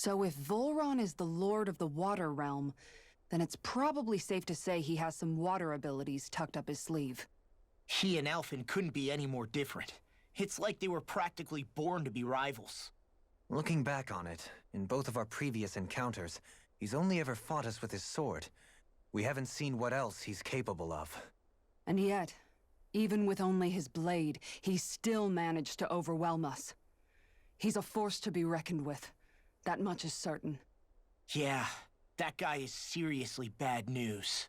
So if Volron is the lord of the water realm, then it's probably safe to say he has some water abilities tucked up his sleeve. He and Alphen couldn't be any more different. It's like they were practically born to be rivals. Looking back on it, in both of our previous encounters, he's only ever fought us with his sword. We haven't seen what else he's capable of. And yet, even with only his blade, he still managed to overwhelm us. He's a force to be reckoned with. That much is certain. Yeah, that guy is seriously bad news.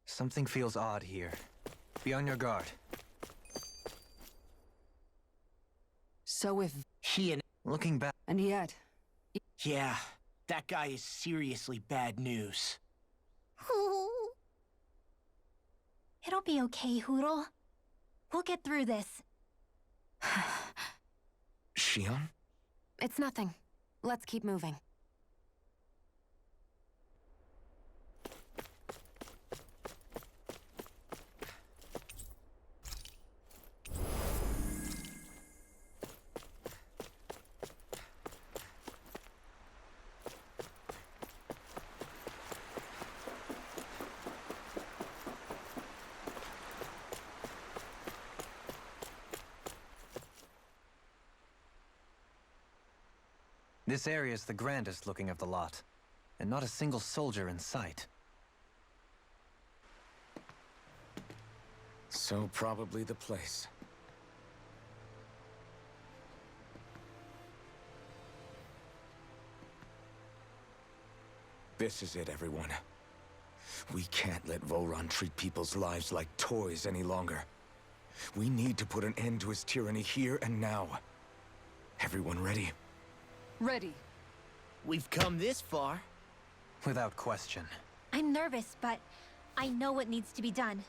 Something feels odd here. Be on your guard. So if... He and... Looking back... And yet... Yeah, that guy is seriously bad news. It'll be okay, Hoodle. We'll get through this. Shion? It's nothing. Let's keep moving. This area is the grandest looking of the lot, and not a single soldier in sight. So probably the place. This is it, everyone. We can't let Volron treat people's lives like toys any longer. We need to put an end to his tyranny here and now. Everyone ready? Ready. We've come this far. Without question. I'm nervous, but I know what needs to be done.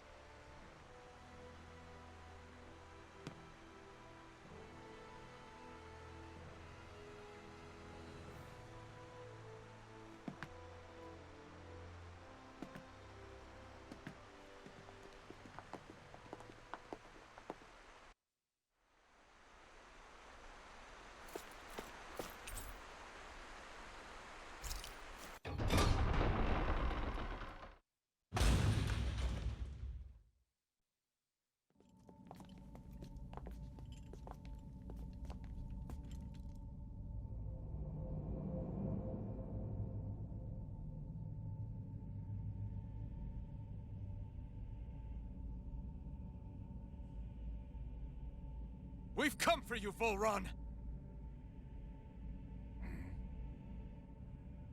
We've come for you, Volron!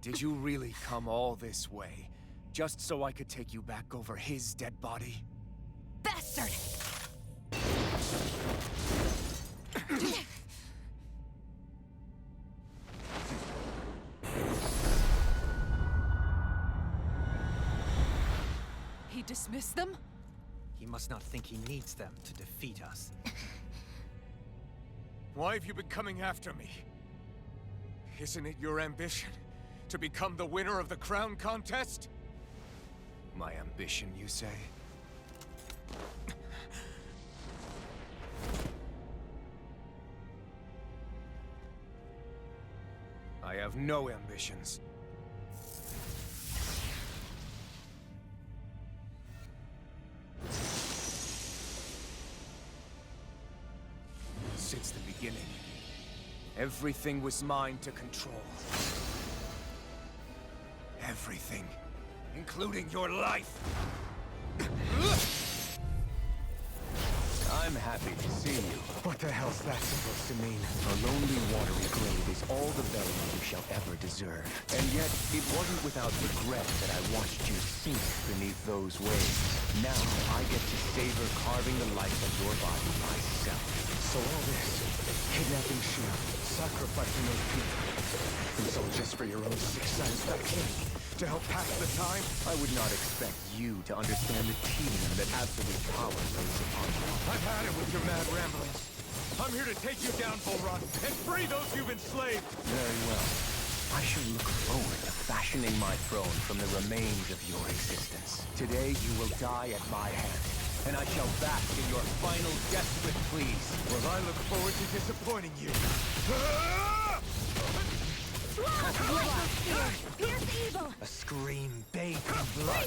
Did you really come all this way, just so I could take you back over his dead body? Bastard! He dismissed them? He must not think he needs them to defeat us. Why have you been coming after me? Isn't it your ambition to become the winner of the crown contest? My ambition, you say? I have no ambitions. Since the beginning, everything was mine to control. Everything, including your life. I'm happy to see you. What the hell's that supposed to mean? A lonely watery grave is all the burial you shall ever deserve. And yet, it wasn't without regret that I watched you sink beneath those waves. Now, I get to savor carving the life of your body myself. So all this, kidnapping Shield, sacrificing those people, it's all just for your own sick satisfaction? To help pass the time? I would not expect you to understand the tedium that absolute power lays upon you. I've had it with your mad ramblings. I'm here to take you down, Bullrun, and free those you've enslaved! Very well. I shall look forward to fashioning my throne from the remains of your existence. Today you will die at my hand, and I shall bask in your final desperate pleas. Well, I look forward to disappointing you. Pierce evil! A scream bathed in blood.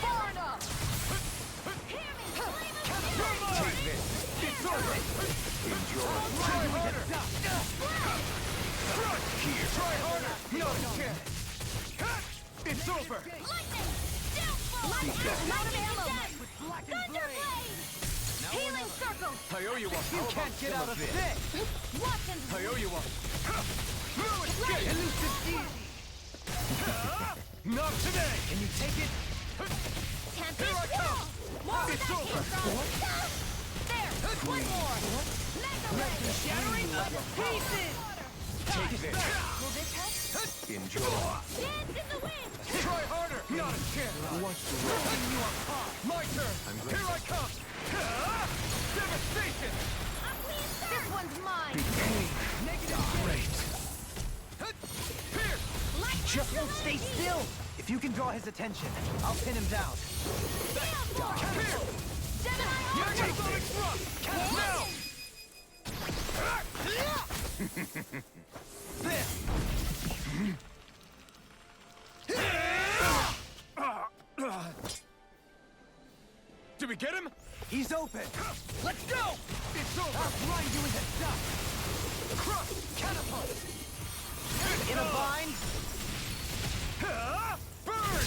Far enough! Take this. It's over. Enjoy. Try harder! Here. Try harder! No chance! It's over! Lightning! Downfall! Out of ammo! Thunderblade! Healing circle! I owe you one. You can't get out of this! Watson's I owe you one. No escape! Elusive deity! Not today! Can you take it? Tempest wall! More It's over! There! One more! Mega ray! Shattering pieces! Take this. Will this help? Enjoy. Dance in the wind! Try harder! Not a chance! What's wrong? My turn! Here I come! Devastation! This one's mine! Great. Here! Lightning Just won't stay still! If you can draw his attention, I'll pin him down. Here! Gemini Take this! Now! Did we get him? He's open! Let's go! It's over! I'll grind you into dust! Crush! Catapult! In a bind! Burn!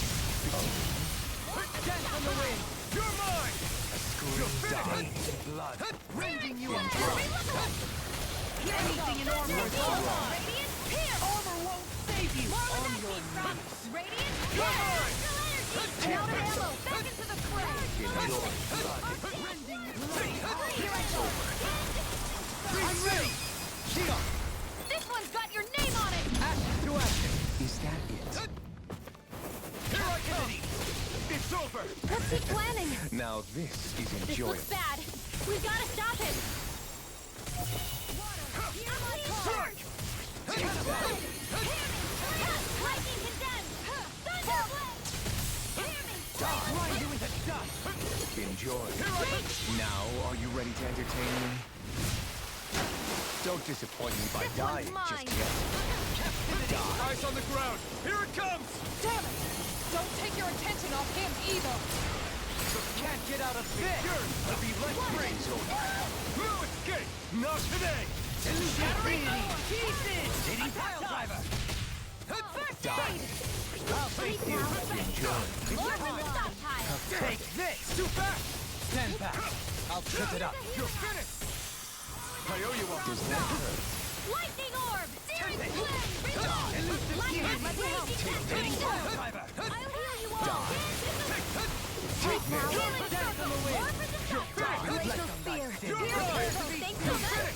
Death on the wind! You're mine! A scream dying in blood, rending you in Anything in armor is over! Radiant pierce! Armor won't save you! More with that heat from Radiant You're pierce! mine! And out of ammo! Back into the fray! Here I go! I'm ready! Shield! This one's got your name on it! Ashes to ashes! Is that it? Here I come! It's over! Let's keep planning! Now this is This enjoyable. looks bad! We've got to stop it! Strike! Lightning condemned! Thunderblade! Grind you into dust! Enjoy. Now, are you ready to entertain me? Don't disappoint me by This dying one's just mine. yet. Eyes on the ground! Here it comes! Damn it! Don't take your attention off him either! Can't get out of this! Yours will be let free! No escape! Not today! Shattering pieces! Hitting pile driver! Die! I'll take you! Enjoy. Orbital stockpile! Take this! Too fast! Stand back! I'll trip it up! You're finished! I owe you one! Does that hurt? Lightning orb! Searing Tempest. flame! Reload! Elusive Lightning deity. blade! Hitting pile driver! I'll heal you all! Take this. Healing Death on circle! the wind. Orb the stockpile! Glacial spear! You're Here's mine. Glacial thanks so much!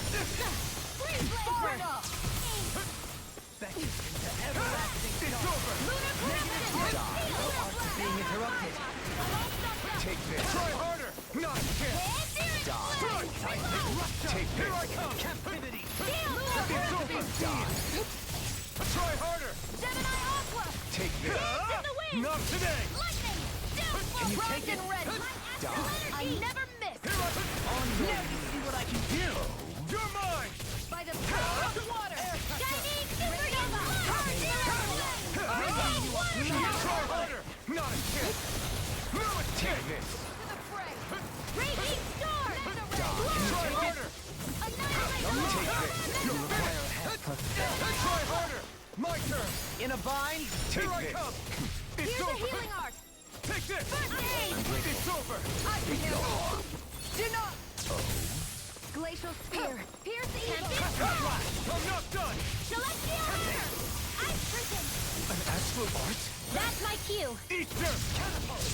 Freeze blazer! Beckons into everlasting It's over! Lunar Pyramid! being interrupted. Take this. Try harder! Not a chance! Die. Take Here I this. come! Captivity! It's over! Try harder! Gemini Aqua! Take this. In the wind! Not today! Lightning! Downfall! Can you Rise take it? and red! I never miss! Here I Now you see what I can do! You're mine! By the power of water! Chinese supernova! Try harder! Not a chance! No Take escape! this. To the fray! Raging storm! Try harder! Annihilate! Take this. You're finished! Try harder! My turn! In a bind? Here I come! It's Here's a over! healing art! Take this! First aid! It's over! I can handle. Do not. Glacial spear! Pierce the evil! I'm not done! Celestial air! Ice prison! An astral art? That's my cue! Easter!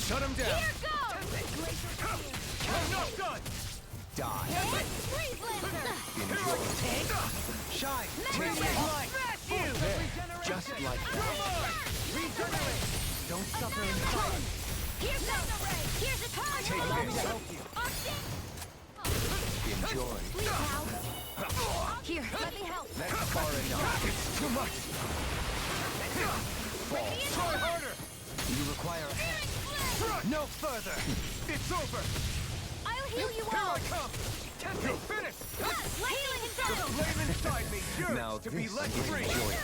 Shut him down! Here goes! Glacial spear! I'm not done! Die. Freeze lancer! Shine. Metal Light! There! Just like that. Regenerate! Don't suffer in vain. Here's Metal ray! Here's a turn! Take this. Enjoy. Please, pal. Here, let me help. That's far enough. It's too much! Try harder! You require a hand. Thrust! No further. It's over! I'll heal you Here all! I come! You finished! Healing inferno! Flame inside me yearns Now to be this let is free! enjoy.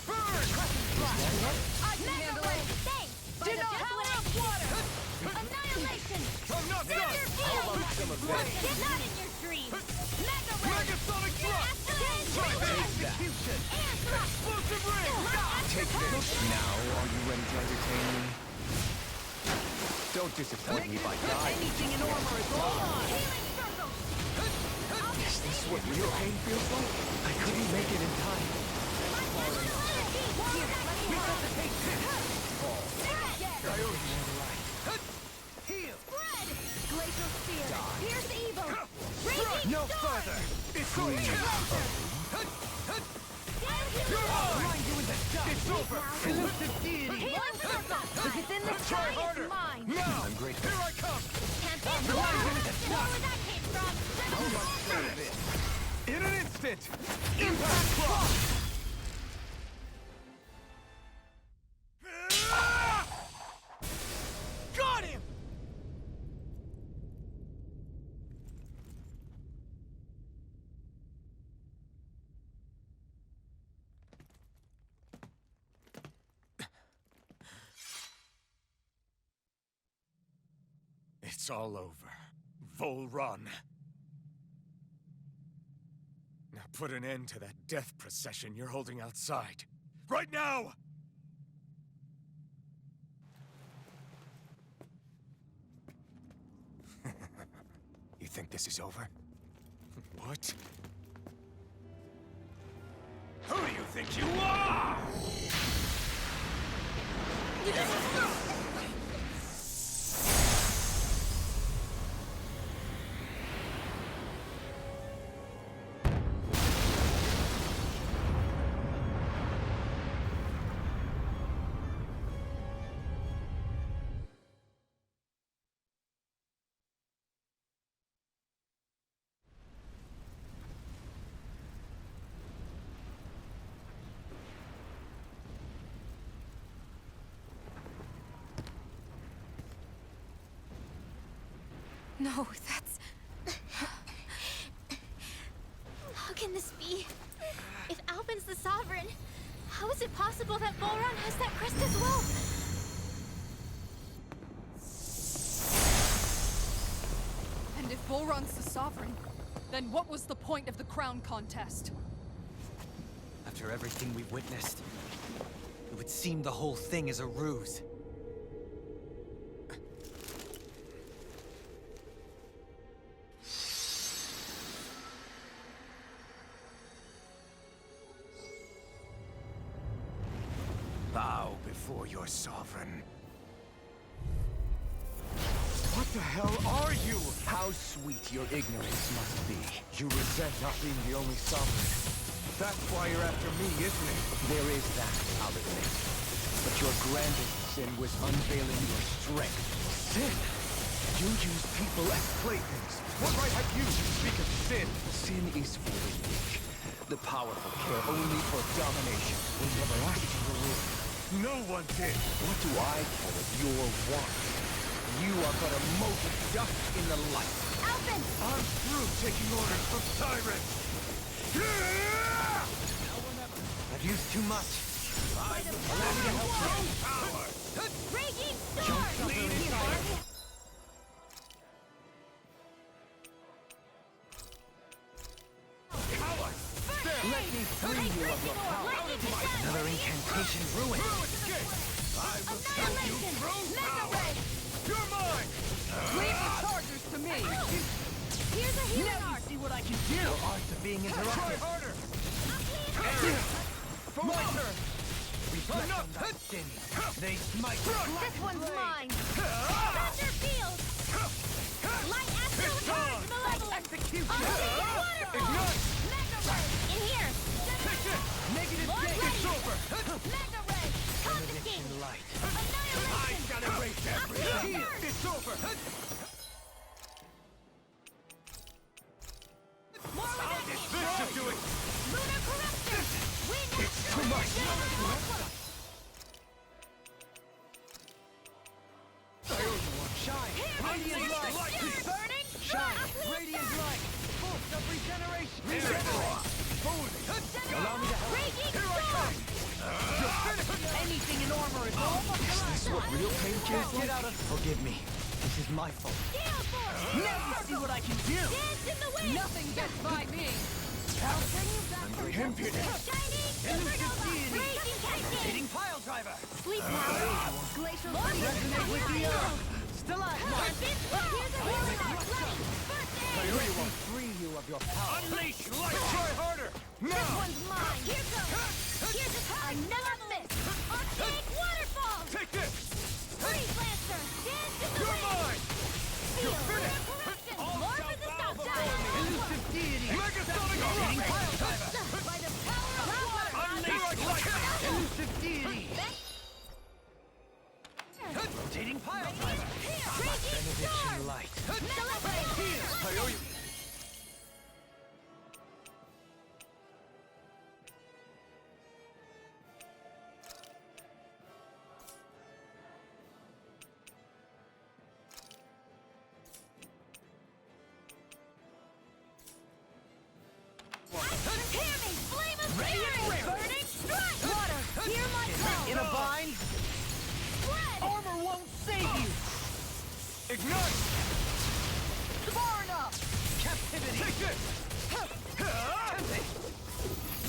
Burn! I can Metal handle ray! it. Thanks! Do not power of water! Annihilation! I'm not done! Get not in your dreams! Mega ray! Megasonic thrust! Execution! Air thrust! Explosive ring! Take this! Now, are you ready to entertain me? Don't disappoint me by dying. Anything in armor is all on. Healing circle! Is this what real pain feels like? I couldn't make it in time. Glacial spear! Pierce evil! Raging No storm! further. It's over! It's over! Elusive deity! Healing circle! If it's in the Try sky, harder! it's mine! Now! I'm grateful. Here I come! Can't be more where that came from! In an instant! Impact clock! Got him! It's all over. Volrun. Now put an end to that death procession you're holding outside. Right now! You think this is over? What? Who do you think you are? No, that's... How can this be? If Alpin's the Sovereign, how is it possible that Volrun has that crest as well? And if Volron's the Sovereign, then what was the point of the crown contest? After everything we've witnessed, it would seem the whole thing is a ruse. Bow before your sovereign. What the hell are you? How sweet your ignorance must be. You resent not being the only sovereign. That's why you're after me, isn't it? There is that, I'll admit. But your grandest sin was unveiling your strength. Sin? You use people as playthings. What right have you to speak of sin? Sin is for the weak. The powerful care only for domination. We never asked you to rule. No one did. What do I care of your want? You are but a mote of dust in the light. Alpin! I'm through taking orders from tyrants. I've used too much. Allow me to help you. Power. Raging storm! Coward. There. Let me free you of your power. Another incantation ruined. Annihilation! Mega Ray! You're mine! Leave the chargers to me! Here's a healing Now arc! you see what I can do! Your arts are being Try interrupted. harder! My turn. Reflect on that sin. They smite. This one's mine! Thunder Field! Light Astral Charge Malevolent! Execution. Waterfall! Mega Ray! In here! Negative Lord gate! It's Ready! over! Mega Ray! Confiscate! Light. Annihilation! Shall erase everything! Here! It's over! More with that This hit! should do it! Lunar Corruption! Wind It's too much! Shine. Radiant light! Burning! Shine. Radiant light. Force of regeneration. Allow me to help! Raging Here I Storm! come! Anything in armor is almost Is this what real pain feels Get like? out of. Forgive me. This is my fault. Gale Force! Now you see what I can do! Dance in the wind! Nothing gets by me! I'll turn you back for Impudent! Shining Supernova! Raging Cascade! Hitting pile driver. Sleep now! Glacial Resonate with the Stalagmite. Here's a healing arc! Ready! First aid! Free you of your power. Unleash light! Try harder! This Now! one's mine! Here goes! Here's a I never miss! Arctic Waterfall! Take this! Freeze Lancer! Dance in the You're wind! mine! Field! finished! Corruption! All More shall for the bow South before Side! me. Elusive deity. Megasonic Hitting rock! pile driver. By the power of water! Unleash light! Elusive deity. Rotating pile driver. Raging Benediction Storm! light. Celebrate! I owe you. Hear me! Flame of Fury! Burning Strike! Water! Hear my call! In a bind. Spread! Armor won't save you! Ignite! Far enough! Captivity. Take this! Tempest.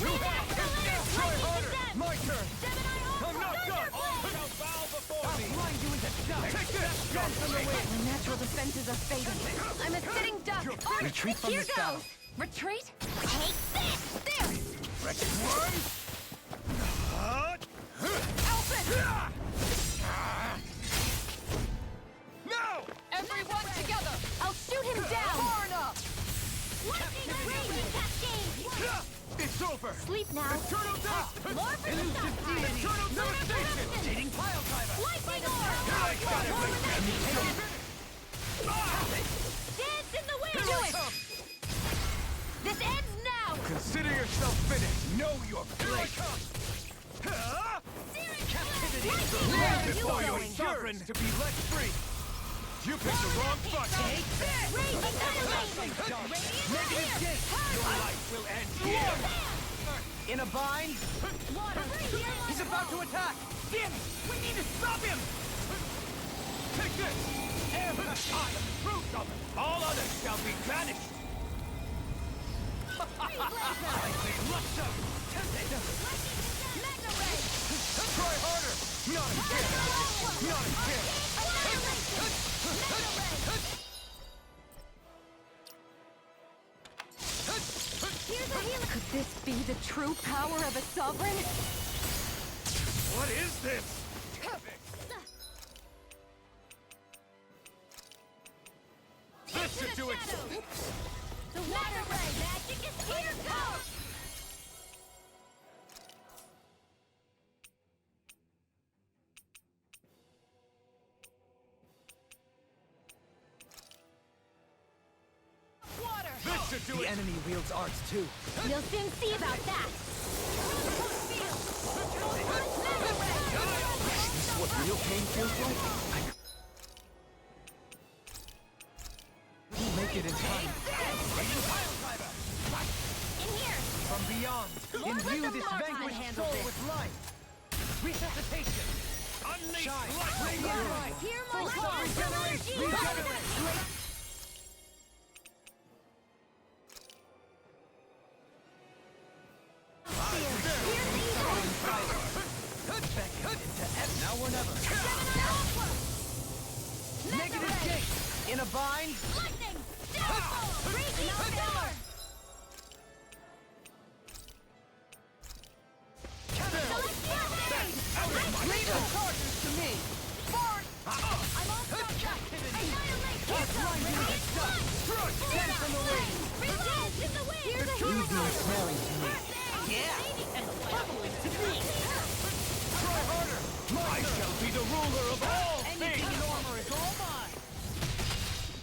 Try harder! My turn! Gemini I'm not done! All Thunderblade! shall bow before me! Blind you into dust. Take this! Dance on the wind. My natural defenses are fading. I'm a sitting duck. Retreat from Here this battle. goes. Retreat? Take this! There! Wretched worm! Alpha! No! Everyone together! I'll shoot him down! Far enough! Lightning Raging Cascade! It's over! Sleep now. Eternal dust! More for the South Side! Eternal devastation! Hitting pile driver. Lightning Orb! I got it! More with that Finish! Dance in the wind! Here Do I it! come! This ends now! Consider yourself finished! Know your place! Captivity. Lightning Land Orb! before You your going? sovereign to be let free! You picked the wrong fight! Rage Annihilation! Radiant here! Your life will end here! In a bind. Water! He's about to attack. Damn it! We need to stop him! Take this! I am the truth of it! All others shall be banished! Luxo. Mega Ray! Try harder! Not again! Not again! Here's a healer! Could this be the true power of a sovereign? What is this? This should do it! The Water Ray! Magic is here! Go! Water! This should do The it! enemy wields arts too. We'll soon see about that! Is this what real pain feels like? We'll make it in time. In here! From beyond, imbue this vanquished soul with life. Resuscitation. Unleash Shine. light! Radiant light. Hear my Full call! regeneration. Regenerate! Here's evil! Negative gate! In a bind? Lightning! Downfall! Raging storm! Leave the charges to me! Forward! I'm also Captivity! annihilate! Blinding the dust! Send from the wing! Resist in the wind! Here's a Easy hero! and smelling to me. Yeah! And bubbling to me! Try harder! I shall be the ruler of all things! Anything in armor is all mine!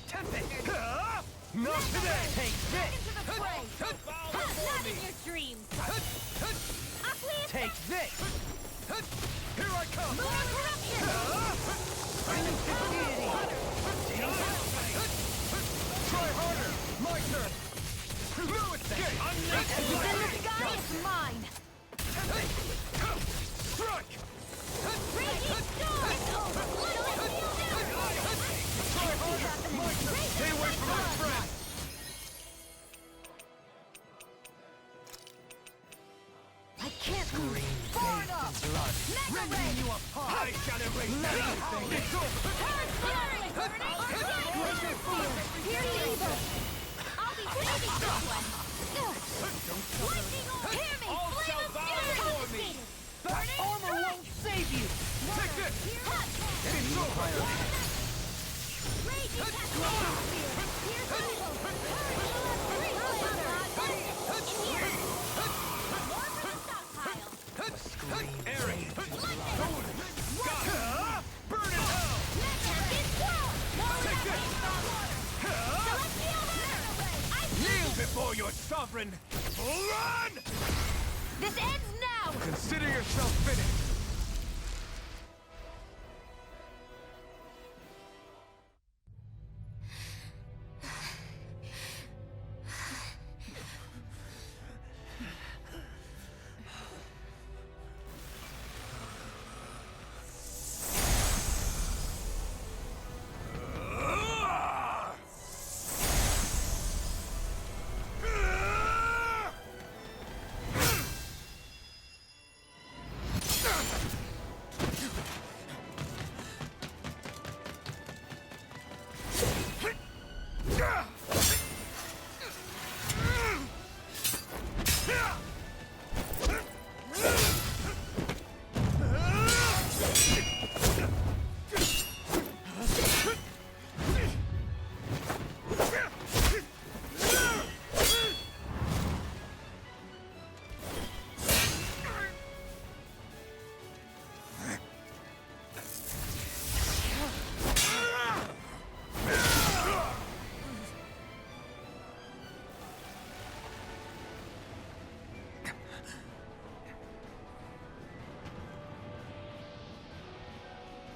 Tempest! Not today! Take this! Into the fray! Not in your dreams! Aqueous! Take this! Here I come! More corruption! Try harder! My turn! No escape! The sky is mine! Strike! Raging storm! It's over! Try harder! My turn! Stay away from my friend! I can't lose! Forward up! Mega ray! You apart! I shall erase everything! It's over! Turn fury! Glacier field! Here's evil! I'll be saving this one! Lightning on! Hear me! All Flame shall of bow fury! before me! That armor won't save you! Take this! It's over! Raging cascade! Here's evil! Airy! Burn in hell! Kneel before your sovereign! Run! This ends now! Consider yourself finished!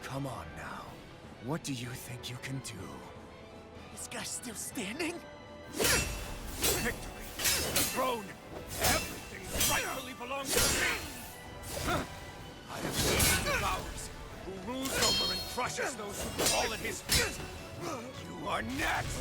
Come on now. What do you think you can do? This guy's still standing? Victory! The throne! Everything rightfully belongs to me! I have seen the powers, who rules over and crushes those who fall at his feet! You are next!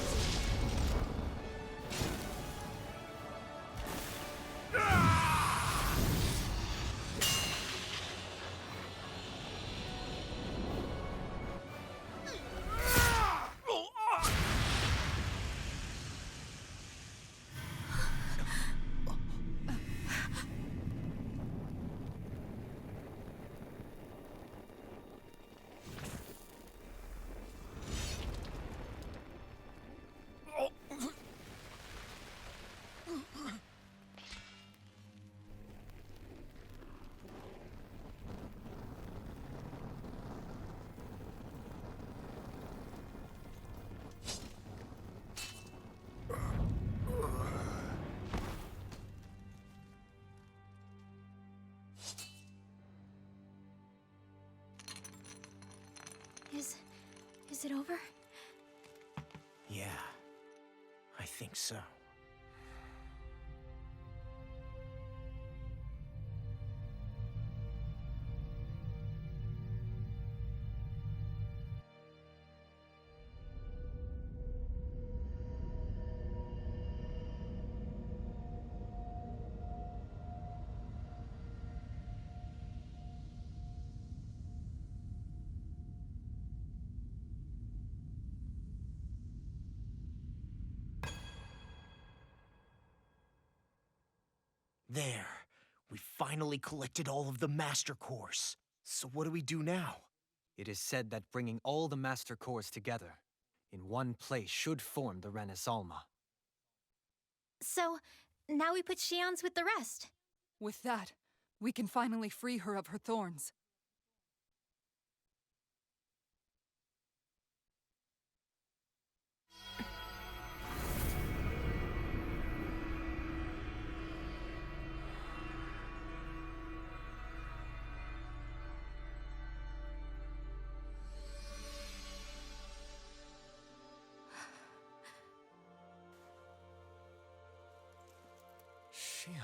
Is it over? Yeah, I think so. There. We finally collected all of the Master Cores. So what do we do now? It is said that bringing all the Master Cores together in one place should form the Renans Alma. So, now we put Shion's with the rest. With that, we can finally free her of her thorns. Shion.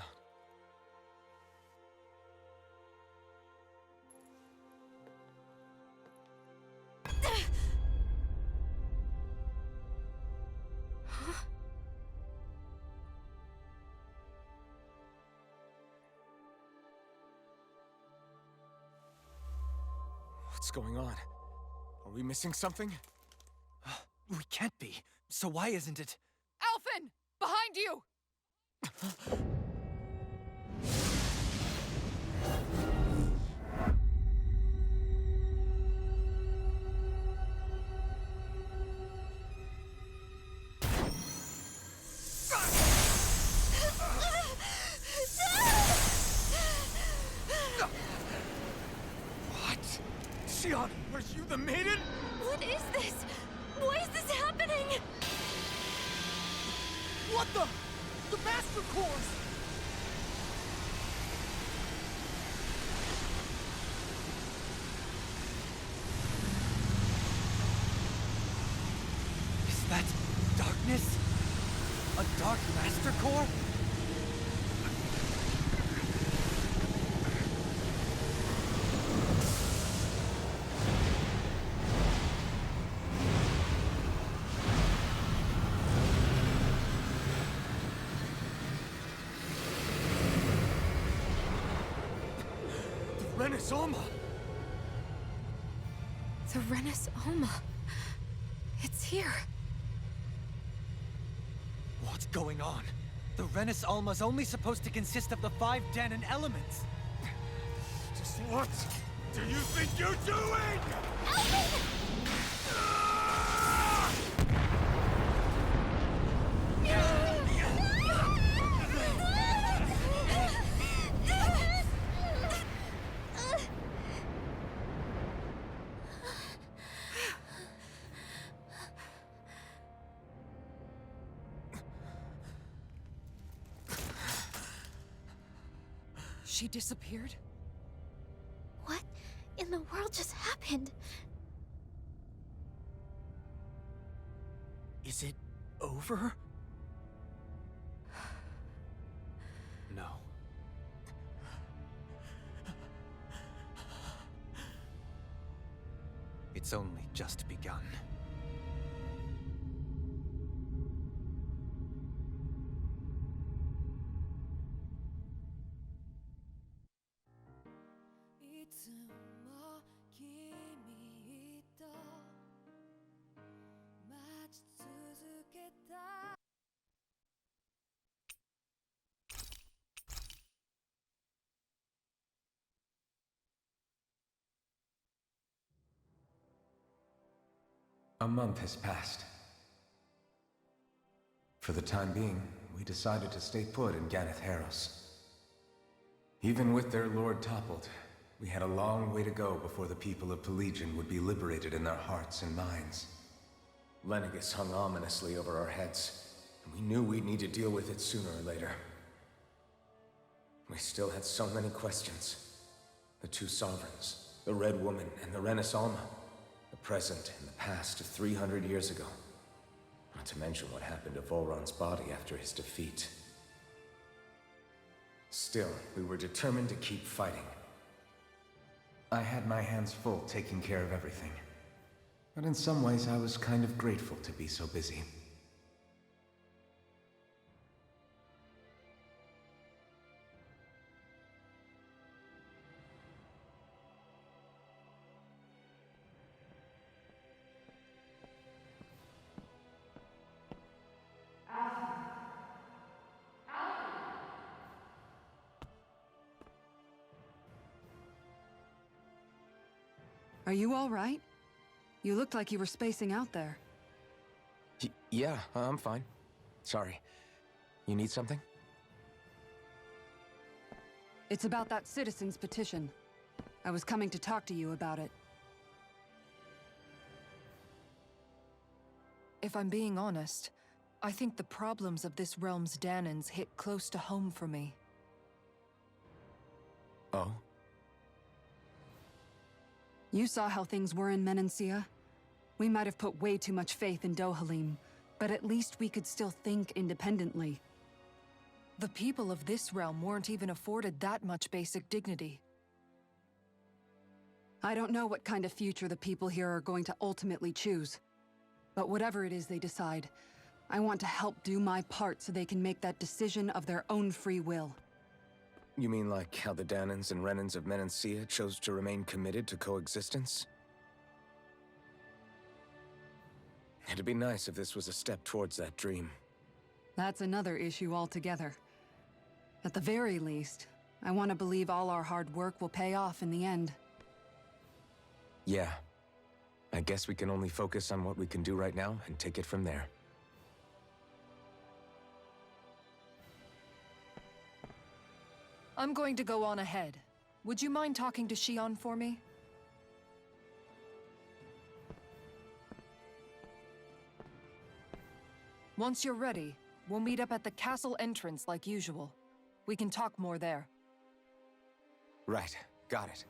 What's going on? Are we missing something? We can't be. So why isn't it? Alphen! Behind you! What? Shion, are you the maiden? What is this? Why is this happening? What the? The Master Cores! Is that darkness? A Dark Master Core? Renans Alma! The Renans Alma. It's here. What's going on? The Renans Alma's only supposed to consist of the 5 Dahnan elements. Just what do you think you're doing? She disappeared? What in the world just happened? Is it over? No. It's only just begun. A month has passed. For the time being, we decided to stay put in Ganath Haros. Even with their lord toppled, we had a long way to go before the people of Pelegion would be liberated in their hearts and minds. Lenegus hung ominously over our heads, and we knew we'd need to deal with it sooner or later. We still had so many questions. The two sovereigns, the Red Woman and the Renans Alma, the present and the past of 300 years ago. Not to mention what happened to Volron's body after his defeat. Still, we were determined to keep fighting. I had my hands full taking care of everything. But in some ways, I was kind of grateful to be so busy. Are you all right? You looked like you were spacing out there. Yeah, I'm fine. Sorry. You need something? It's about that citizen's petition. I was coming to talk to you about it. If I'm being honest, I think the problems of this realm's Dahnans hit close to home for me. Oh? You saw how things were in Menancia. We might have put way too much faith in Dohalim, but at least we could still think independently. The people of this realm weren't even afforded that much basic dignity. I don't know what kind of future the people here are going to ultimately choose. But whatever it is they decide, I want to help do my part so they can make that decision of their own free will. You mean like how the Dahnans and Renans of Menancia chose to remain committed to coexistence? It'd be nice if this was a step towards that dream. That's another issue altogether. At the very least, I want to believe all our hard work will pay off in the end. Yeah. I guess we can only focus on what we can do right now and take it from there. I'm going to go on ahead. Would you mind talking to Xion for me? Once you're ready, we'll meet up at the castle entrance like usual. We can talk more there. Right. Got it.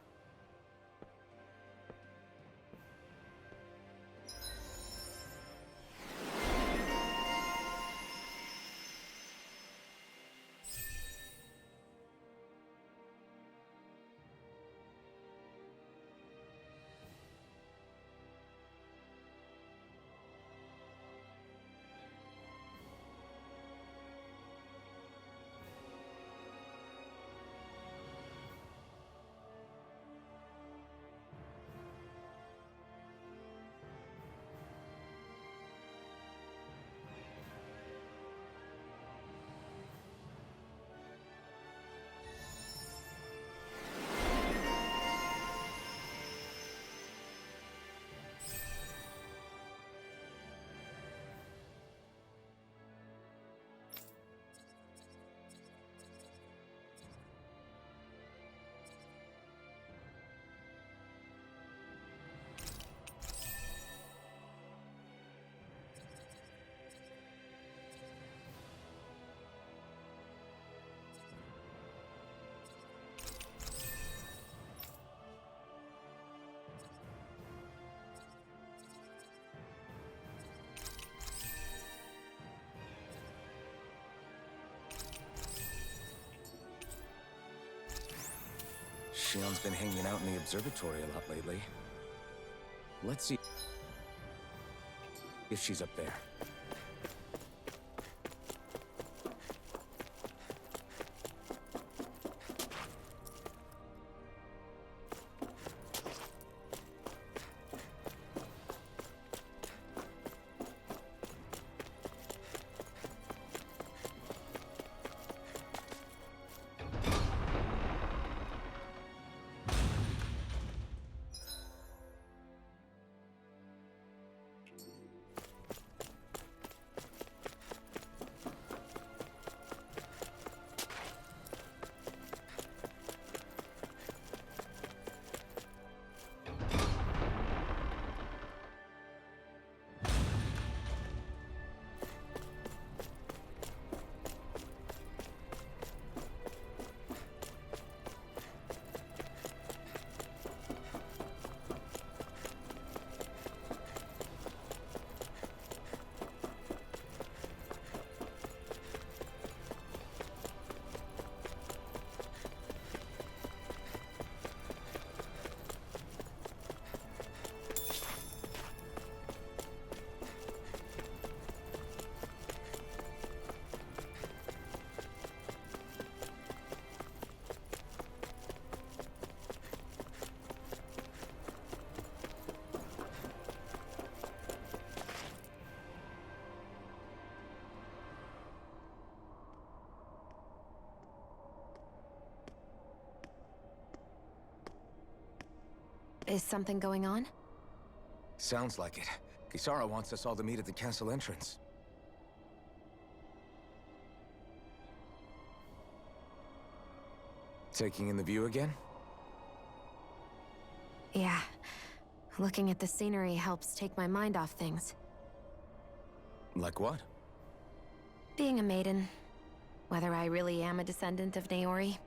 Xion's been hanging out in the observatory a lot lately. Let's see if she's up there. Is something going on? Sounds like it. Kisara wants us all to meet at the castle entrance. Taking in the view again? Yeah. Looking at the scenery helps take my mind off things. Like what? Being a maiden. Whether I really am a descendant of Naori.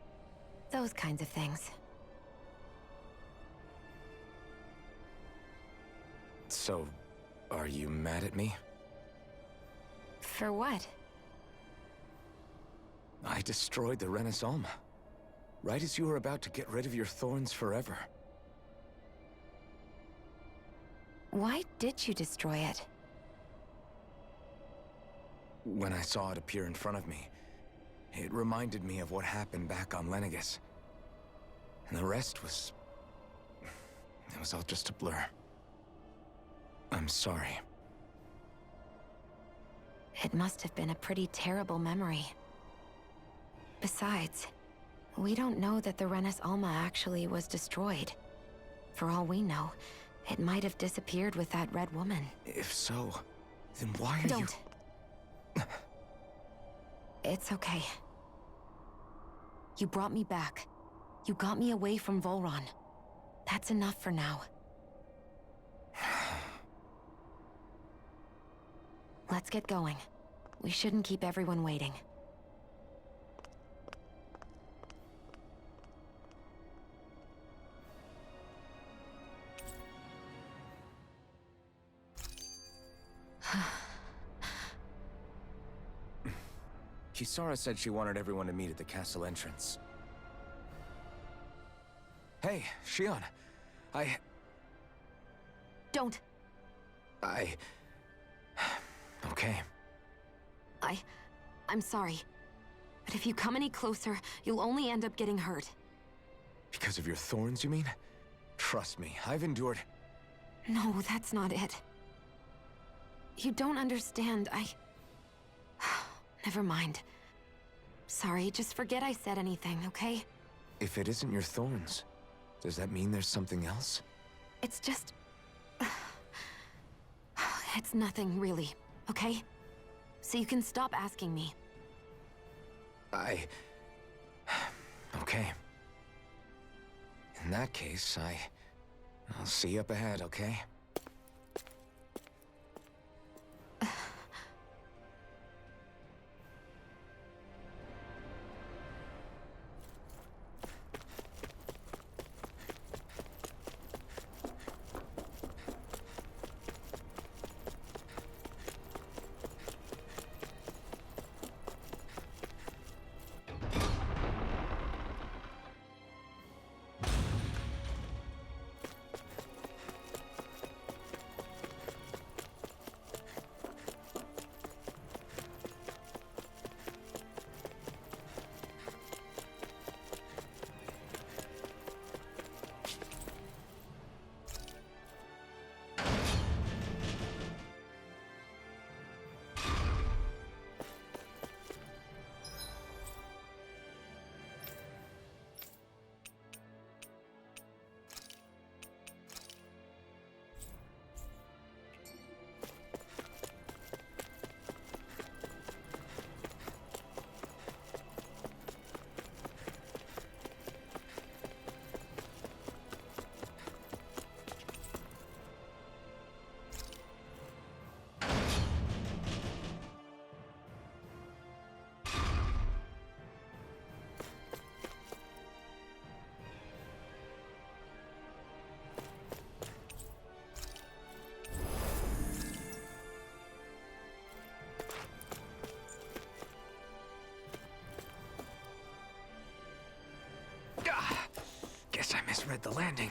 Those kinds of things. So, are you mad at me? For what? I destroyed the Renans Alma. Right as you were about to get rid of your thorns forever. Why did you destroy it? When I saw it appear in front of me, it reminded me of what happened back on Lenegus. And the rest was... it was all just a blur. I'm sorry. It must have been a pretty terrible memory. Besides, we don't know that the Renans Alma actually was destroyed. For all we know, it might have disappeared with that red woman. If so, then why are you... Don't. It's okay. You brought me back. You got me away from Volron. That's enough for now. Let's get going. We shouldn't keep everyone waiting. Kisara said she wanted everyone to meet at the castle entrance. Hey, Shion. Don't. Okay. I'm sorry. But if you come any closer, you'll only end up getting hurt. Because of your thorns, you mean? Trust me, I've endured... No, that's not it. You don't understand, Never mind. Sorry, just forget I said anything, okay? If it isn't your thorns, does that mean there's something else? It's just... It's nothing, really, okay? So you can stop asking me. Okay. In that case, I'll see you up ahead, okay? Guess I misread the landing.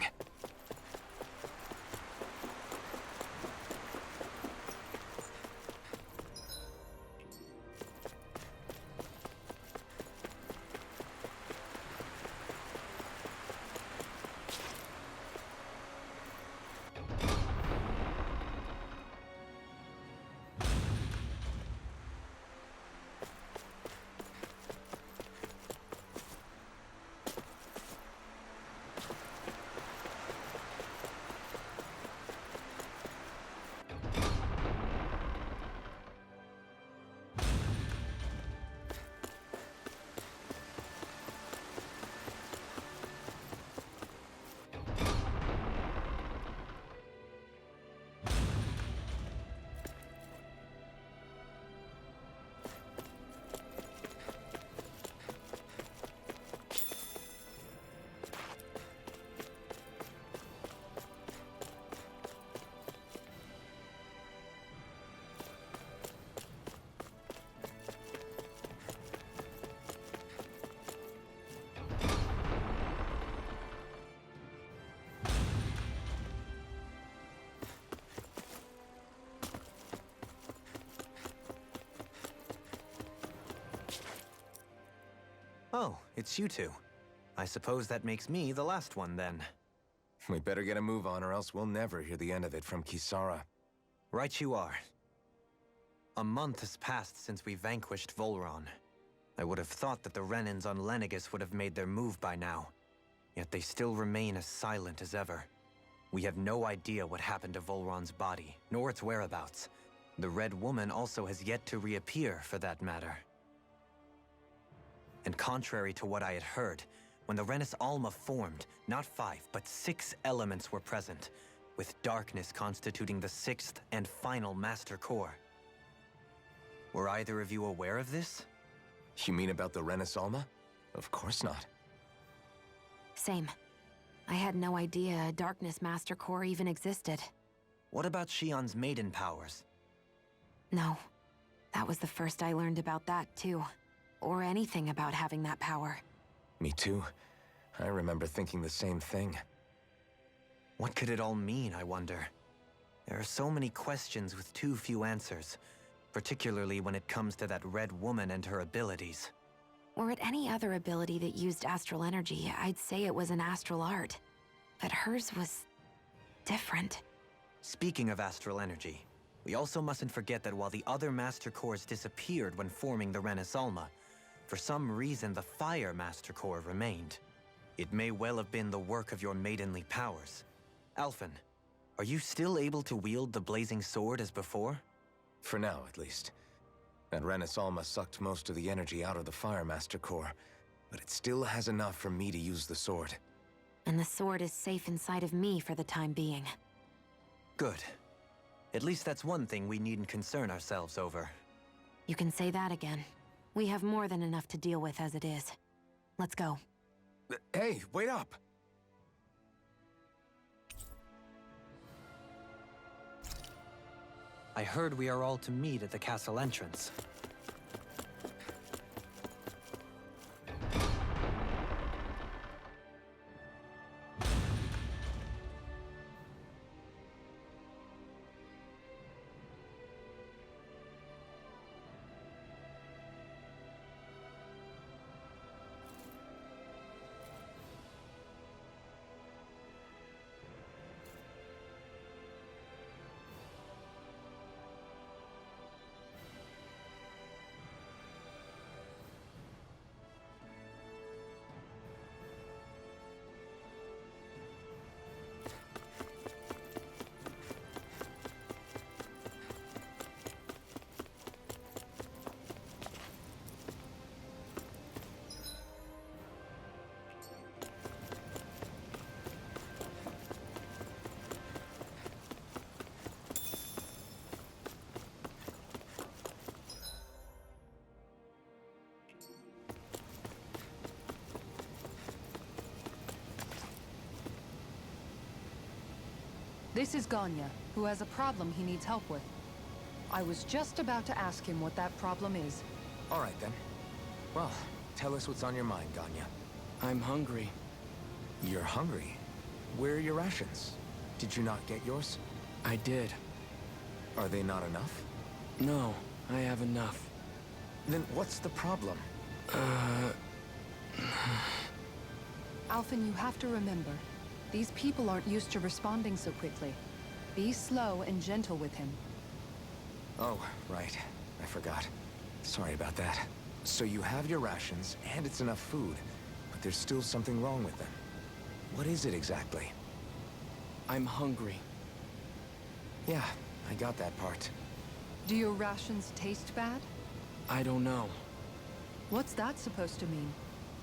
Oh, it's you two. I suppose that makes me the last one, then. We better get a move on, or else we'll never hear the end of it from Kisara. Right you are. A month has passed since we vanquished Volron. I would have thought that the Renans on Lenegis would have made their move by now. Yet they still remain as silent as ever. We have no idea what happened to Volron's body, nor its whereabouts. The Red Woman also has yet to reappear, for that matter. And contrary to what I had heard, when the Renas Alma formed, not 5, but 6 elements were present, with darkness constituting the 6th and final Master Core. Were either of you aware of this? You mean about the Renans Alma? Of course not. Same. I had no idea a Darkness Master Core even existed. What about Shion's maiden powers? No. That was the first I learned about that, too. Or anything about having that power. Me too. I remember thinking the same thing. What could it all mean, I wonder? There are so many questions with too few answers, particularly when it comes to that Red Woman and her abilities. Were it any other ability that used astral energy, I'd say it was an astral art. But hers was different. Speaking of astral energy, we also mustn't forget that while the other Master Cores disappeared when forming the Renans Alma, for some reason the Fire Master Core remained. It may well have been the work of your maidenly powers. Alphen, are you still able to wield the blazing sword as before? For now, at least. That Renans Alma sucked most of the energy out of the Fire Master Core, but it still has enough for me to use the sword. And the sword is safe inside of me for the time being. Good. At least that's one thing we needn't concern ourselves over. You can say that again. We have more than enough to deal with as it is. Let's go. Hey, wait up! I heard we are all to meet at the castle entrance. This is Ganya, who has a problem he needs help with. I was just about to ask him what that problem is. All right, then. Well, tell us what's on your mind, Ganya. I'm hungry. You're hungry? Where are your rations? Did you not get yours? I did. Are they not enough? No, I have enough. Then what's the problem? Alphen, you have to remember, these people aren't used to responding so quickly. Be slow and gentle with him. Oh, right. I forgot. Sorry about that. So you have your rations, and it's enough food, but there's still something wrong with them. What is it exactly? I'm hungry. Yeah, I got that part. Do your rations taste bad? I don't know. What's that supposed to mean?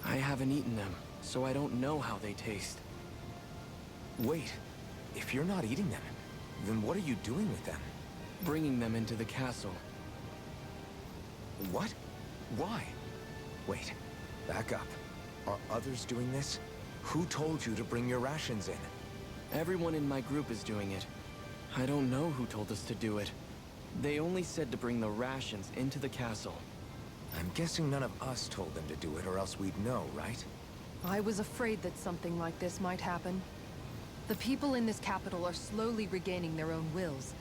I haven't eaten them, so I don't know how they taste. Wait, if you're not eating them, then what are you doing with them? Bringing them into the castle. What? Why? Wait, back up. Are others doing this? Who told you to bring your rations in? Everyone in my group is doing it. I don't know who told us to do it. They only said to bring the rations into the castle. I'm guessing none of us told them to do it, or else we'd know, right? I was afraid that something like this might happen. The people in this capital are slowly regaining their own wills,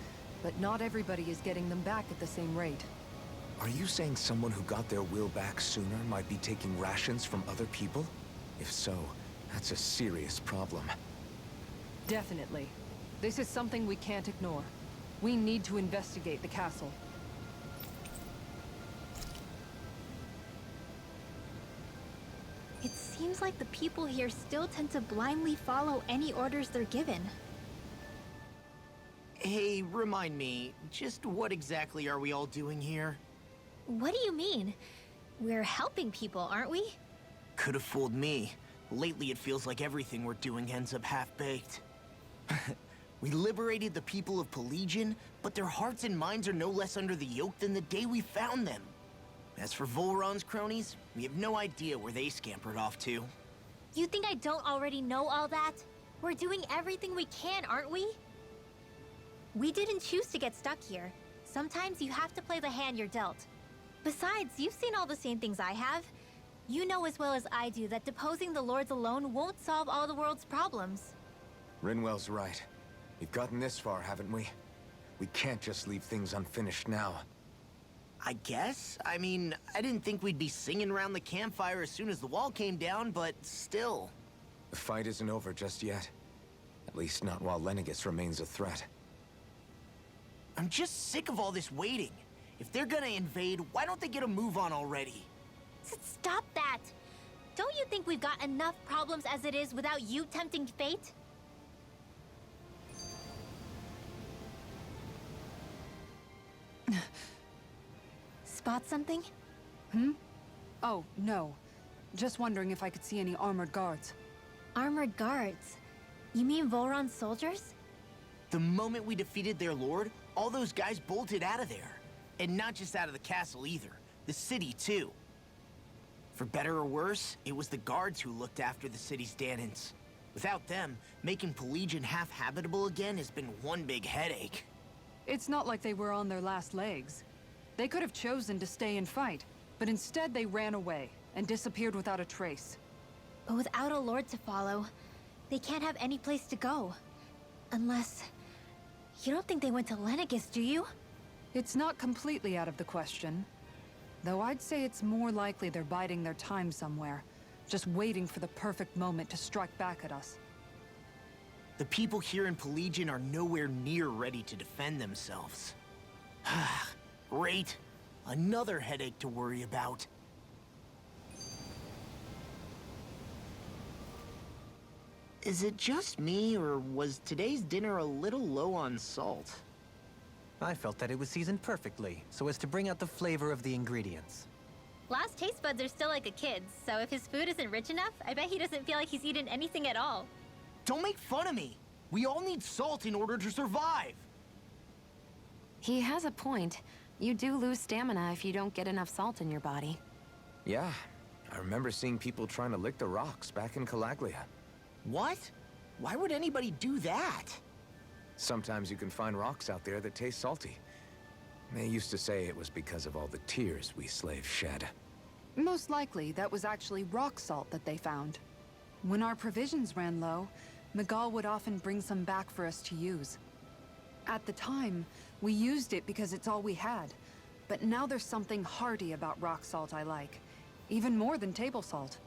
but not everybody is getting them back at the same rate. Are you saying someone who got their will back sooner might be taking rations from other people? If so, that's a serious problem. Definitely. This is something we can't ignore. We need to investigate the castle. It seems like the people here still tend to blindly follow any orders they're given. Hey, remind me, just what exactly are we all doing here? What do you mean? We're helping people, aren't we? Could have fooled me. Lately, it feels like everything we're doing ends up half-baked. We liberated the people of Pelegion, but their hearts and minds are no less under the yoke than the day we found them. As for Volron's cronies, we have no idea where they scampered off to. You think I don't already know all that? We're doing everything we can, aren't we? We didn't choose to get stuck here. Sometimes you have to play the hand you're dealt. Besides, you've seen all the same things I have. You know as well as I do that deposing the lords alone won't solve all the world's problems. Rinwell's right. We've gotten this far, haven't we? We can't just leave things unfinished now. I guess? I mean, I didn't think we'd be singing around the campfire as soon as the wall came down, but still. The fight isn't over just yet. At least not while Lenegis remains a threat. I'm just sick of all this waiting. If they're gonna invade, why don't they get a move on already? Stop that! Don't you think we've got enough problems as it is without you tempting fate? Spot something? Oh, no. Just wondering if I could see any armored guards. Armored guards? You mean Volron's soldiers? The moment we defeated their lord, all those guys bolted out of there. And not just out of the castle either. The city, too. For better or worse, it was the guards who looked after the city's Dahnans. Without them, making Pelegion half-habitable again has been one big headache. It's not like they were on their last legs. They could have chosen to stay and fight, but instead they ran away and disappeared without a trace. But without a lord to follow, they can't have any place to go. Unless... You don't think they went to Lenegis, do you? It's not completely out of the question. Though I'd say it's more likely they're biding their time somewhere, just waiting for the perfect moment to strike back at us. The people here in Pelegion are nowhere near ready to defend themselves. Great. Another headache to worry about. Is it just me, or was today's dinner a little low on salt? I felt that it was seasoned perfectly, so as to bring out the flavor of the ingredients. Last taste buds are still like a kid's, so if his food isn't rich enough, I bet he doesn't feel like he's eaten anything at all. Don't make fun of me! We all need salt in order to survive! He has a point. You do lose stamina if you don't get enough salt in your body. Yeah, I remember seeing people trying to lick the rocks back in Calaglia. What? Why would anybody do that? Sometimes you can find rocks out there that taste salty. They used to say it was because of all the tears we slaves shed. Most likely, that was actually rock salt that they found. When our provisions ran low, Miguel would often bring some back for us to use. At the time, we used it because it's all we had. But now there's something hearty about rock salt I like. Even more than table salt.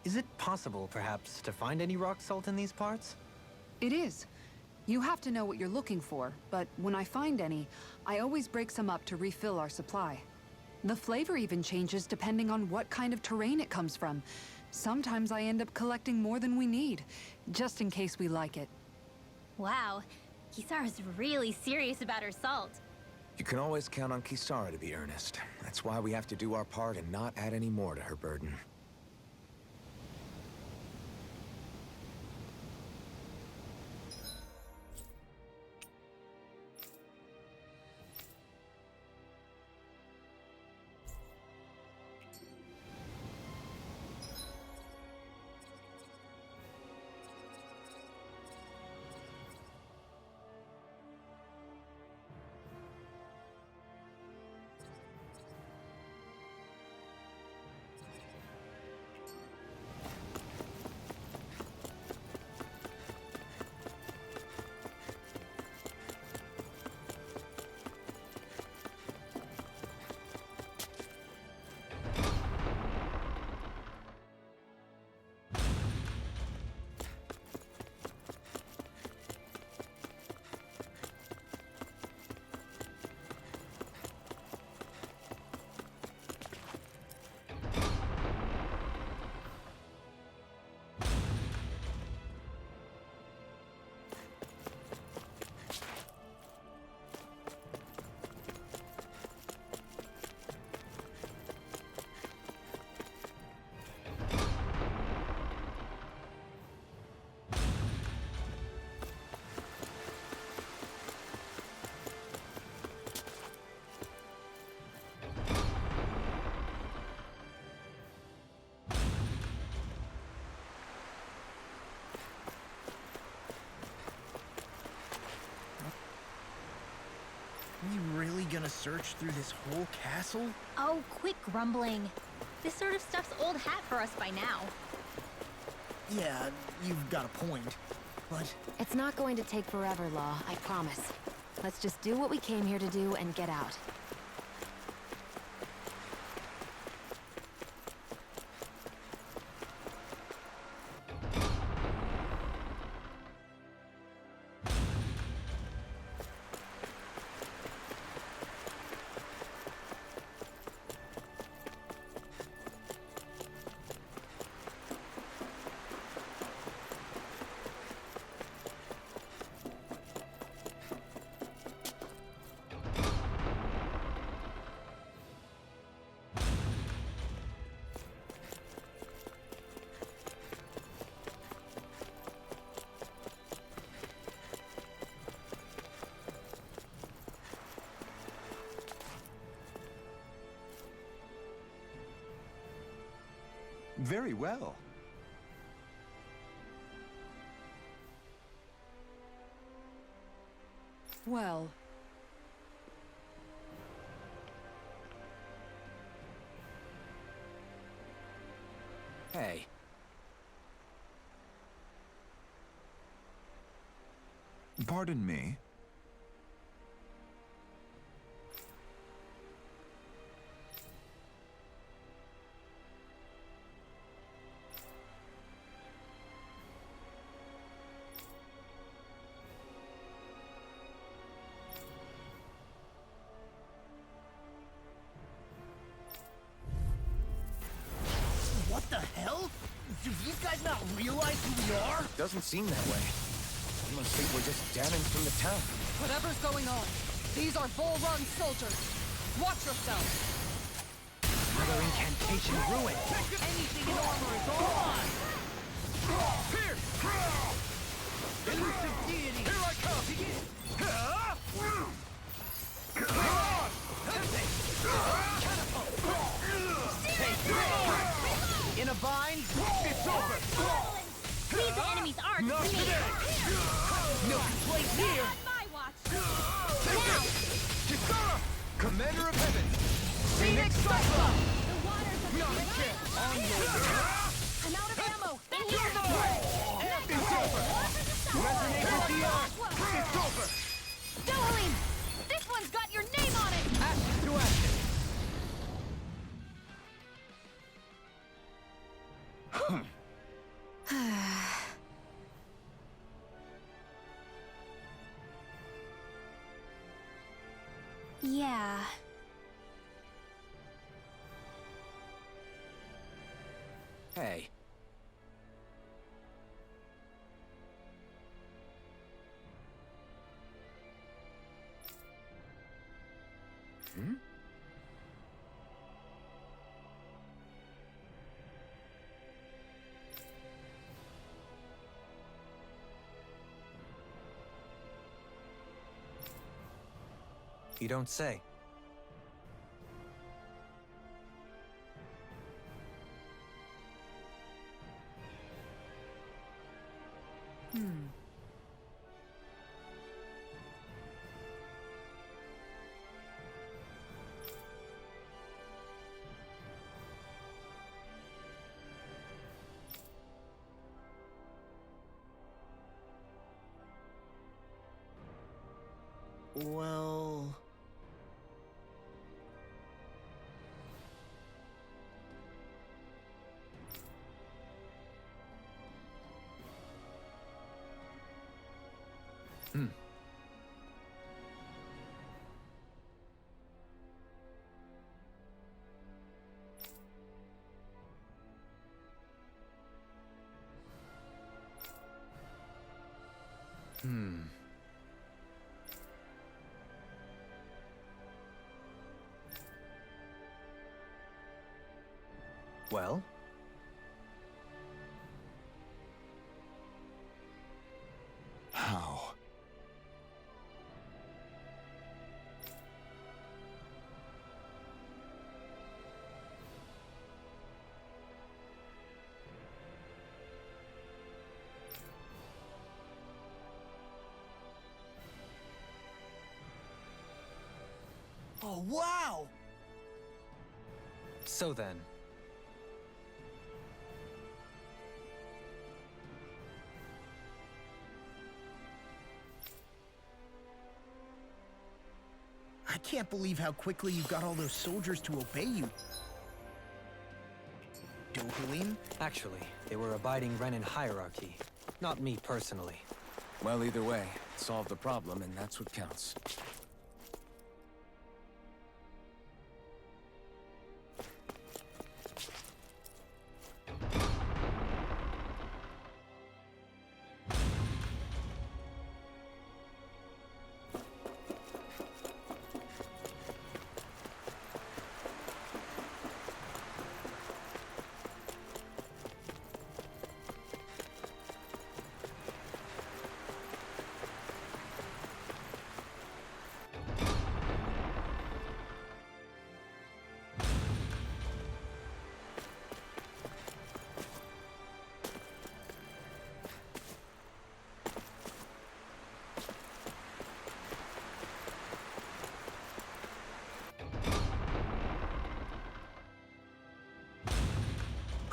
Is it possible, perhaps, to find any rock salt in these parts? It is. You have to know what you're looking for, but when I find any, I always break some up to refill our supply. The flavor even changes depending on what kind of terrain it comes from. Sometimes I end up collecting more than we need, just in case we like it. Wow, Kisara's really serious about her salt. You can always count on Kisara to be earnest. That's why we have to do our part and not add any more to her burden. search through this whole castle? Oh, quit grumbling. This sort of stuff's old hat for us by now. Yeah, you've got a point. But It's not going to take forever, Law, I promise. Let's just do what we came here to do and get out. Very well. Well, Hey. Pardon me. What the hell? Do these guys not realize who we are? Doesn't seem that way. You must think we're just damning from the town. Whatever's going on, these are Volrun soldiers. Watch yourself. Another incantation ruined. Anything in armor is on! Here! Elusive deity! Here I come! In a bind, it's over! Leave the enemy's arc Not to me. today! No place here! On my watch. Kisara! Commander of Heaven! Phoenix Cyclone! The waters of the Not a river. chance! On your I'm out of ammo. And here's the play. It's over! Resonate with the earth! It's over! Dohalim! This one's got your name on it! Ashes to ashes! Yeah. Hey. Hmm? You don't say. Well... Well? How? Wow! So then, I can't believe how quickly you got all those soldiers to obey you. Dohalim? actually, they were abiding Renan hierarchy, not me personally. Well, either way, solve the problem, and that's what counts.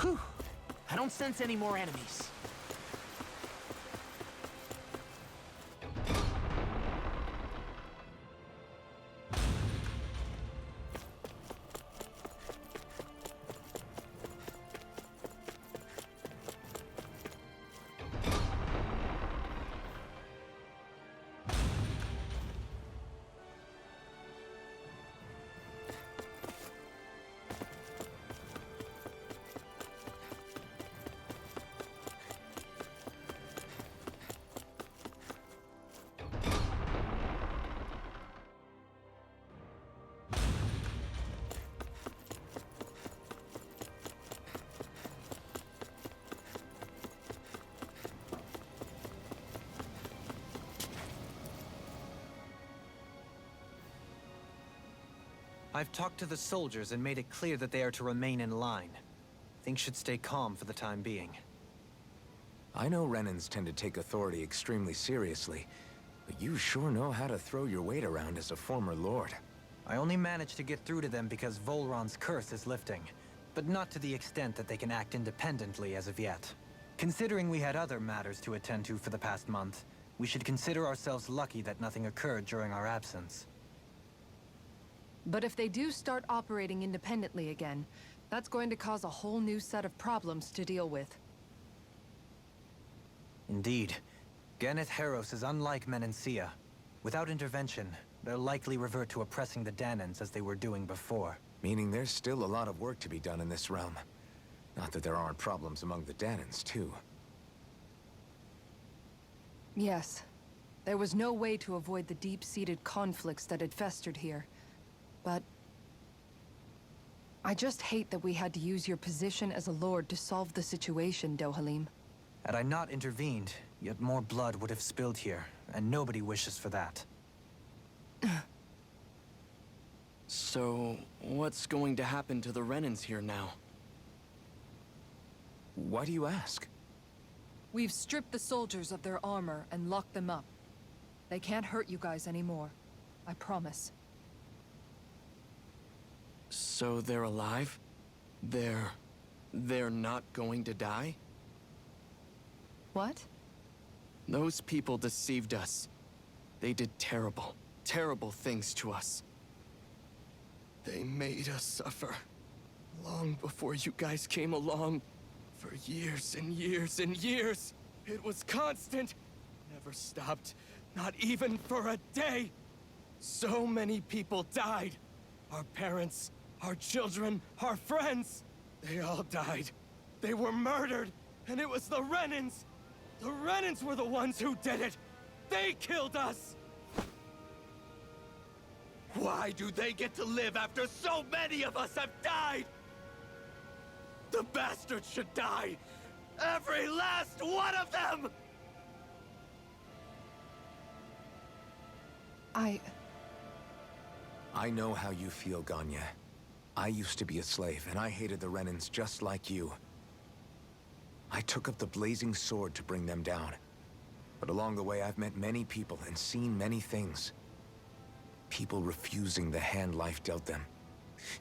Whew. I don't sense any more enemies. I've talked to the soldiers and made it clear that they are to remain in line. Things should stay calm for the time being. I know Renans tend to take authority extremely seriously, but you sure know how to throw your weight around as a former lord. I only managed to get through to them because Volron's curse is lifting, but not to the extent that they can act independently as of yet. Considering we had other matters to attend to for the past month, we should consider ourselves lucky that nothing occurred during our absence. But if they do start operating independently again, that's going to cause a whole new set of problems to deal with. Indeed. Geneth Heros is unlike Menancia. Without intervention, they'll likely revert to oppressing the Dahnans as they were doing before. Meaning there's still a lot of work to be done in this realm. Not that there aren't problems among the Dahnans, too. Yes. There was no way to avoid the deep-seated conflicts that had festered here. But I just hate that we had to use your position as a lord to solve the situation, Dohalim. Had I not intervened, yet more blood would have spilled here, and nobody wishes for that. So, what's going to happen to the Renans here now? Why do you ask? We've stripped the soldiers of their armor and locked them up. They can't hurt you guys anymore. I promise. So they're alive? They're not going to die? What? Those people deceived us. They did terrible, terrible things to us. They made us suffer. Long before you guys came along. For years and years and years. It was constant. Never stopped. Not even for a day. So many people died. Our parents, our children, our friends. They all died. They were murdered. And it was the Renans. The Renans were the ones who did it. They killed us. Why do they get to live after so many of us have died? The bastards should die! Every last one of them! I know how you feel, Ganya. I used to be a slave, and I hated the Renans just like you. I took up the blazing sword to bring them down. But along the way, I've met many people and seen many things. People refusing the hand life dealt them.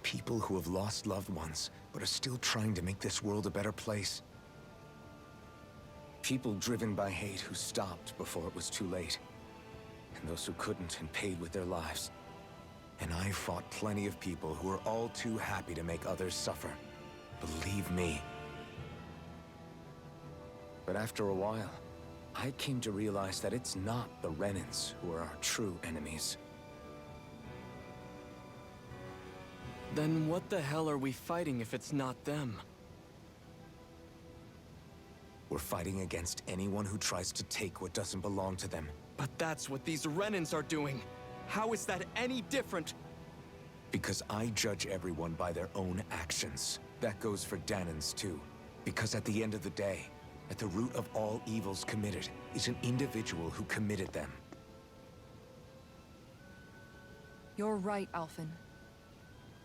People who have lost loved ones, but are still trying to make this world a better place. People driven by hate who stopped before it was too late. And those who couldn't and paid with their lives. And I fought plenty of people who were all too happy to make others suffer. Believe me. But after a while, I came to realize that it's not the Renans who are our true enemies. Then what the hell are we fighting if it's not them? We're fighting against anyone who tries to take what doesn't belong to them. But that's what these Renans are doing. How is that any different? Because I judge everyone by their own actions. That goes for Dahnans too. Because at the end of the day, at the root of all evils committed is an individual who committed them. You're right, Alphen.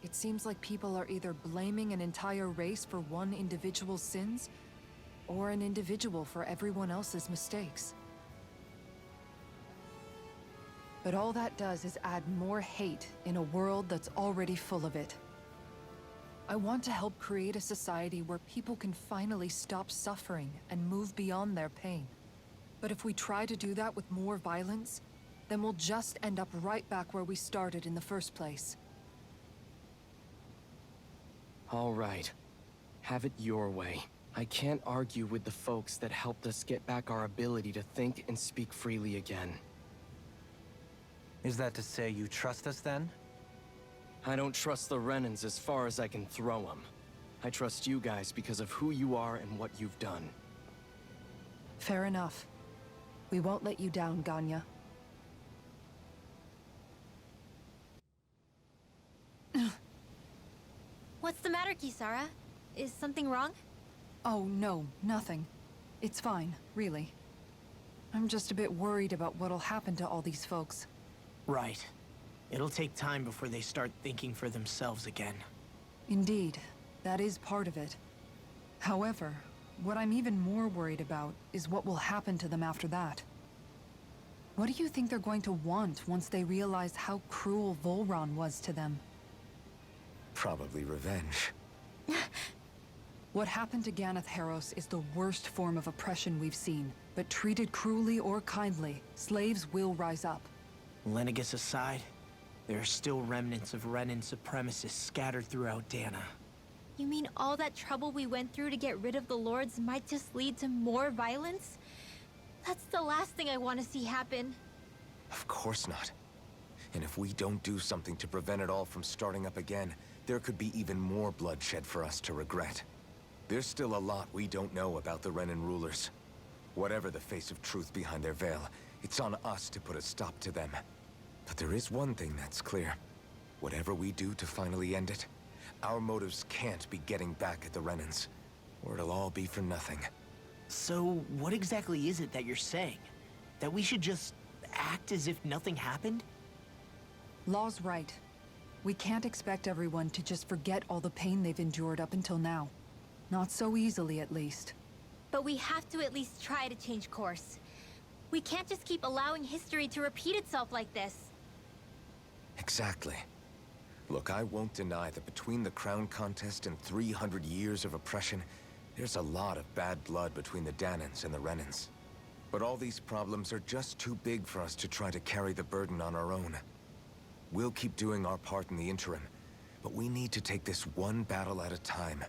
It seems like people are either blaming an entire race for one individual's sins, or an individual for everyone else's mistakes. But all that does is add more hate in a world that's already full of it. I want to help create a society where people can finally stop suffering and move beyond their pain. But if we try to do that with more violence, then we'll just end up right back where we started in the first place. All right. Have it your way. I can't argue with the folks that helped us get back our ability to think and speak freely again. Is that to say you trust us then? I don't trust the Renans as far as I can throw them. I trust you guys because of who you are and what you've done. Fair enough. We won't let you down, Ganya. What's the matter, Kisara? Is something wrong? Oh, no, nothing. It's fine, really. I'm just a bit worried about what'll happen to all these folks. Right. It'll take time before they start thinking for themselves again. Indeed, that is part of it. However, what I'm even more worried about is what will happen to them after that. What do you think they're going to want once they realize how cruel Volron was to them? Probably revenge. What happened to Ganeth Haros is the worst form of oppression we've seen, but treated cruelly or kindly, slaves will rise up. Lenegis aside, there are still remnants of Renan supremacists scattered throughout Dahna. You mean all that trouble we went through to get rid of the Lords might just lead to more violence? That's the last thing I want to see happen. Of course not. And if we don't do something to prevent it all from starting up again, there could be even more bloodshed for us to regret. There's still a lot we don't know about the Renan rulers. Whatever the face of truth behind their veil, it's on us to put a stop to them. But there is one thing that's clear. Whatever we do to finally end it, our motives can't be getting back at the Renans, or it'll all be for nothing. So, what exactly is it that you're saying? That we should just act as if nothing happened? Law's right. We can't expect everyone to just forget all the pain they've endured up until now. Not so easily, at least. But we have to at least try to change course. We can't just keep allowing history to repeat itself like this. Exactly. Look, I won't deny that between the crown contest and 300 years of oppression, there's a lot of bad blood between the Dahnans and the Renans. But all these problems are just too big for us to try to carry the burden on our own. We'll keep doing our part in the interim, but we need to take this one battle at a time.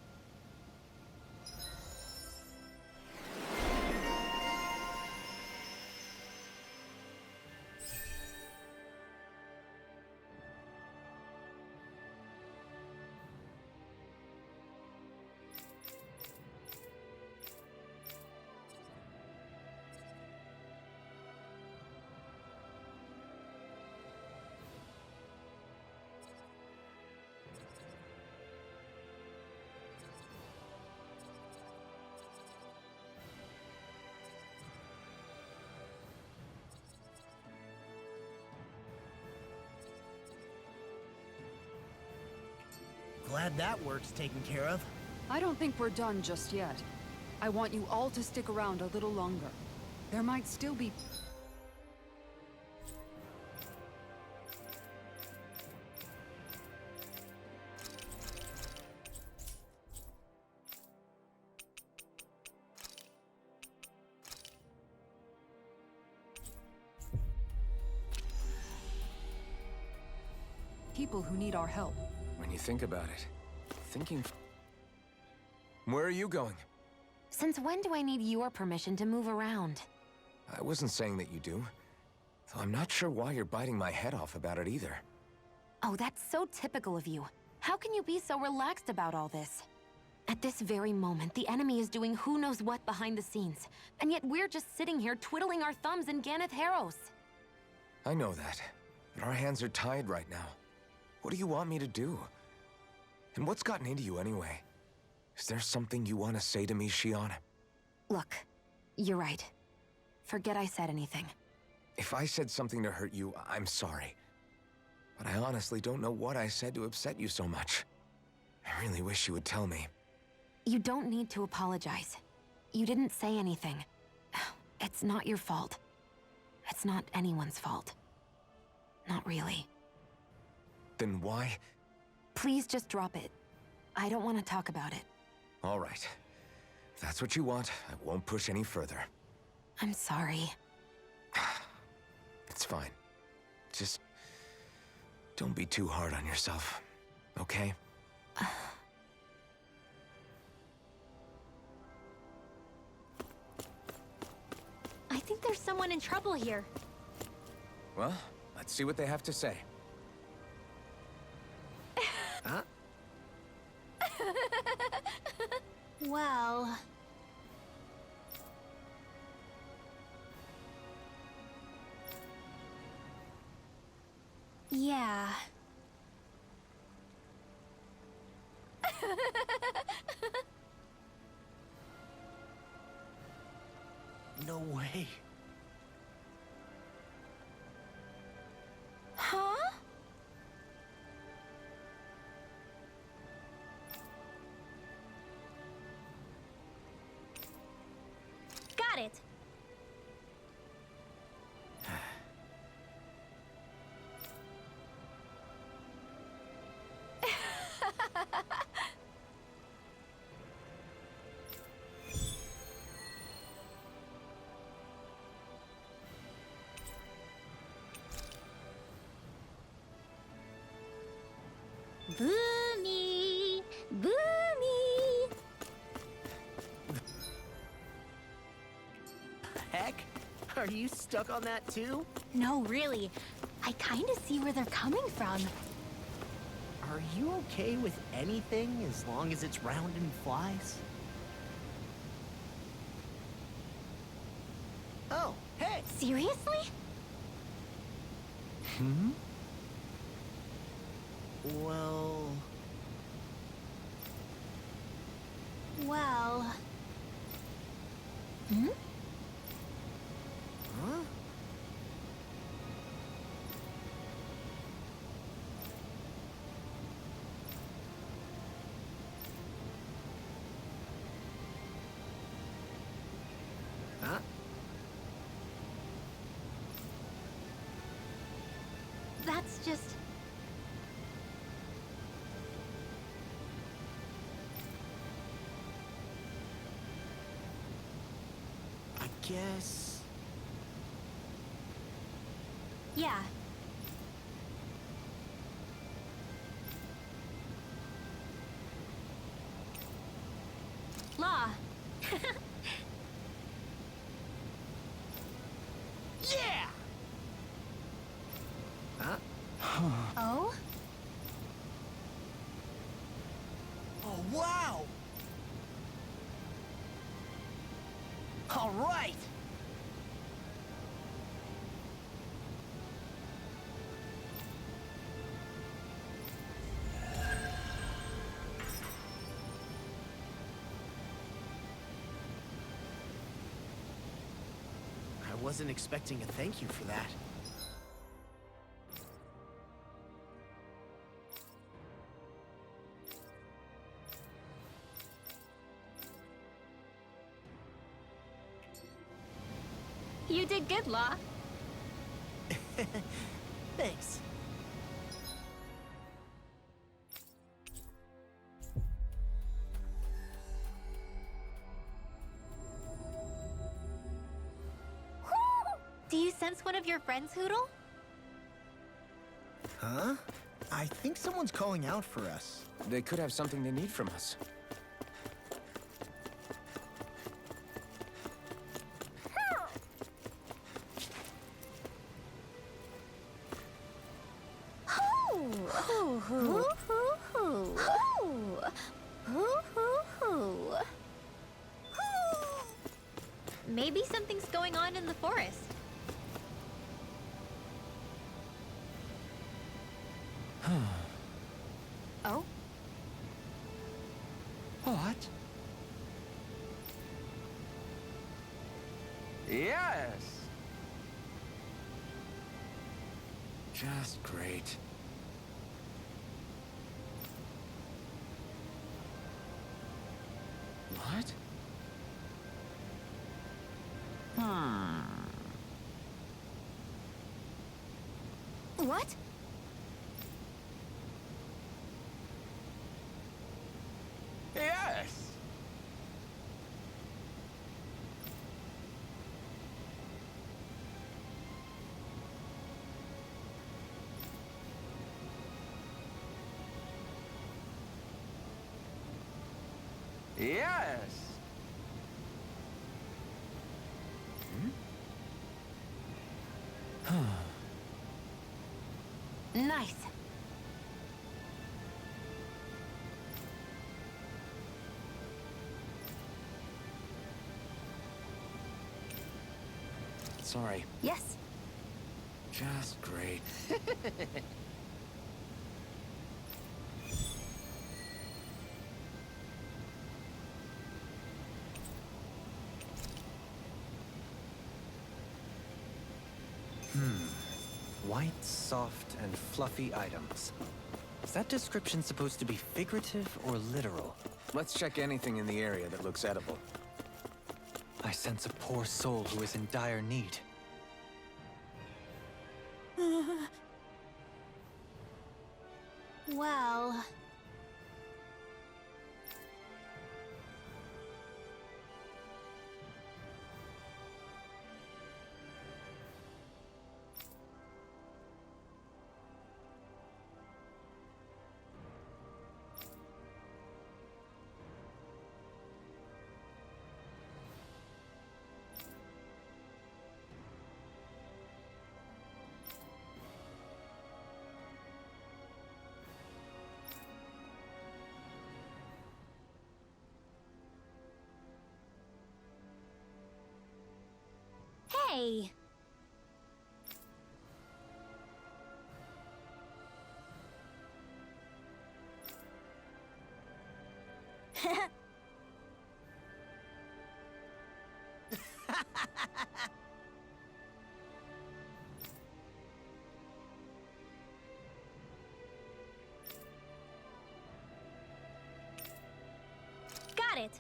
Glad that work's taken care of. I don't think we're done just yet. I want you all to stick around a little longer. There might still be... people who need our help. When you think about it, thinking... Where are you going? Since when do I need your permission to move around? I wasn't saying that you do. Though I'm not sure why you're biting my head off about it either. Oh, that's so typical of you. How can you be so relaxed about all this? At this very moment, the enemy is doing who knows what behind the scenes. And yet we're just sitting here twiddling our thumbs in Ganeth Harros. I know that, but our hands are tied right now. What do you want me to do? And what's gotten into you anyway? Is there something you want to say to me, Shion? Look, you're right. Forget I said anything. If I said something to hurt you, I'm sorry. But I honestly don't know what I said to upset you so much. I really wish you would tell me. You don't need to apologize. You didn't say anything. It's not your fault. It's not anyone's fault. Not really. Then why? Please just drop it. I don't want to talk about it. All right. If that's what you want, I won't push any further. I'm sorry. It's fine. Just... don't be too hard on yourself, okay? I think there's someone in trouble here. Well, let's see what they have to say. Huh? Well... yeah. No way. Huh? Got it. Boomy! Boomy! Heck? Are you stuck on that too? No, really. I kinda see where they're coming from. Are you okay with anything as long as it's round and flies? Oh, hey! Seriously? Hmm? Well... Well... Hmm? Huh? Huh? That's just... I guess... yeah. Law. Yeah! Huh? Oh? Oh, wow! All right! I wasn't expecting a thank you for that. You did good, Law. Thanks. Do you sense one of your friends, Hoodle? Huh? I think someone's calling out for us. They could have something they need from us. Maybe something's going on in the forest. Oh? What? Yes! Just great. What? What? Yes! Yes! Nice. Sorry. Yes. Just great. White, soft, and fluffy items. Is that description supposed to be figurative or literal? Let's check anything in the area that looks edible. I sense a poor soul who is in dire need. Well... Hey! Got it!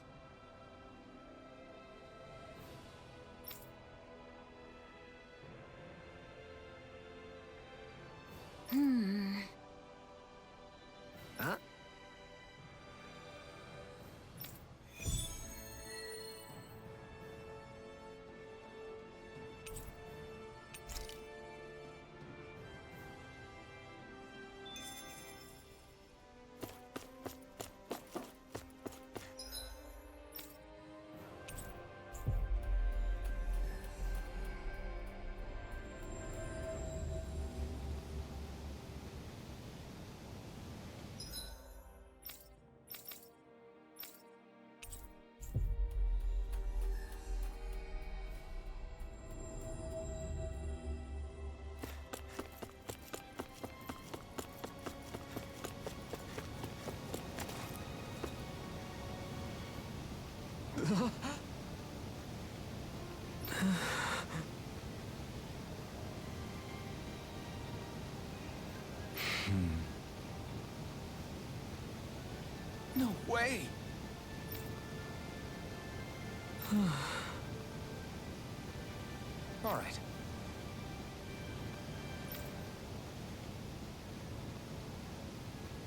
Huh? No way! All right.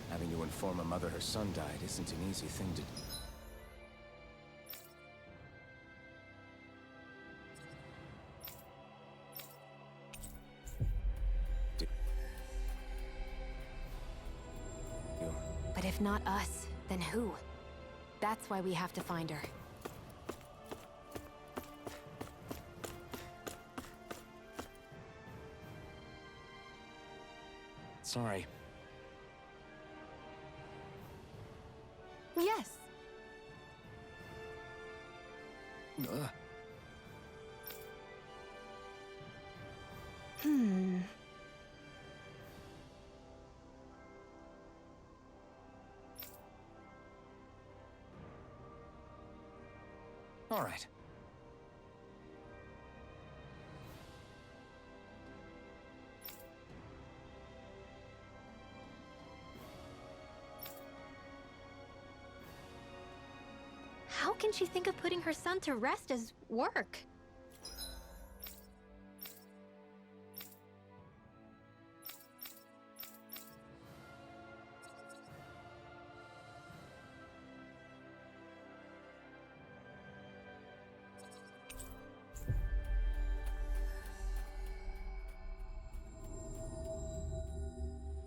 Having to inform a mother her son died isn't an easy thing to do. If not us, then who? That's why we have to find her. Sorry. Yes. All right. How can she think of putting her son to rest as work?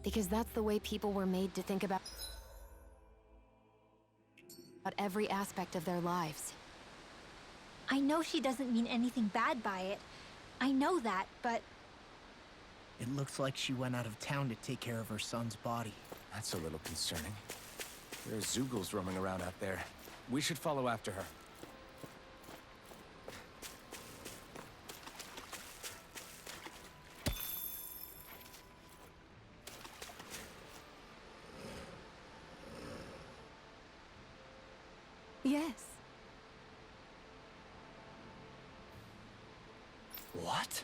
Because that's the way people were made to think about every aspect of their lives. I know she doesn't mean anything bad by it. I know that, but It looks like she went out of town to take care of her son's body. That's a little concerning. There's Zoogles roaming around out there. We should follow after her. Yes. What?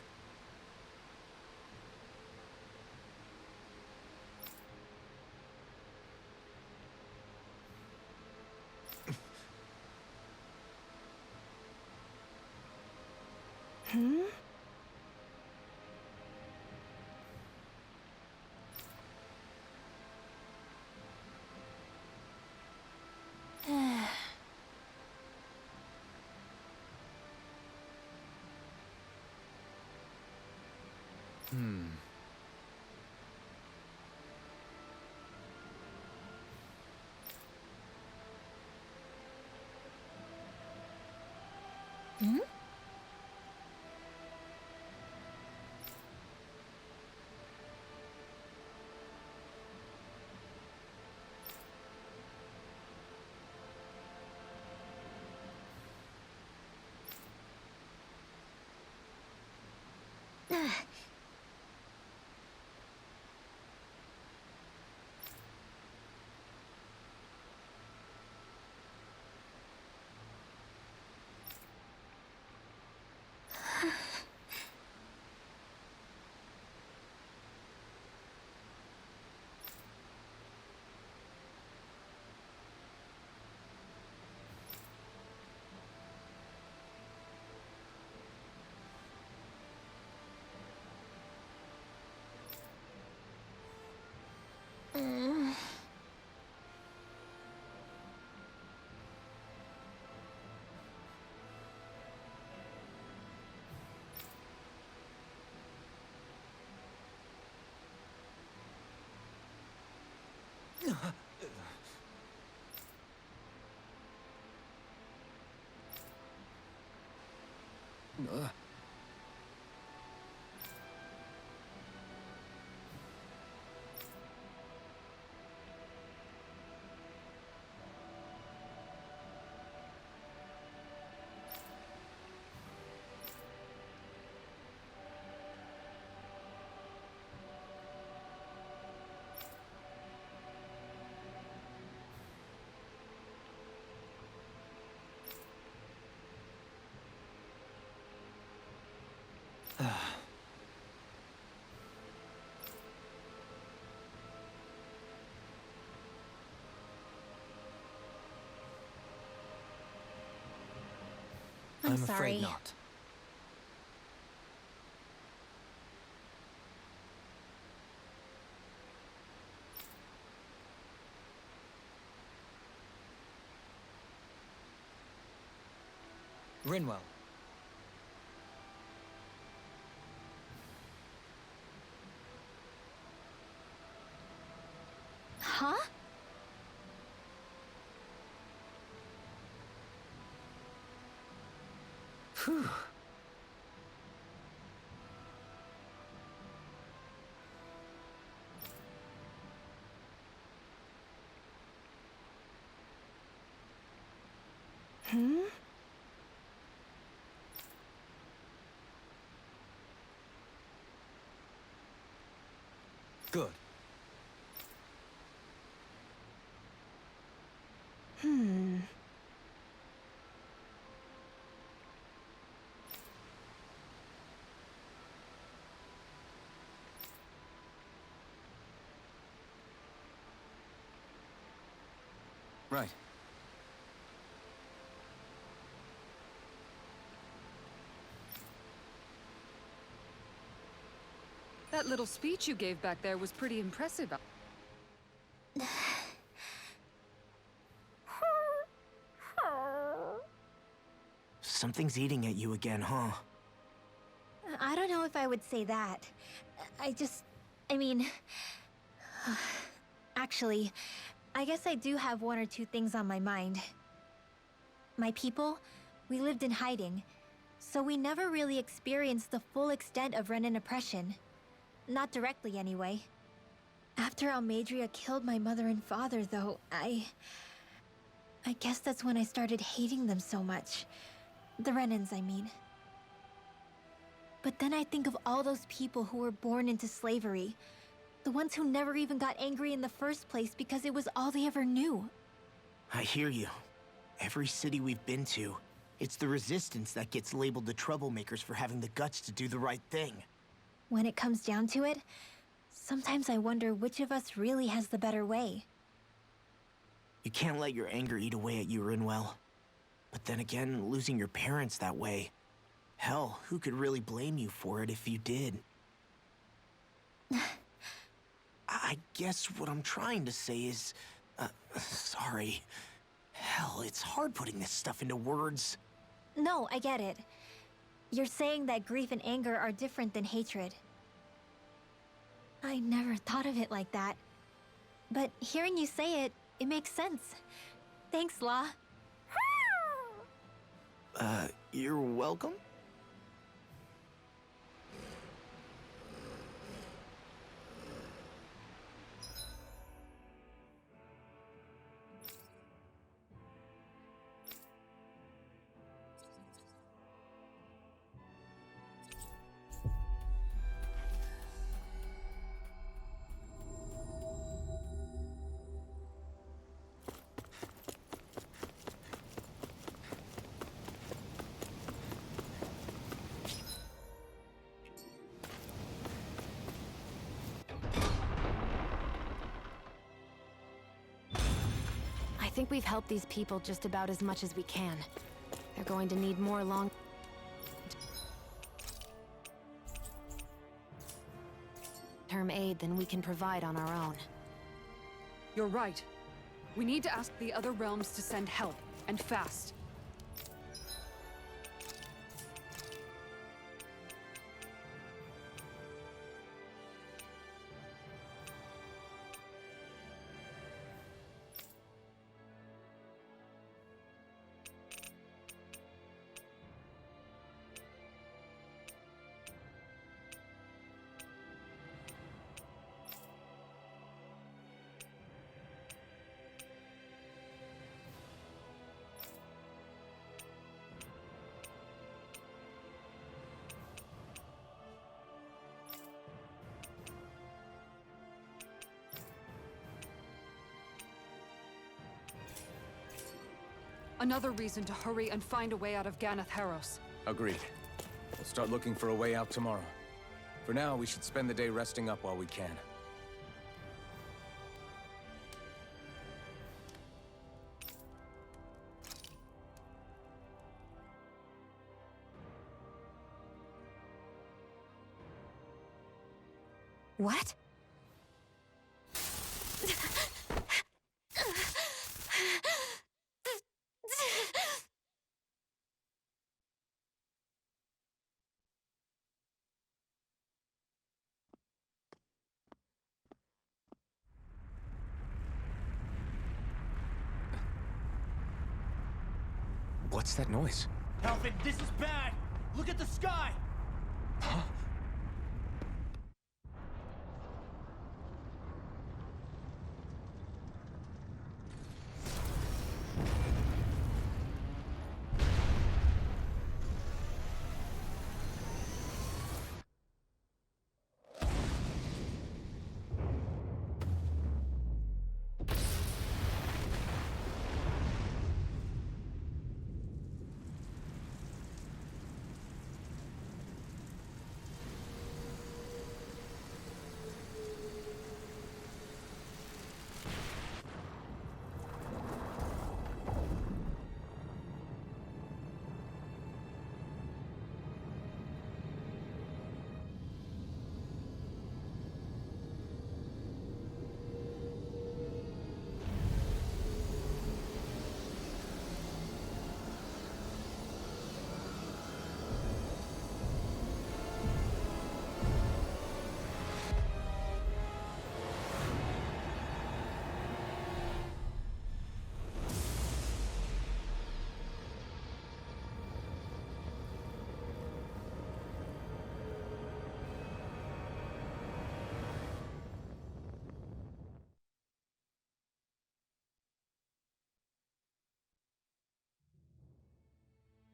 I'm afraid sorry. not. Rinwell. Huh? Whew. Good. Right. That little speech you gave back there was pretty impressive. Something's eating at you again, huh? I don't know if I would say that. I mean... Actually, I guess I do have one or two things on my mind. My people, we lived in hiding, so we never really experienced the full extent of Renan oppression. Not directly, anyway. After Almadria killed my mother and father, though, I guess that's when I started hating them so much. The Renans, I mean. But then I think of all those people who were born into slavery. The ones who never even got angry in the first place because it was all they ever knew. I hear you. Every city we've been to, it's the resistance that gets labeled the troublemakers for having the guts to do the right thing. When it comes down to it, sometimes I wonder which of us really has the better way. You can't let your anger eat away at you, Rinwell. But then again, losing your parents that way... Hell, who could really blame you for it if you did? I guess what I'm trying to say is... sorry. Hell, it's hard putting this stuff into words. No, I get it. You're saying that grief and anger are different than hatred. I never thought of it like that. But hearing you say it, it makes sense. Thanks, La. You're welcome? I think we've helped these people just about as much as we can. They're going to need more long-term aid than we can provide on our own. You're right. We need to ask the other realms to send help, and fast. Another reason to hurry and find a way out of Ganath Haros. Agreed. We'll start looking for a way out tomorrow. For now, we should spend the day resting up while we can. What? What's that noise? Alvin, this is bad! Look at the sky! Huh?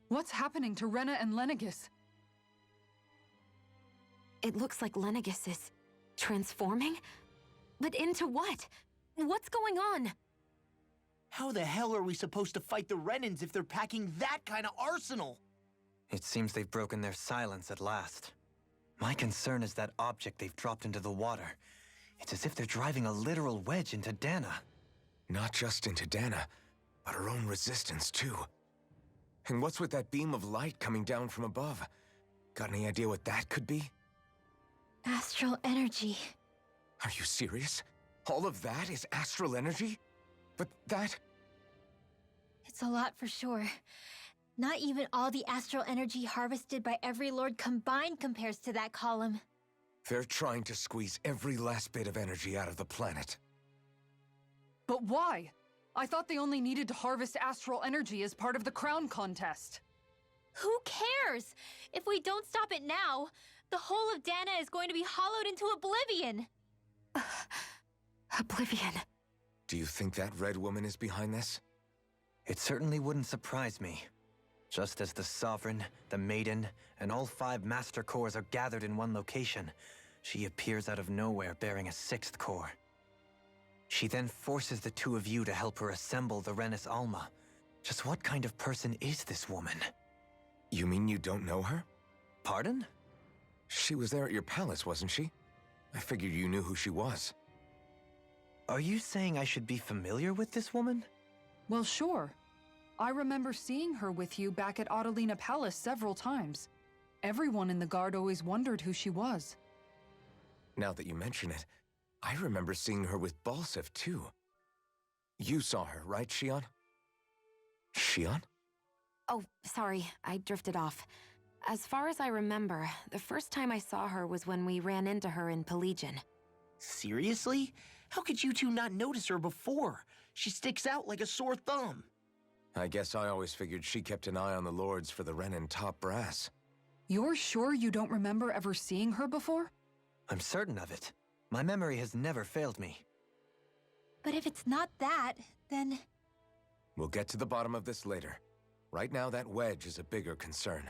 What's happening to Rena and Lenegis? It looks like Lenegis is transforming? But into what? What's going on? How the hell are we supposed to fight the Renans if they're packing that kind of arsenal? It seems they've broken their silence at last. My concern is that object they've dropped into the water. It's as if they're driving a literal wedge into Dahna. Not just into Dahna, but her own resistance, too. And what's with that beam of light coming down from above? Got any idea what that could be? Astral energy. Are you serious? All of that is astral energy? But that... It's a lot for sure. Not even all the astral energy harvested by every lord combined compares to that column. They're trying to squeeze every last bit of energy out of the planet. But why? I thought they only needed to harvest astral energy as part of the crown contest. Who cares? If we don't stop it now, the whole of Dahna is going to be hollowed into oblivion. Oblivion. Do you think that red woman is behind this? It certainly wouldn't surprise me. Just as the Sovereign, the Maiden, and all 5 Master Cores are gathered in one location, she appears out of nowhere bearing a 6th core. She then forces the 2 of you to help her assemble the Renis Alma. Just what kind of person is this woman? You mean you don't know her? Pardon? She was there at your palace, wasn't she? I figured you knew who she was. Are you saying I should be familiar with this woman? Well, sure. I remember seeing her with you back at Adelina Palace several times. Everyone in the guard always wondered who she was. Now that you mention it, I remember seeing her with Balsef, too. You saw her, right, Shion? Shion? Oh, sorry, I drifted off. As far as I remember, the first time I saw her was when we ran into her in Pelagian. Seriously? How could you 2 not notice her before? She sticks out like a sore thumb. I guess I always figured she kept an eye on the lords for the Renan top brass. You're sure you don't remember ever seeing her before? I'm certain of it. My memory has never failed me. But if it's not that, then... We'll get to the bottom of this later. Right now, that wedge is a bigger concern.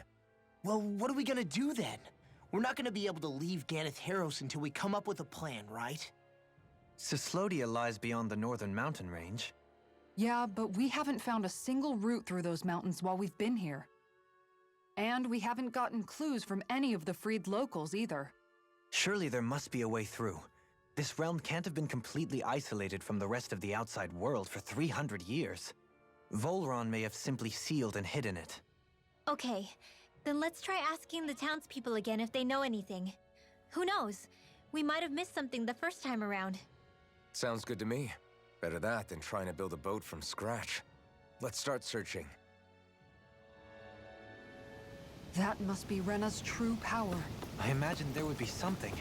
Well, what are we gonna do then? We're not gonna be able to leave Ganeth Haros until we come up with a plan, right? Cislodia lies beyond the northern mountain range. Yeah, but we haven't found a single route through those mountains while we've been here. And we haven't gotten clues from any of the freed locals either. Surely there must be a way through. This realm can't have been completely isolated from the rest of the outside world for 300 years. Volron may have simply sealed and hidden it. Okay, then let's try asking the townspeople again if they know anything. Who knows? We might have missed something the first time around. Sounds good to me. Better that than trying to build a boat from scratch. Let's start searching. That must be Rena's true power. I imagined there would be something.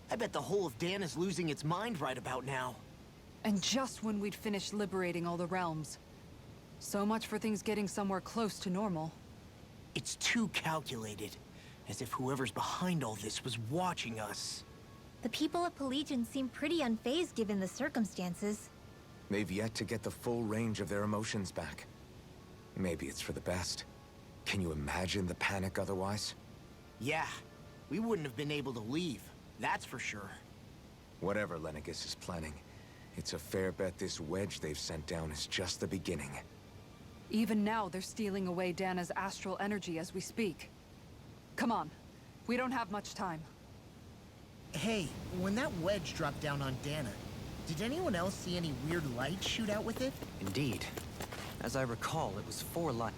I bet the whole of Dan is losing its mind right about now. And just when we'd finished liberating all the realms. So much for things getting somewhere close to normal. It's too calculated. As if whoever's behind all this was watching us. The people of Pelegion seem pretty unfazed given the circumstances. They've yet to get the full range of their emotions back. Maybe it's for the best. Can you imagine the panic otherwise? Yeah, we wouldn't have been able to leave. That's for sure. Whatever Lenegis is planning, it's a fair bet this wedge they've sent down is just the beginning. Even now, they're stealing away Dana's astral energy as we speak. Come on. We don't have much time. Hey, when that wedge dropped down on Dana, did anyone else see any weird lights shoot out with it? Indeed. As I recall, it was 4 lights.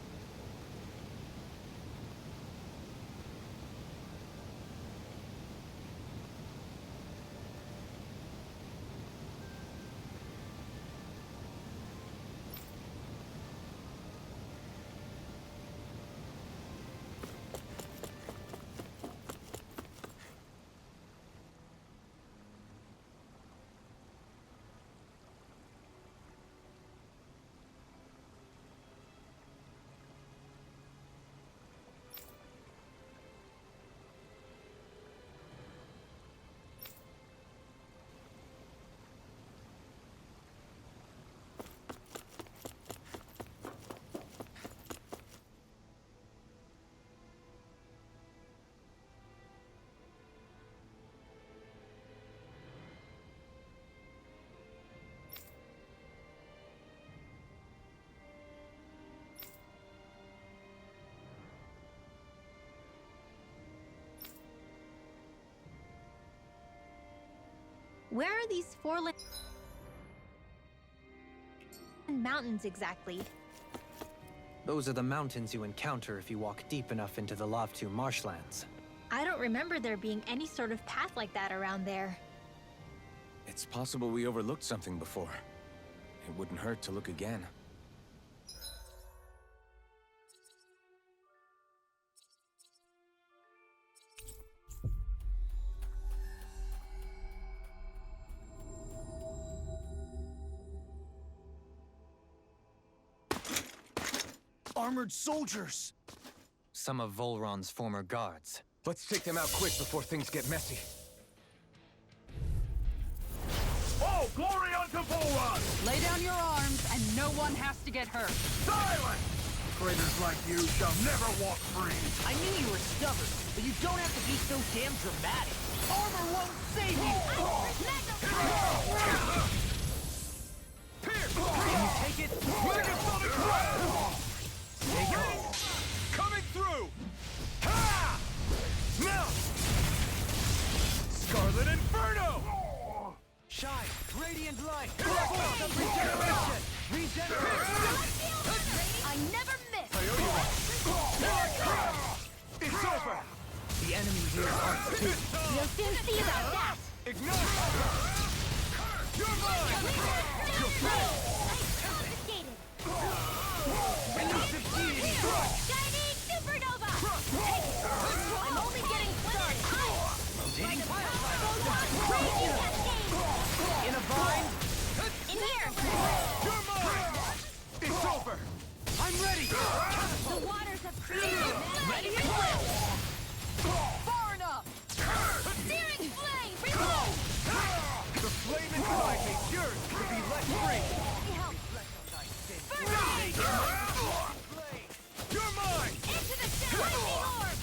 Where are these mountains exactly? Those are the mountains you encounter if you walk deep enough into the Lavtu marshlands. I don't remember there being any sort of path like that around there. It's possible we overlooked something before. It wouldn't hurt to look again. Armored soldiers! Some of Volron's former guards. Let's take them out quick before things get messy. Oh, glory unto Volron! Lay down your arms, and no one has to get hurt. Silence! Traitors like you shall never walk free! I knew you were stubborn, but you don't have to be so damn dramatic. Armor won't save you! Pierce! Can you take it? Megasonic Blast! Take it! Coming through! Ha! Now! Scarlet Inferno! Shine! Radiant light! Force of regeneration! Regeneration! I never miss! I owe you one. It's over! The enemy here are too. You'll soon see about that! Ignite! You're mine! Confiscated! Elusive deity! Shining supernova! I'm only getting started! Rotating fire! Crazy cascade! In a vine! In here! You're mine! It's over! I'm ready! The waters have created ready for blast! Far enough! Searing flame! Reload! The flame inside me yearns to be let free! You're mine! Into the lightning orb!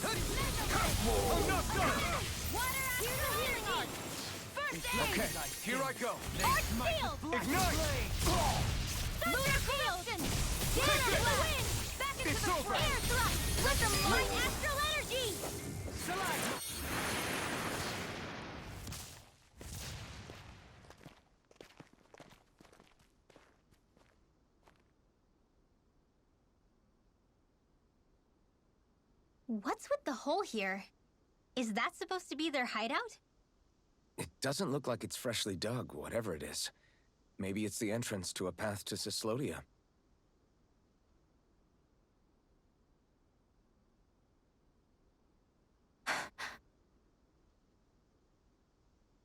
I'm not done! Water astral healing arc! First aid! Okay, here I go! Arc field! Ignite! Lunar field! Dana, the wind! Back into It's the over. air thrust! Let them mine astral energy! What's with the hole here? Is that supposed to be their hideout? It doesn't look like it's freshly dug, whatever it is. Maybe it's the entrance to a path to Cyslodia.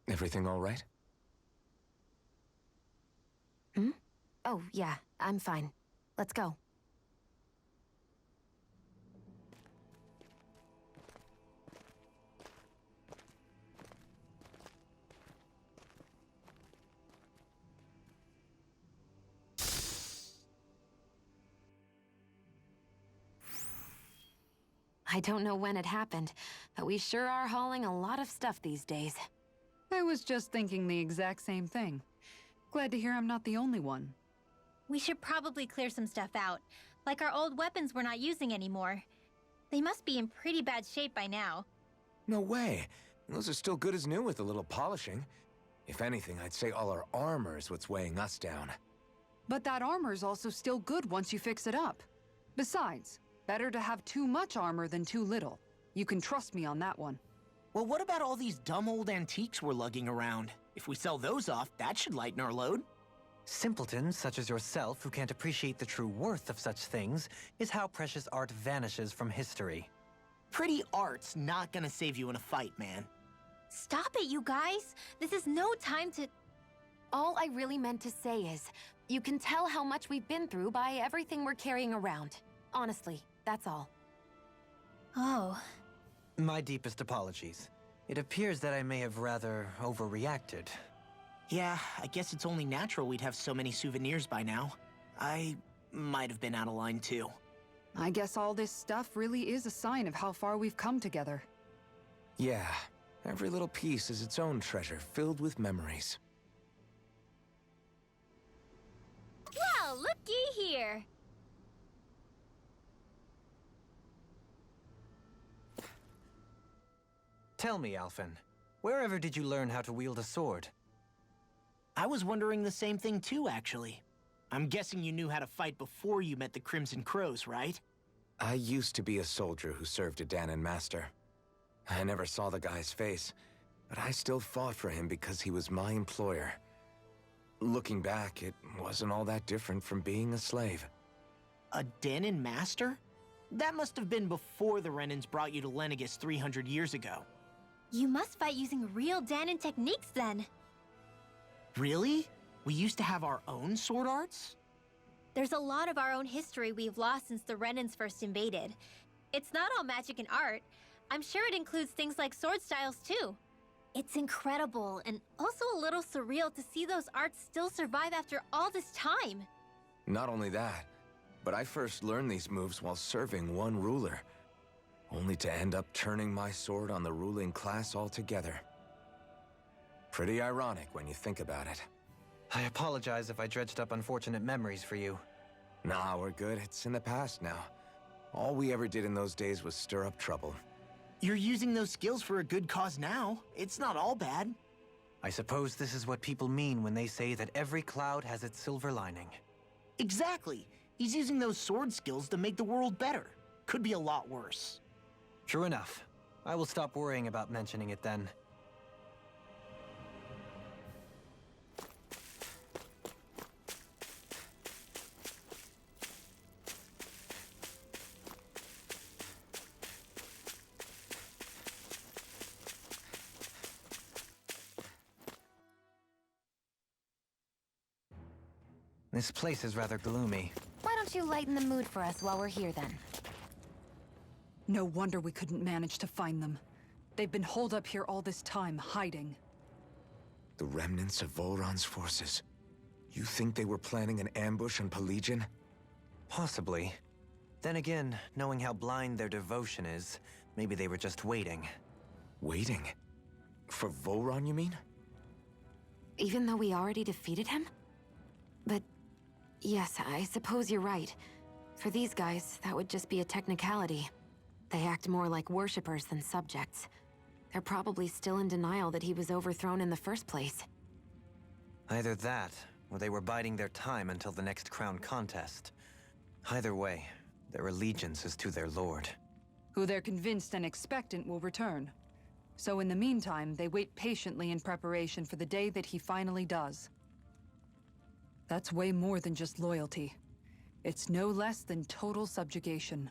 Everything all right? Oh, yeah, I'm fine. Let's go. I don't know when it happened, but we sure are hauling a lot of stuff these days. I was just thinking the exact same thing. Glad to hear I'm not the only one. We should probably clear some stuff out, like our old weapons we're not using anymore. They must be in pretty bad shape by now. No way. Those are still good as new with a little polishing. If anything, I'd say all our armor is what's weighing us down. But that armor's also still good once you fix it up. Besides, better to have too much armor than too little. You can trust me on that one. Well, what about all these dumb old antiques we're lugging around? If we sell those off, that should lighten our load. Simpletons such as yourself who can't appreciate the true worth of such things is how precious art vanishes from history. Pretty art's not gonna save you in a fight, man. Stop it, you guys! This is no time to... All I really meant to say is, you can tell how much we've been through by everything we're carrying around. Honestly, that's all. Oh. My deepest apologies. It appears that I may have rather overreacted. Yeah, I guess it's only natural we'd have so many souvenirs by now. I might have been out of line too. I guess all this stuff really is a sign of how far we've come together. Yeah, every little piece is its own treasure filled with memories. Well, looky here! Tell me, Alphen, wherever did you learn how to wield a sword? I was wondering the same thing too, actually. I'm guessing you knew how to fight before you met the Crimson Crows, right? I used to be a soldier who served a Dahnan master. I never saw the guy's face, but I still fought for him because he was my employer. Looking back, it wasn't all that different from being a slave. A Dahnan master? That must have been before the Renans brought you to Lenegis 300 years ago. You must fight using real Dahnan techniques then. Really? We used to have our own sword arts? There's a lot of our own history we've lost since the Renans first invaded. It's not all magic and art. I'm sure it includes things like sword styles too. It's incredible and also a little surreal to see those arts still survive after all this time. Not only that, but I first learned these moves while serving one ruler, only to end up turning my sword on the ruling class altogether. Pretty ironic when you think about it. I apologize if I dredged up unfortunate memories for you. Nah, we're good. It's in the past now. All we ever did in those days was stir up trouble. You're using those skills for a good cause now. It's not all bad. I suppose this is what people mean when they say that every cloud has its silver lining. Exactly. He's using those sword skills to make the world better. Could be a lot worse. True enough. I will stop worrying about mentioning it then. This place is rather gloomy. Why don't you lighten the mood for us while we're here then? No wonder we couldn't manage to find them. They've been holed up here all this time, hiding. The remnants of Volron's forces. You think they were planning an ambush on Pelegion? Possibly. Then again, knowing how blind their devotion is, maybe they were just waiting. Waiting? For Volron, you mean? Even though we already defeated him? But yes, I suppose you're right. For these guys, that would just be a technicality. They act more like worshippers than subjects. They're probably still in denial that he was overthrown in the first place. Either that, or they were biding their time until the next crown contest. Either way, their allegiance is to their lord. Who they're convinced and expectant will return. So in the meantime, they wait patiently in preparation for the day that he finally does. That's way more than just loyalty. It's no less than total subjugation.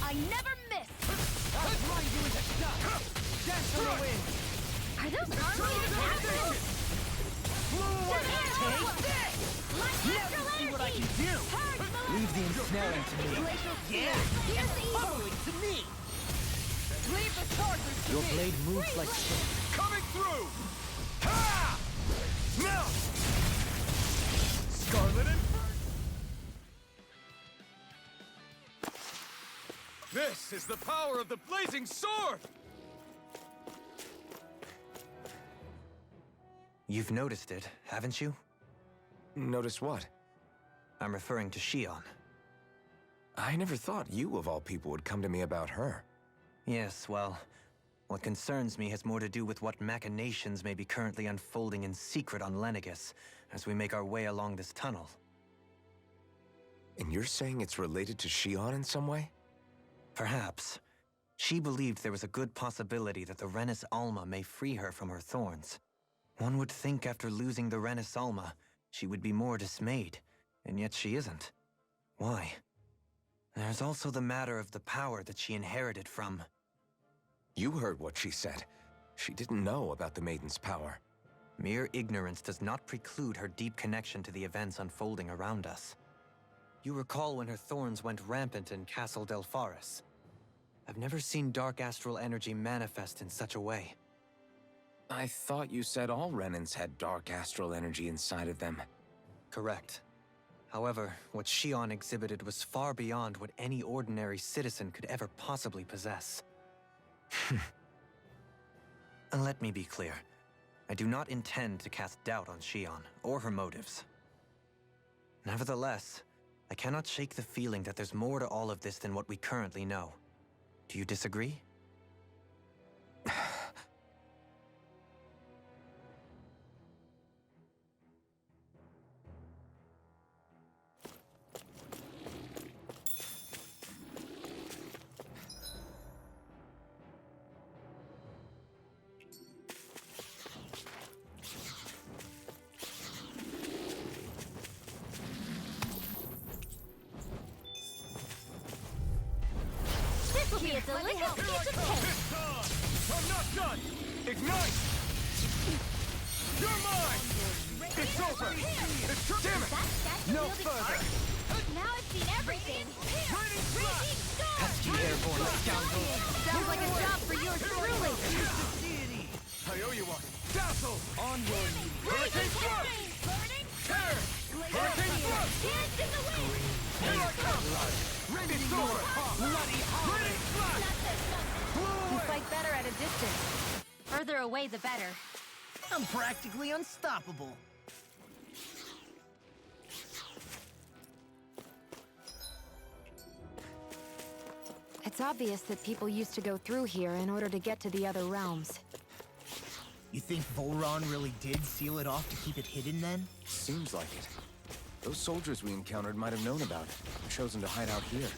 I never miss! I'll grind you into dust! Dance on the wind! Are those armies attacking? Take this! Now you see what I can do! Leave the ensnaring to me. Yeah! Following to me! Leave the chargers to me! Your blade moves like steel. Coming through! Ha! Now! Scarlet and... This is the power of the blazing sword! You've noticed it, haven't you? Notice what? I'm referring to Shion. I never thought you, of all people, would come to me about her. Yes, well, what concerns me has more to do with what machinations may be currently unfolding in secret on Lenegis as we make our way along this tunnel. And you're saying it's related to Shion in some way? Perhaps. She believed there was a good possibility that the Renis Alma may free her from her thorns. One would think after losing the Renis Alma, she would be more dismayed, and yet she isn't. Why? There's also the matter of the power that she inherited from... You heard what she said. She didn't know about the Maiden's power. Mere ignorance does not preclude her deep connection to the events unfolding around us. You recall when her thorns went rampant in Castle Delpharis. I've never seen dark astral energy manifest in such a way. I thought you said all Renans had dark astral energy inside of them. Correct. However, what Shion exhibited was far beyond what any ordinary citizen could ever possibly possess. And let me be clear. I do not intend to cast doubt on Shion, or her motives. Nevertheless, I cannot shake the feeling that there's more to all of this than what we currently know. Do you disagree? This will be a delicious piece of cake! I'm not done! Ignite! You're mine! It's over! It's damn it! No further! Now I've seen everything! Raging storm! Pesky airborne scoundrel! Sounds like a job for yours truly! I owe you one! Dazzle! Onward! Hurricane Thrust! Burning! Tear! Hurricane Thrust! Dance in the wind! Here I come! Raging sword! Bloody Raging flash! You fight better at a distance. Further away, the better. I'm practically unstoppable. It's obvious that people used to go through here in order to get to the other realms. You think Volron really did seal it off to keep it hidden then? Seems like it. Those soldiers we encountered might have known about it, and chosen to hide out here.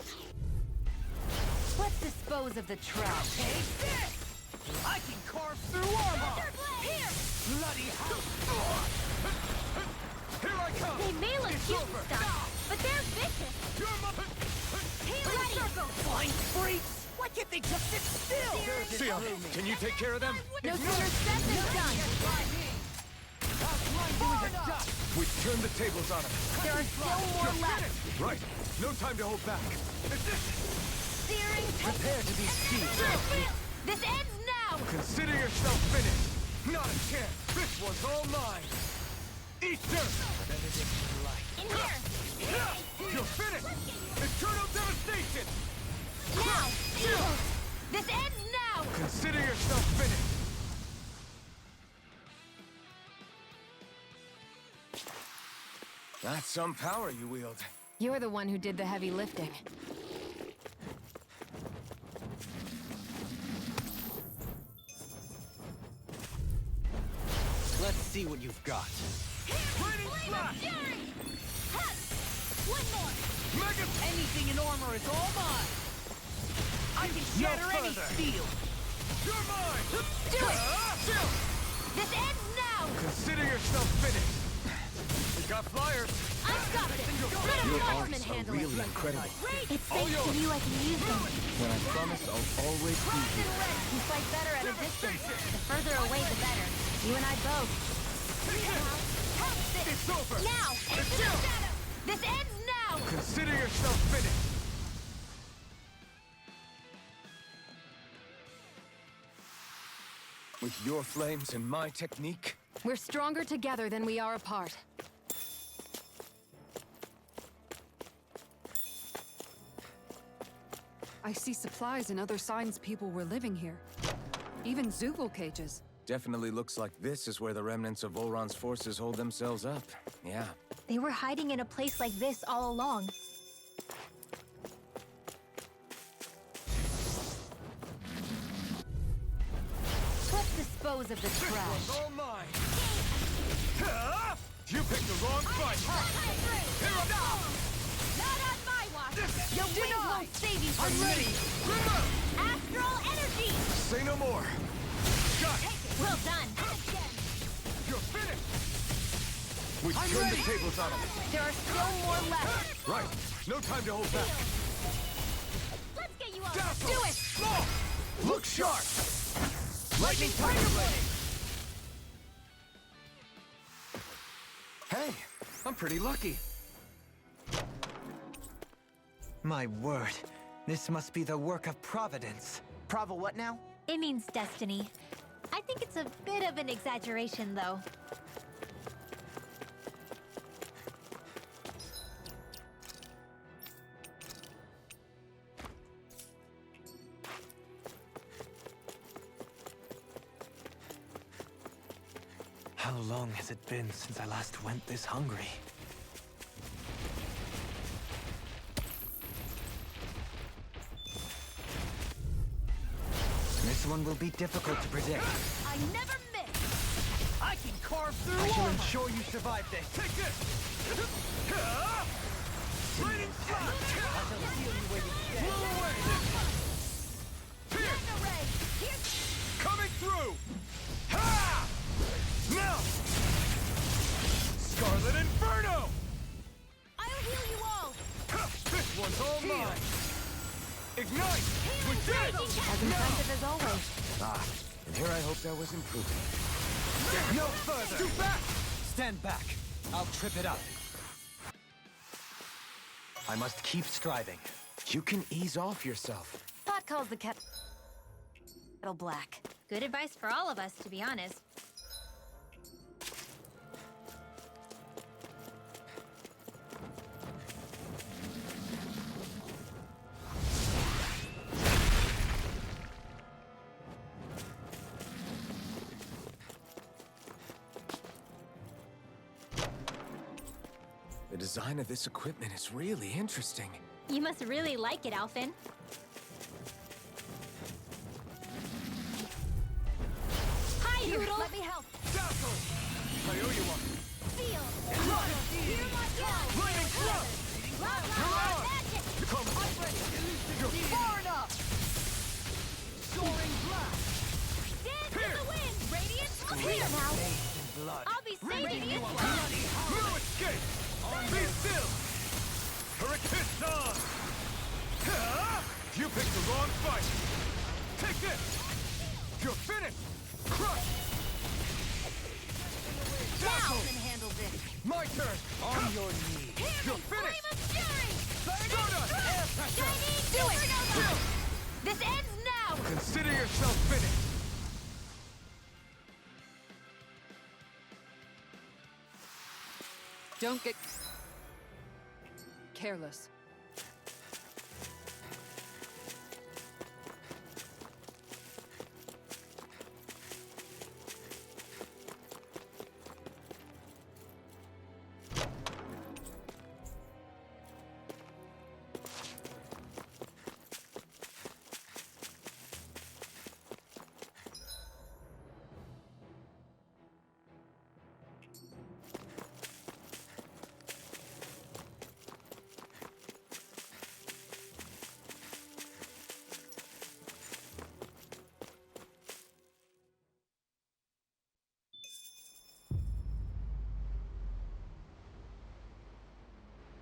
Let's dispose of the trash. Take this! I can carve through armor! Here! Bloody hell! Here I come! They may look cute and stuff, but they're vicious! Circle! Flying freaks! Why can't they just sit still? Sion, can you take care of them? No sooner said than done. We've turned the tables on them. There are still more left. Right. No time to hold back. Searing Prepare to be sealed. This ends now! Consider yourself finished. Not a chance. This one's all mine. Eat dirt. In here! You're finished. Eternal devastation. Now! This ends now! Consider yourself finished. That's some power you wield. You're the one who did the heavy lifting. Let's see what you've got. Raining flash. One more! Mega. Anything in armor is all mine! I can shatter any steel! You're mine. Do it! This ends now! Consider yourself finished. Got flyers! I've got this! Your arms are really incredible. It's thanks to you I can use them. When I promise I'll always be here. You fight better at a distance. The further away, the better. You and I both. It's over! Now! Into the shadow! This ends now! Consider yourself finished! With your flames and my technique, We're stronger together than we are apart. I see supplies and other signs people were living here. Even Zoogle cages. definitely looks like this is where the remnants of Volron's forces hold themselves up. Yeah. They were hiding in a place like this all along. Let's dispose of the trash. All mine! You picked the wrong fight! Here I go! Not on my watch! Your wings won't save you I'm from ready! me! Remember! Astral energy! Say no more! Got it! Well done! You're finished! We turned the tables on them! There are still more left! Right! No time to hold back! Let's get you all! Dazzle! Do it! Small! Look sharp! Lightning Tiger Blade! Hey! I'm pretty lucky! My word, this must be the work of Providence. Prava what now? It means destiny. I think it's a bit of an exaggeration, though. How long has it been since I last went this hungry? This one will be difficult to predict. I never miss! I can carve through I shall armor! ensure you survive this. Take this! Lightning Slap! Blow away! Here! Coming through! Ha! Now! Scarlet Inferno! I'll heal you all! This one's all mine! Ignite! We did it! As impressive as always. Ah, and here I hope that was improving. No further! Do back! Stand back. I'll trip it up. I must keep striving. You can ease off yourself. Pot calls the kettle black. Good advice for all of us, to be honest. The design of this equipment is really interesting. You must really like it, Alphen. Hi, Here, Noodle! let me help. Dazzle! I owe you one. Feel! Hear my call. Lightning Thrust! Love magic! Come on! You're Far enough! soaring blast! Dance Here. in the wind! Radiant! Here now! I'll be saving you! No escape! Be still! Hurricane on! You picked the wrong fight! Take this! You're finished! Crush! Dazzle! Can handle this. My turn! On your knees! You're finished! Flame of fury! Stardust! Air pressure! Do it! This ends now! Consider yourself finished! Don't get careless.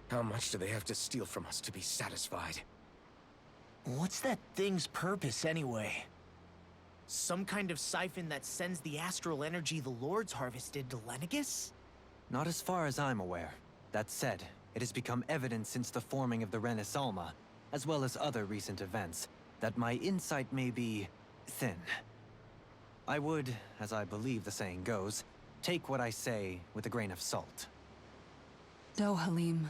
How much do they have to steal from us to be satisfied? What's that thing's purpose, anyway? Some kind of siphon that sends the astral energy the Lords harvested to Lenegis? Not as far as I'm aware. That said, it has become evident since the forming of the Renasalma, as well as other recent events, that my insight may be thin. I would, as I believe the saying goes, take what I say with a grain of salt. Halim.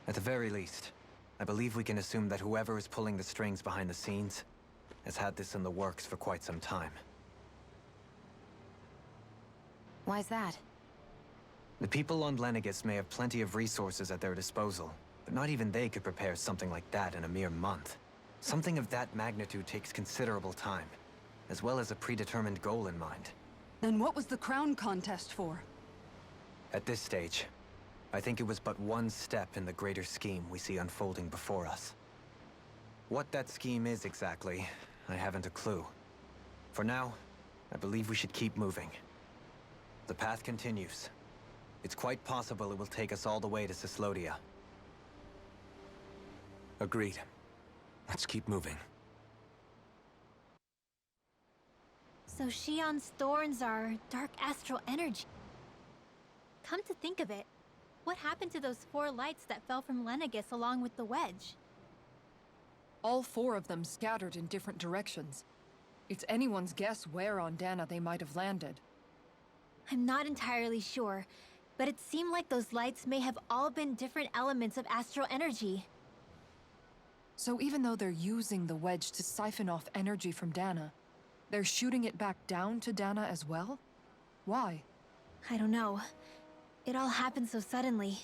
At the very least, I believe we can assume that whoever is pulling the strings behind the scenes has had this in the works for quite some time. Why's that? The people on Lenegis may have plenty of resources at their disposal, but not even they could prepare something like that in a mere month. Something of that magnitude takes considerable time, as well as a predetermined goal in mind. Then what was the crown contest for? At this stage, I think it was but one step in the greater scheme we see unfolding before us. What that scheme is exactly, I haven't a clue. For now, I believe we should keep moving. The path continues. It's quite possible it will take us all the way to Cislodia. Agreed. Let's keep moving. So Shion's thorns are dark astral energy. Come to think of it, what happened to those 4 lights that fell from Lenegis along with the wedge? All 4 of them scattered in different directions. It's anyone's guess where on Dahna they might have landed. I'm not entirely sure, but it seemed like those lights may have all been different elements of astral energy. So even though they're using the wedge to siphon off energy from Dahna, they're shooting it back down to Dahna as well? Why? I don't know. It all happened so suddenly.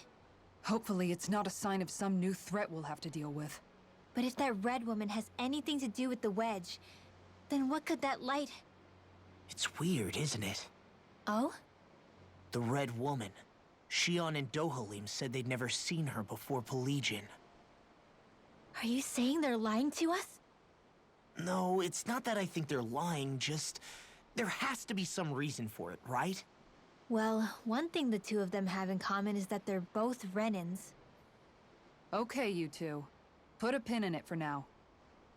Hopefully it's not a sign of some new threat we'll have to deal with. But if that red woman has anything to do with the wedge, then what could that light... It's weird, isn't it? Oh? The Red Woman. Shion and Dohalim said they'd never seen her before Pelagian. Are you saying they're lying to us? No, it's not that I think they're lying, just... there has to be some reason for it, right? Well, one thing the 2 of them have in common is that they're both Renans. Okay, you two. Put a pin in it for now.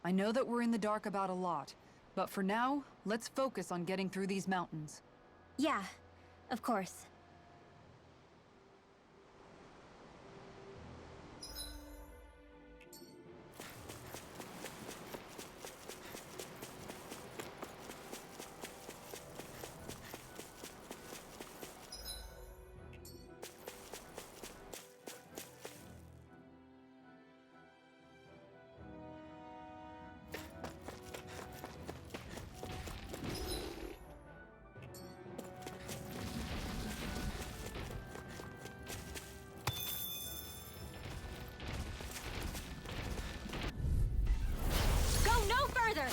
I know that we're in the dark about a lot, but for now, let's focus on getting through these mountains. Yeah, of course.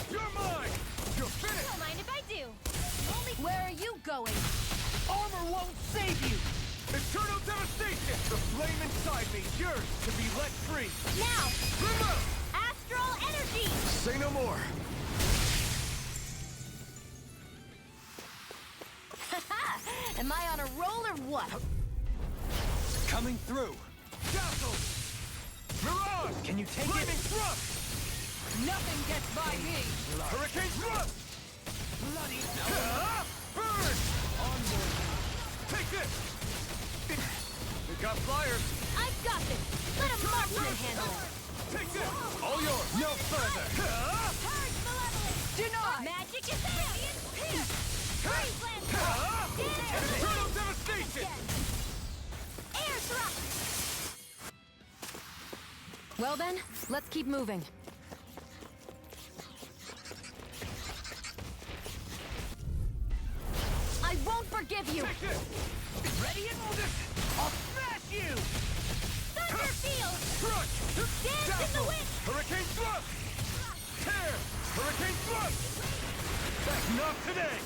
You're mine! You're finished! Don't mind if I do. Where are you going? Armor won't save you! Eternal devastation! The flame inside me, yours to be let free! Now! Remember! Astral energy! Say no more! Am I on a roll or what? Coming through! Dazzle! Mirage! Can you take Flaming it? thrust! Nothing gets by me! Hurricane thrust! Bloody Burn! onward! Take this! We got flyers! I've got this! Let a marksman handle it! Take this! All yours! No further! Purge malevolence! Deny! Magic is alien! Freeze land! Eternal devastation! Air thrust! Well then, let's keep moving. I won't forgive you! Take this! Ready and hold it! I'll smash you! Thunder field! Crush! Dance in the wind! Hurricane thrust! Tear! Hurricane thrust! Not today!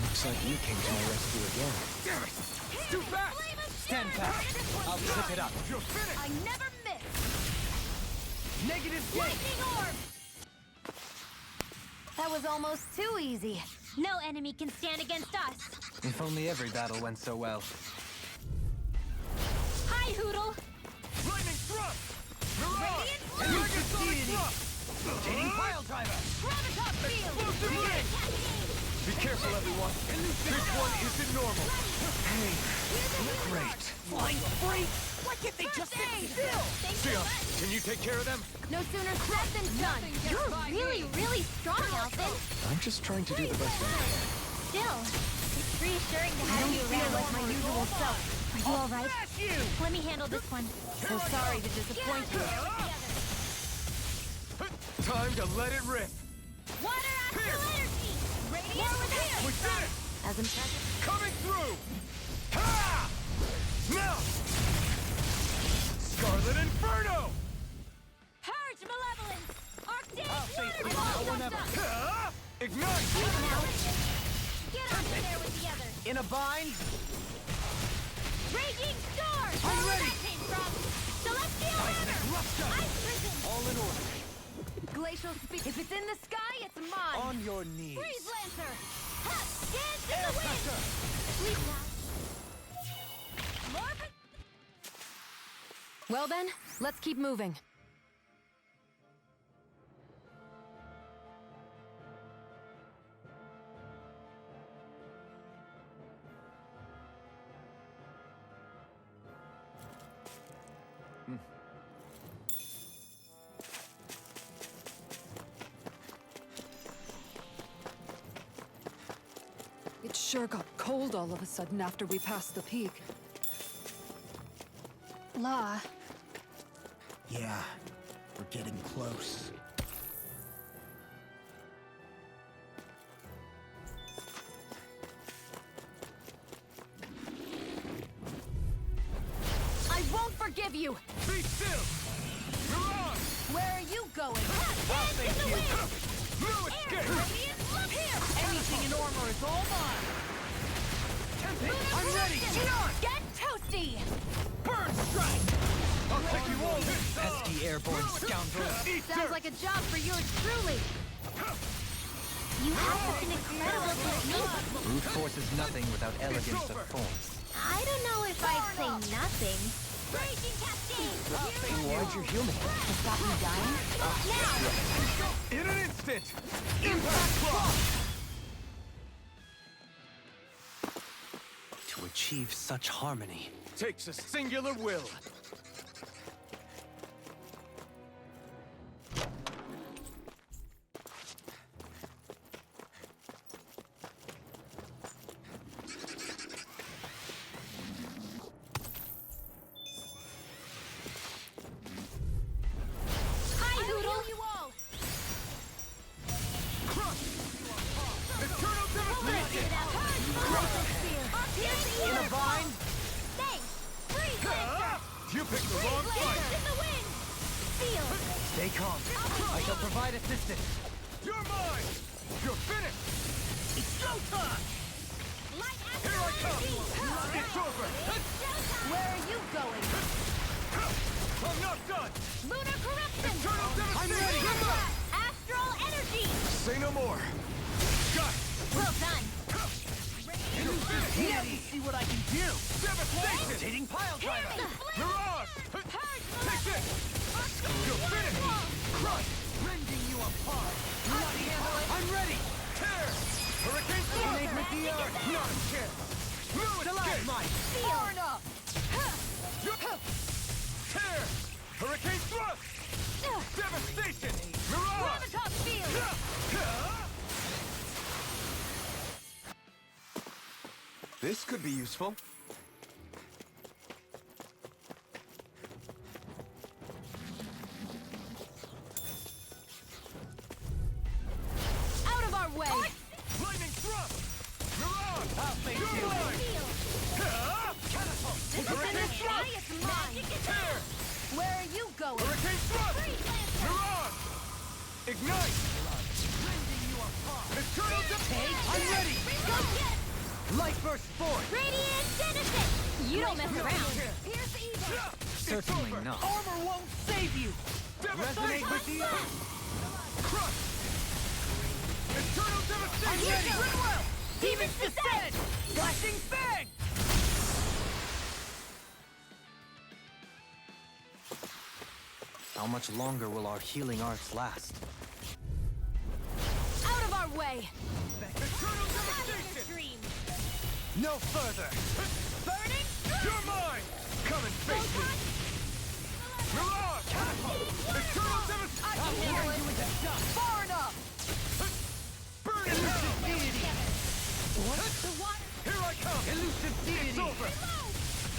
Looks like you came to my rescue again. Damn it! Too fast! Stand back! I'll zip it up. You're finished! I never miss! Negative gate! Lightning orb! That was almost too easy. No enemy can stand against us! If only every battle went so well. High Hi, Hoodle! Lightning thrust! Radiant And Blue! Electric Sonic thrust! Rotating pile driver! Graviton Field! Explosive ray! Be careful, everyone. This one isn't normal. Hey, great. Flying freak! Why can't they just sit still? Sia, can you take care of them? No sooner said than done. You're really, really strong, Alvin. I'm just trying to do the best I can. Still, it's reassuring to have you around like my usual self. Are you all right? Let me handle this one. So sorry to disappoint you. Time to let it rip. Water astral energy! Radiant within! We did it! As impressive. Coming through! Ha! Now! Scarlet Inferno! Purge malevolence! Arctic you waterfall! Ha! Ignite! Now, get under there with the others! In a bind? Raging storm! I'm Where ready. that came from! Celestial hammer! Ice prison! All in order. Glacial speed. If it's in the sky, it's mine. On your knees. Freeze Lancer! Ha! Dance in the wind! Sleep now! More Well then, let's keep moving. It sure got cold all of a sudden after we passed the peak. La, Yeah, we're getting close. I won't forgive you! Be still! Mirage! Where are you going? Dance in the wind! No escape! Radiant love here! Anything in armor is all mine. I'm ready. Get on. Get toasty! Burn strike. I'll take you all this! Pesky airborne scoundrels. Sounds like a job for yours truly. You have such an incredible technique. Brute force is nothing without elegance of form. I don't know if I'd say nothing. Raging cascade! Why'd you heal me? To stop me dying? Now! In an instant! Impact block. To achieve such harmony. Takes a singular will. Hi, Hoodle! You all! Eternal devastation! In a bind. Thanks! Freeze Lancer! You picked the wrong Freeze fight! in the wind! Feel! Stay calm. I shall provide assistance. You're mine! You're finished! It's showtime. Light Here I come! energy! It's over! Where are you going? I'm not done! Lunar corruption! Eternal I'm devastation! ready. Astral energy! Say no more! Got it! Well done! You're finished! Now you see what I can do. Devastation! Rotating pile driver. Mirage! Take this! You're finished! Crush! Rending you apart. Do not handle it. I'm ready. Tear! Hurricane Grenade thrust! with the earth. Not a chance! No escape! Stalagmite. Far enough! Tear! Hurricane thrust! Devastation! Mirage! Graviton field! This could be useful. Out of our way! Lightning thrust! Mirage! I'll face You're you. mine! Catapult. Hurricane thrust! It's mine! Tear! Where are you going? Hurricane thrust! Mirage! Ignite! Rending you apart. Eternal I'm ready. Go get! Light burst forth. Radiant Genesis! You don't mess around! Here's the evil! Certainly over. not. Armor won't save you. Devastation! Resonate with the earth. Crush! Eternal I'm devastation! ready. Goodwill. Demons descend! Flashing fang. How much longer will our healing arts last? Out of our way! No further! Burning! You're mine! Come and face me! Mirage! Eternal devastation! I'll tear you into dust! Far enough! Burn it down! What? The water! Here I come! Elusive deity! It's over!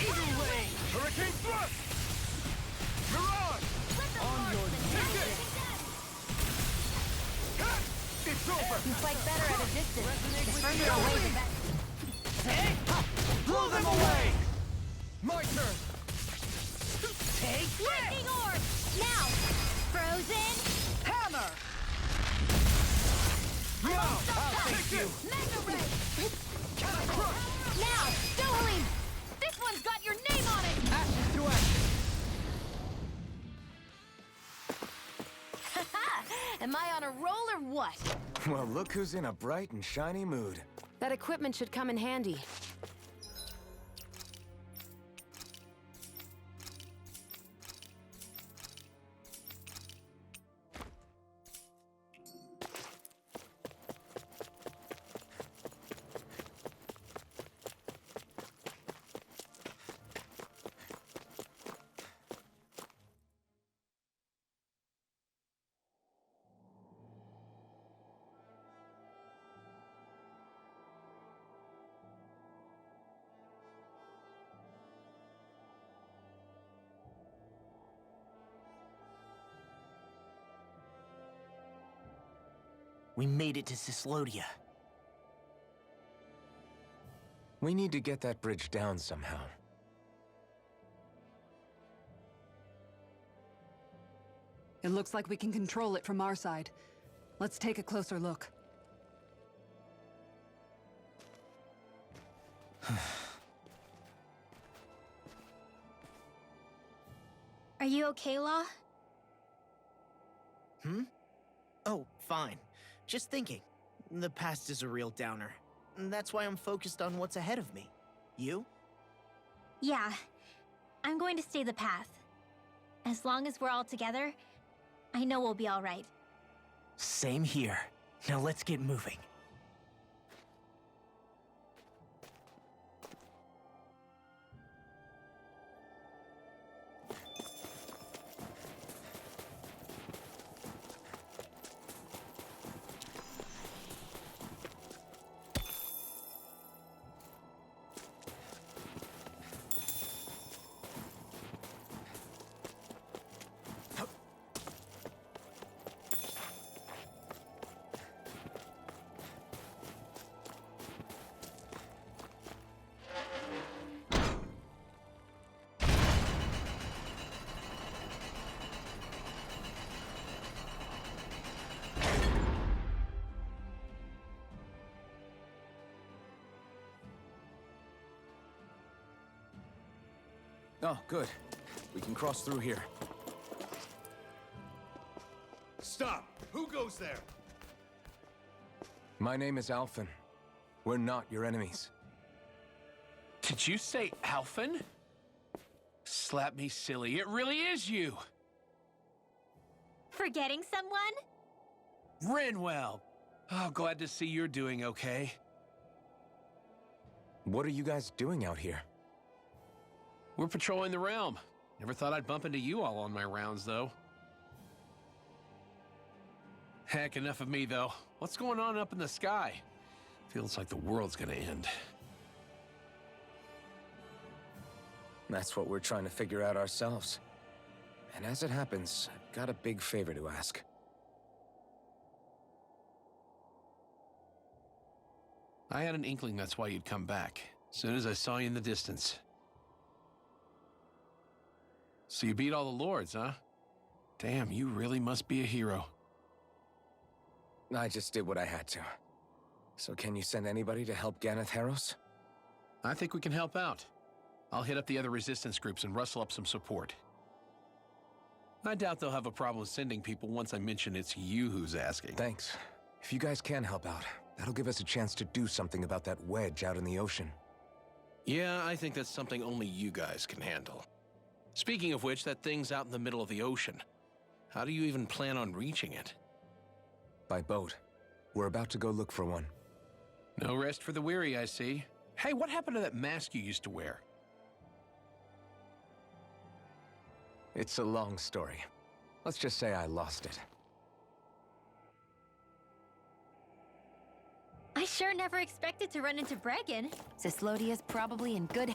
Either way! Hurricane thrust! Mirage! On your Take it! It's over! You fight better at a distance. The further away, the better. Blow them away! My turn! Take Lightning Orb! Now! Frozen! Hammer! Now! I'll take you! Mega Ray! Now! Dohalim! This one's got your name on it! Ashes to ashes! Am I on a roll or what? Well, look who's in a bright and shiny mood. That equipment should come in handy. We made it to Cislodia. We need to get that bridge down somehow. It looks like we can control it from our side. Let's take a closer look. Are you okay, Law? Oh, fine. Just thinking. The past is a real downer. That's why I'm focused on what's ahead of me. You? Yeah. I'm going to stay the path. As long as we're all together, I know we'll be all right. Same here. Now let's get moving. Oh, good. We can cross through here. Stop! Who goes there? My name is Alphen. We're not your enemies. Did you say Alphen? Slap me silly, it really is you! Forgetting someone? Renwell! Oh, glad to see you're doing okay. What are you guys doing out here? We're patrolling the realm. Never thought I'd bump into you all on my rounds, though. Heck, enough of me, though. What's going on up in the sky? Feels like the world's gonna end. That's what we're trying to figure out ourselves. And as it happens, I've got a big favor to ask. I had an inkling that's why you'd come back. As soon as I saw you in the distance. So you beat all the lords, huh? Damn, you really must be a hero. I just did what I had to. So can you send anybody to help Ganeth Heros? I think we can help out. I'll hit up the other resistance groups and rustle up some support. I doubt they'll have a problem sending people once I mention it's you who's asking. Thanks. If you guys can help out, that'll give us a chance to do something about that wedge out in the ocean. Yeah, I think that's something only you guys can handle. Speaking of which, that thing's out in the middle of the ocean. How do you even plan on reaching it? By boat. We're about to go look for one. No rest for the weary, I see. Hey, what happened to that mask you used to wear? It's a long story. Let's just say I lost it. I sure never expected to run into Bregan. Cislodia's probably in good...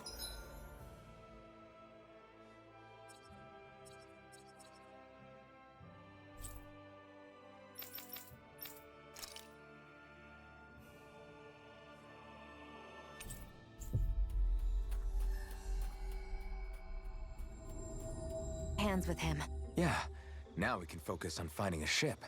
hands with him. Yeah. Now we can focus on finding a ship.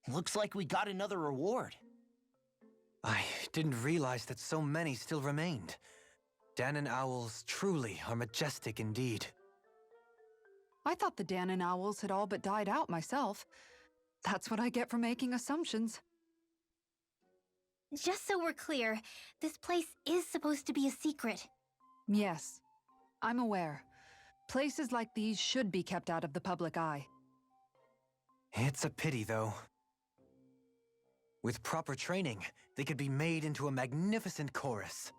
Looks like we got another reward. I didn't realize that so many still remained. Dahnan owls truly are majestic indeed. I thought the Dahnan owls had all but died out myself. That's what I get for making assumptions. Just so we're clear, this place is supposed to be a secret. Yes, I'm aware. Places like these should be kept out of the public eye. It's a pity, though. With proper training, they could be made into a magnificent chorus.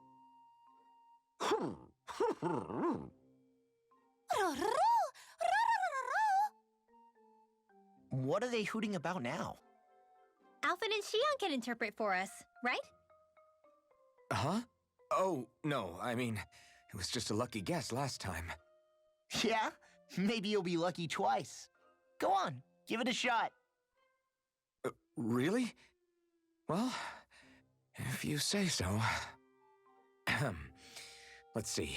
What are they hooting about now? Alphen and Xion can interpret for us, right? Huh? Oh, no, I mean, it was just a lucky guess last time. Yeah? Maybe you'll be lucky twice. Go on, give it a shot. Really? Well, if you say so. Let's see.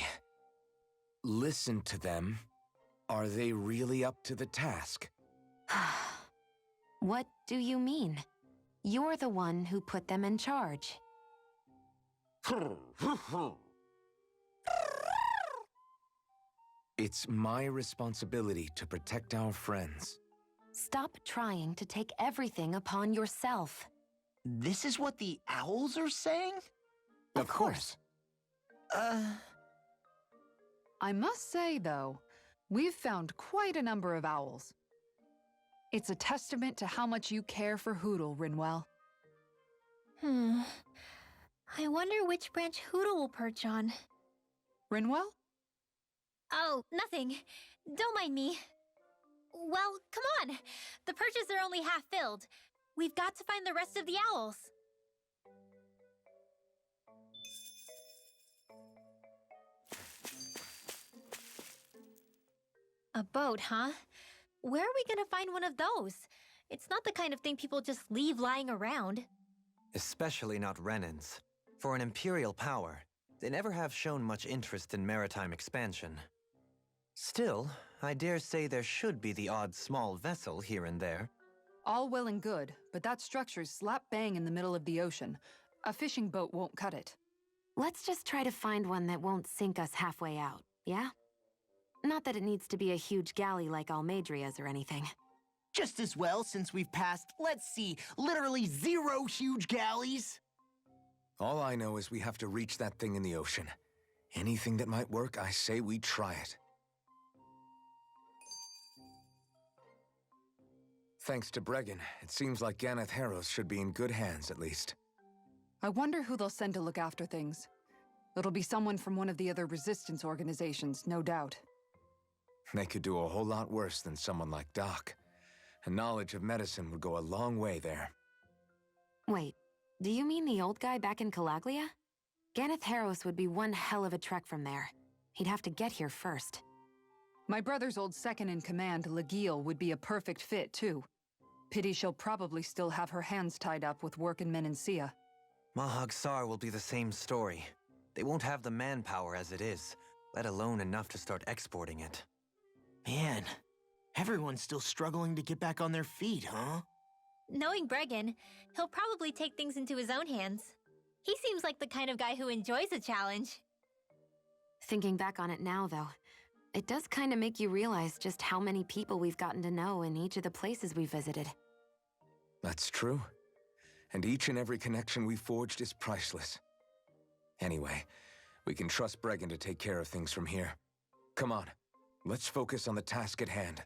Listen to them. Are they really up to the task? What do you mean? You're the one who put them in charge. It's my responsibility to protect our friends. Stop trying to take everything upon yourself. This is what the owls are saying? Of course. I must say, though, we've found quite a number of owls. It's a testament to how much you care for Hootle, Rinwell. I wonder which branch Hootle will perch on. Rinwell? Oh, nothing. Don't mind me. Well, come on. The perches are only half filled. We've got to find the rest of the owls. A boat, huh? Where are we gonna find one of those? It's not the kind of thing people just leave lying around. Especially not Renans. For an imperial power, they never have shown much interest in maritime expansion. Still, I dare say there should be the odd small vessel here and there. All well and good, but that structure's slap bang in the middle of the ocean. A fishing boat won't cut it. Let's just try to find one that won't sink us halfway out, yeah? Not that it needs to be a huge galley like Almadria's or anything. Just as well, since we've passed, let's see, literally 0 huge galleys. All I know is we have to reach that thing in the ocean. Anything that might work, I say we try it. Thanks to Bregan, it seems like Ganeth Harrows should be in good hands, at least. I wonder who they'll send to look after things. It'll be someone from one of the other resistance organizations, no doubt. They could do a whole lot worse than someone like Doc. A knowledge of medicine would go a long way there. Wait, do you mean the old guy back in Calaglia? Ganeth Harrows would be one hell of a trek from there. He'd have to get here first. My brother's old second-in-command, Legil, would be a perfect fit, too. Pity she'll probably still have her hands tied up with work in Menancia. Mahag Sar will be the same story. They won't have the manpower as it is, let alone enough to start exporting it. Man, everyone's still struggling to get back on their feet, huh? Knowing Bregan, he'll probably take things into his own hands. He seems like the kind of guy who enjoys a challenge. Thinking back on it now, though, it does kind of make you realize just how many people we've gotten to know in each of the places we visited. That's true. And each and every connection we forged is priceless. Anyway, we can trust Bregan to take care of things from here. Come on, let's focus on the task at hand.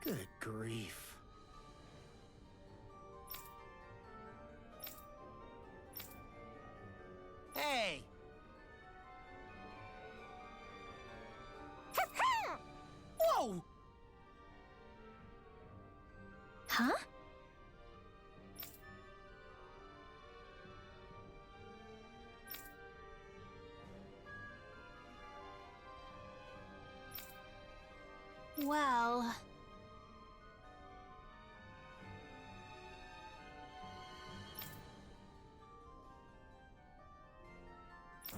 Good grief. Hey! Whoa! Huh? Well...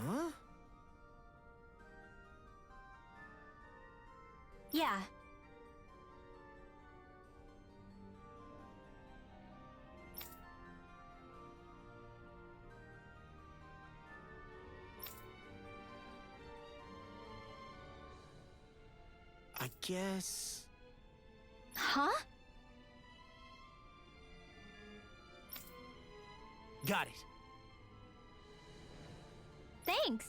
Huh? Yeah. I guess... Huh? Got it. Thanks.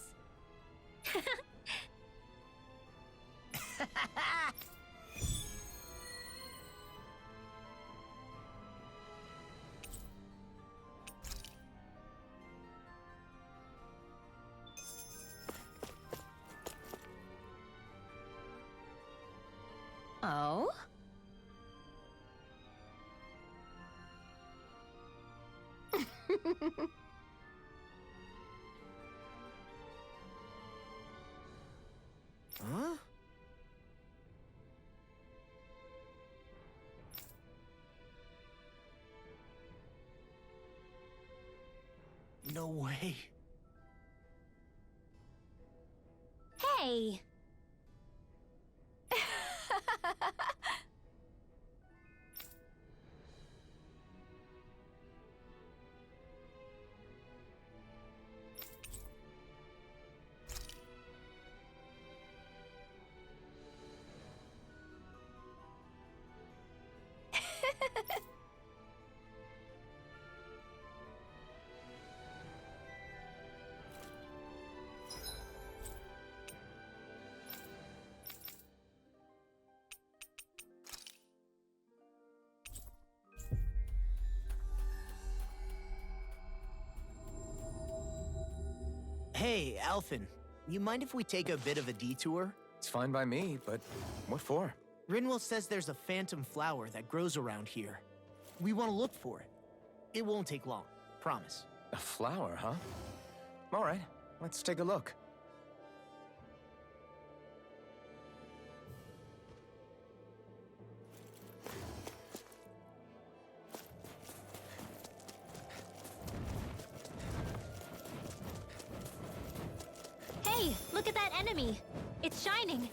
Oh? Huh? No way. Hey! Hey, Alphen, you mind if we take a bit of a detour? It's fine by me, but what for? Rinwell says there's a phantom flower that grows around here. We want to look for it. It won't take long, promise. A flower, huh? All right, let's take a look. Hey, look at that enemy! It's shining!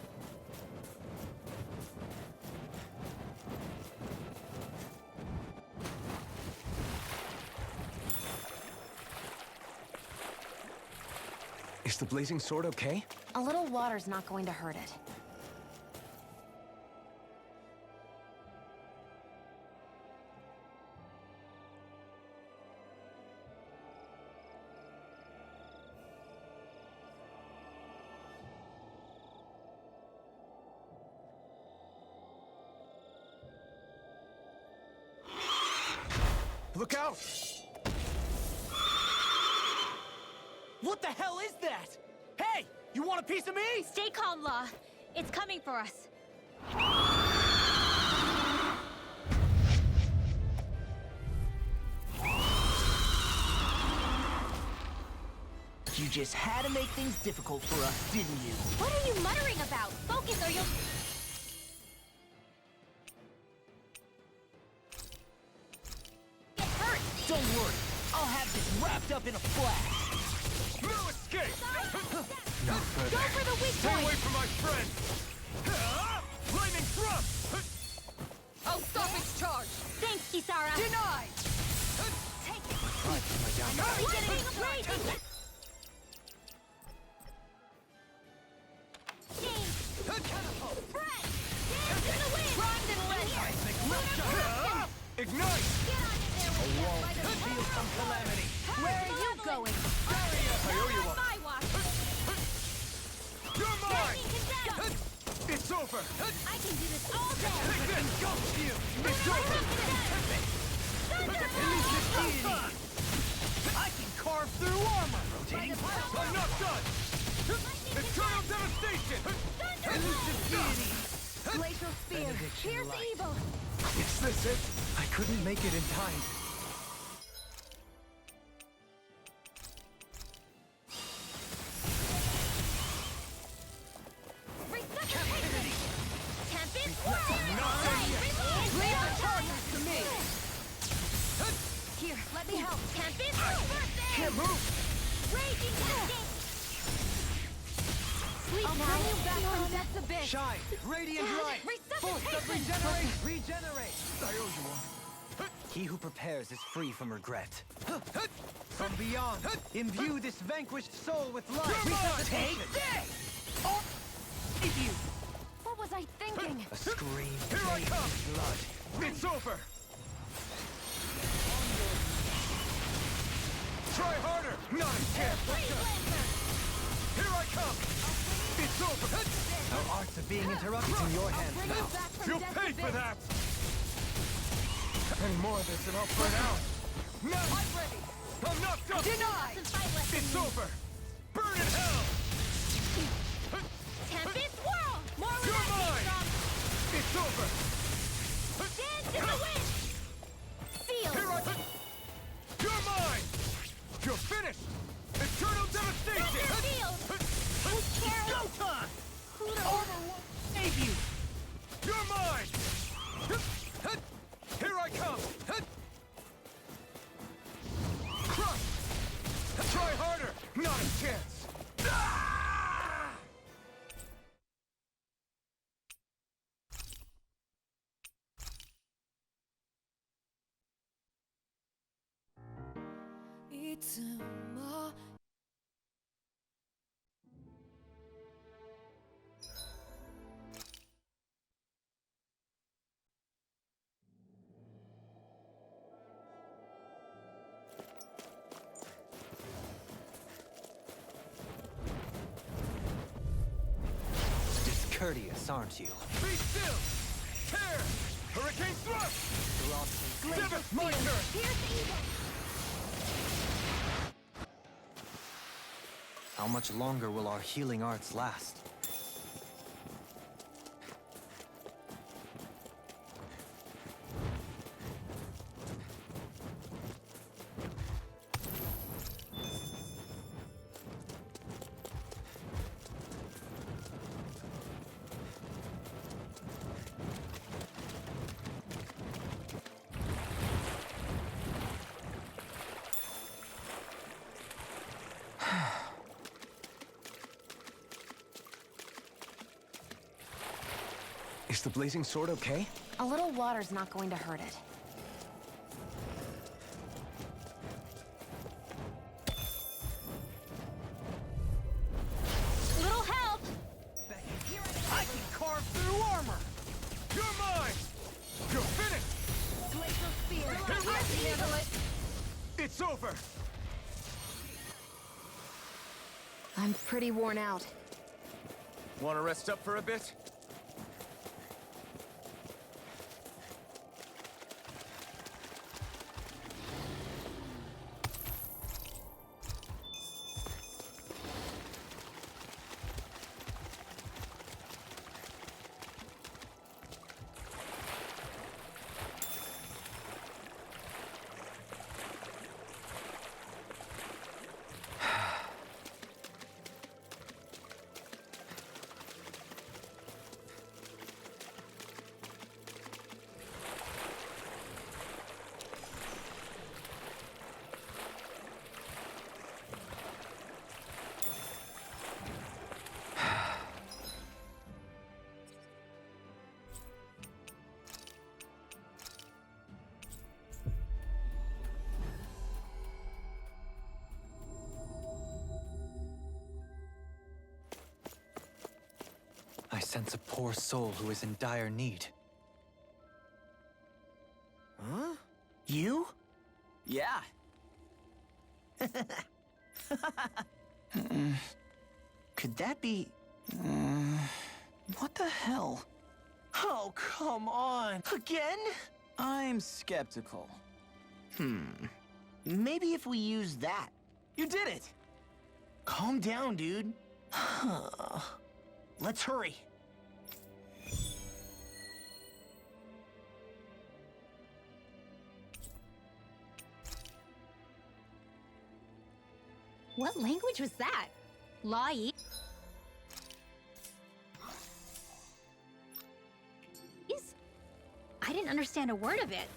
Is the blazing sword okay? A little water's not going to hurt it. Look out! What the hell is that? Hey, you want a piece of me? Stay calm, Law. It's coming for us. You just had to make things difficult for us, didn't you? What are you muttering about? Focus or you'll... get hurt! Don't worry, I'll have this wrapped up in a flash. No escape! Go for the weak Stay point! away from my friend! Lightning thrust! I'll stop its charge! Thanks, Kisara! Denied! Only getting raging! Ignite! Get on in there with wall to conceal some calamity. Where are you going? I owe you one. My watch! You're mine! Condemned! It's over! I can do this all day! Take this! Go to you! It's over! I can carve through armor. Rotating. I'm not done! Eternal devastation! Elusive deity. Glacial spear! Here's evil! Is this it? I couldn't make it in time. Captivity. Tempest! To me. Here, let me help! Tempest! Can't move! Raging cascade! Sleep I'll now! bring you back from death's abyss! Shine! Radiant light! Force of Resuscitation! regenerate! I owe you one. He who prepares is free from regret. From beyond, imbue this vanquished soul with life. Take this! Oh, if you. What was I thinking? A scream Here I bathed come! in blood. It's over! Try harder! Not a chance! Here I come! It's over! Our arts are being interrupted in your hands Bring you now. back from You'll death's pay for abyss. that! Any more of this and I'll burn out! No! I'm ready! I'm not done! Denied! It's over! Burn in hell! Tempest whirl! More where You're that came mine! from! It's over! Dance in the wind! Feel! Here I come! You're mine! You're finished! Eternal devastation! Feel! Who cares? Go time! Who the Armor won't save you. You're mine! Here I come! Crush! chance! Discourteous, aren't you? Be still! Tear! Hurricane thrust! Divot, my turn! How much longer will our healing arts last? Is the blazing sword okay? A little water's not going to hurt it. Little help! I can carve through armor! You're mine! You're finished! It's over! I'm pretty worn out. Want to rest up for a bit? I sense a poor soul who is in dire need. Huh? You? Yeah. Could that be... what the hell? Oh, come on. Again? I'm skeptical. Maybe if we use that. You did it! Calm down, dude. Let's hurry. What language was that? Lai? I didn't understand a word of it.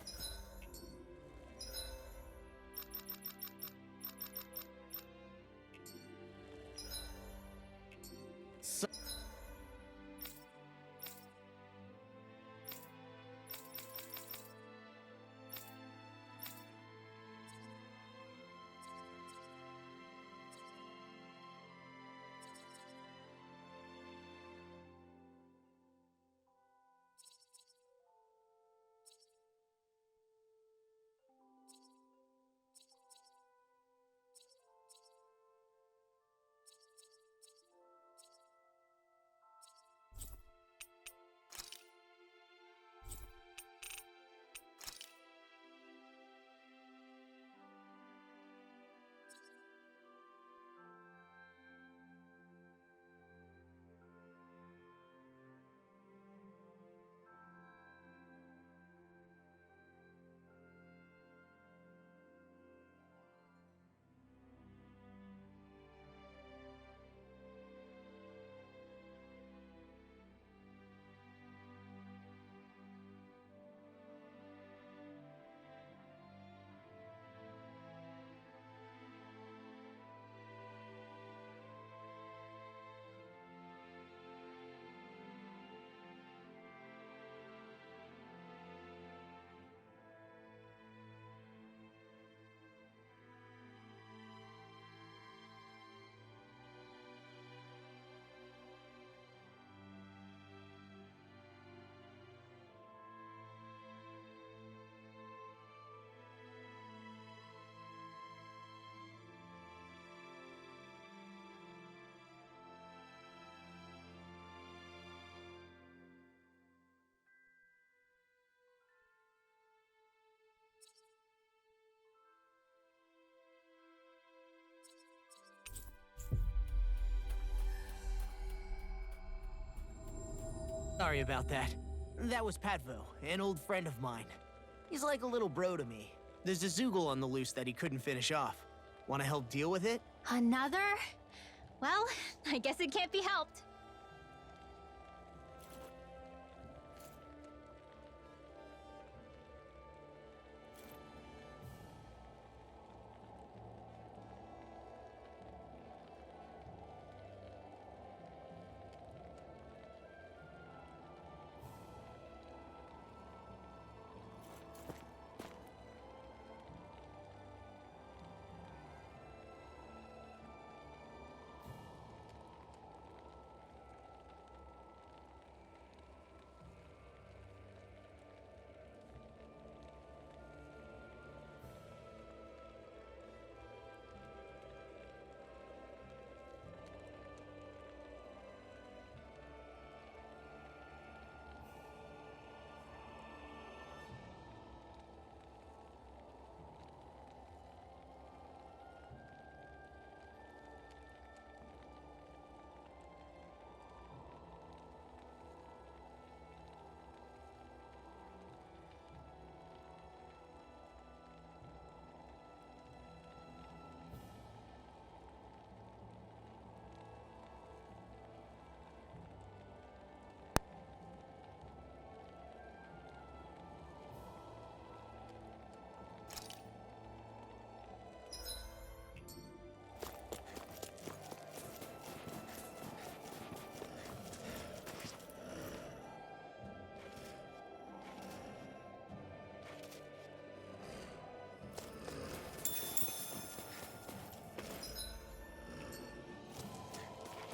Sorry about that. That was Patvo, an old friend of mine. He's like a little bro to me. There's a Zoogle on the loose that he couldn't finish off. Want to help deal with it? Another? Well, I guess it can't be helped.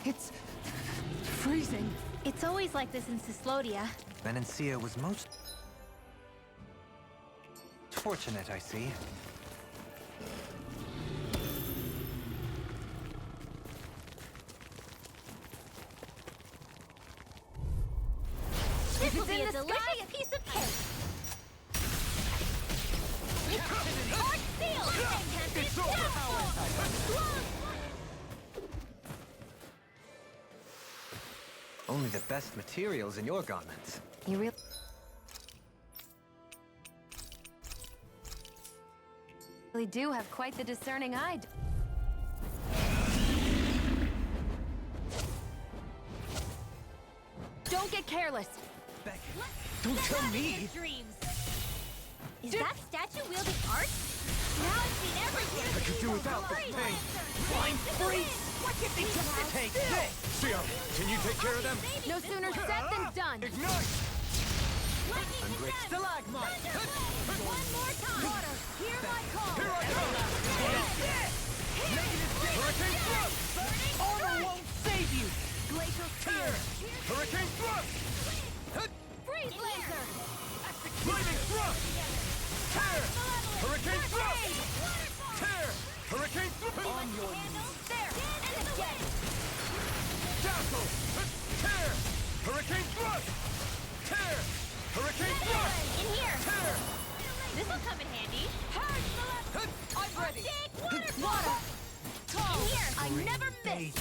It's freezing. It's always like this in Cyslodia. Venencia was most fortunate, I see. This will be a delicious piece of cake. Arc seal! It's Only the best materials in your garments. You really do have quite the discerning eye. Don't get careless. Don't tell me! Dreams. Is that statue wielding art? Now I've seen everything. I could do without this thing. Blind freeze! What did they just take this? Sia, can you take care of them? No sooner said than done. Ignite! I'm great. Stalagmite! One more time. Water, hear my call. Here I come! Hurricane thrust! Armor won't save you! Glacial tear. Hurricane thrust! Freeze laser. Lightning thrust! Tear! Hurricane thrust! Tear! Hurricane thrust! On your knees! There. And again. Dazzle! Tear! Hurricane thrust! Tear! Hurricane thrust! In here. Tear! This will come in handy. I'm ready! Water. In here. I never miss.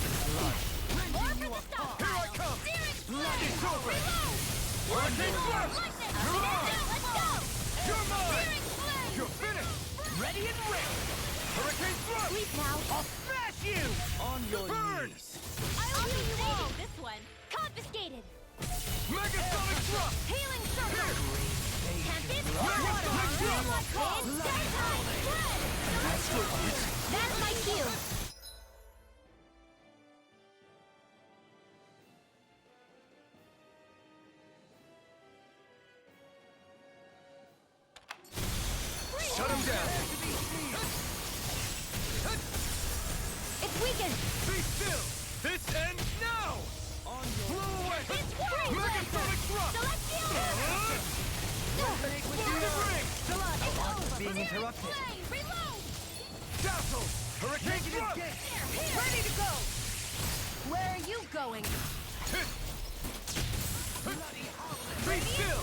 More for the stop. Here I come! Blood is over! Reload. Hurricane thrust! Lightning. You're on! Let's go. You're mine! Searing flame. You're finished! Ready and ready! Hurricane thrust! Sleep now. I'll smash you! On your Burn! knees! I'll be saving this one. Confiscated. Megasonic thrust! Healing circle. Tempest. Water. That's my cue. Shut him down! It's weakened. Be still! This ends now! Blow away! It's working. Megasonic thrust! It's being interrupted. Reload. Dazzle! Hurricane thrust! Ready to go. Where are you going? Be still!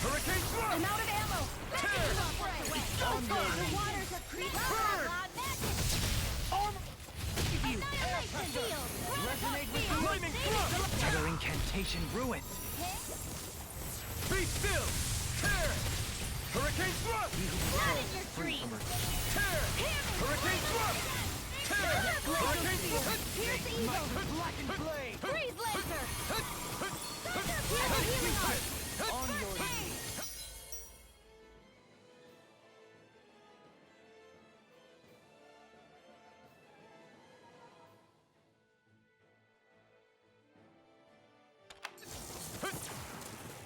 Hurricane thrust! I'm out of ammo. Tear! The waters of creep. Burn! Annihilation field. Lightning thrust! Another incantation ruined. Be still! Tear! Hurricane thrust! Not in your dreams! Tear! Hurricane thrust! Tear! Hurricane thrust! Here's evil! Blackened blade! Freeze laser! Thunder Pierce healing art! On your knees!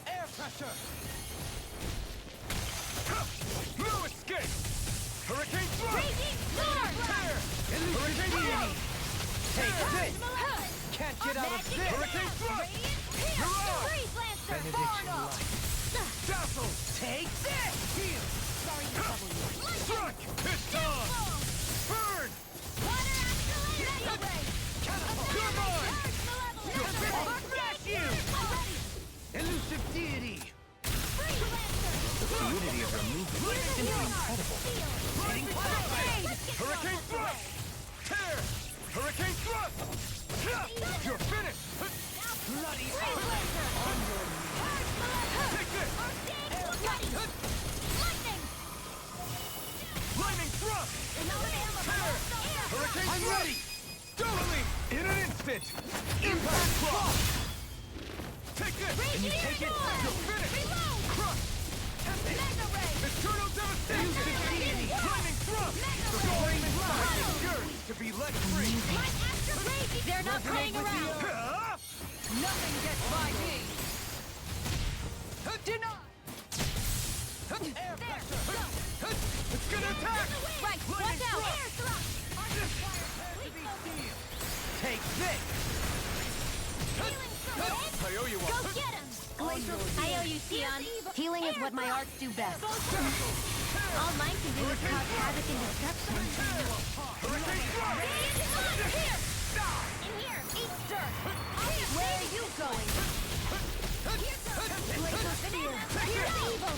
Air pressure! No escape! Hurricane thrust! Raging storm! Tear! Hurricane thrust! Take this! Malevolent! Can't get out of Magic this! Hurricane thrust! Pierce! You're out! Freeze lancer! Benediction light. Dazzle! Take this! Heal! Sorry to trouble you. Struck! It's on! Burn! Water accelerator! Ray! You're mine! Malevolent! Smash you! Already! Elusive deity! Freeze lancer! The fluidity of your movement is simply incredible. Hurricane thrust! Tear! Hurricane thrust! You're finished! Bloody Freeze laser! on your knees! Take this! Lightning! Lightning thrust! Tear! Hurricane I'm thrust! ready! Totally! In an instant! Impact cross! Take this! Can you take it? You're finished! Reload! Crush! Mega ray! Eternal devastation! Lightning thrust! The flame inside is yours to be let free! My astral raging! They're not playing around! Nothing gets by me! Deny! Air pressure! It's gonna attack! Right, watch out! Air thrust! Take this! Healing thrust! I owe you Go one! get him! I owe you, Sion. Healing is what my arts do best. All mine can do is cause havoc and destruction. Hurricane thrust! Here! In here! Eat dirt! Where are you going? Laser spear! Here's evil!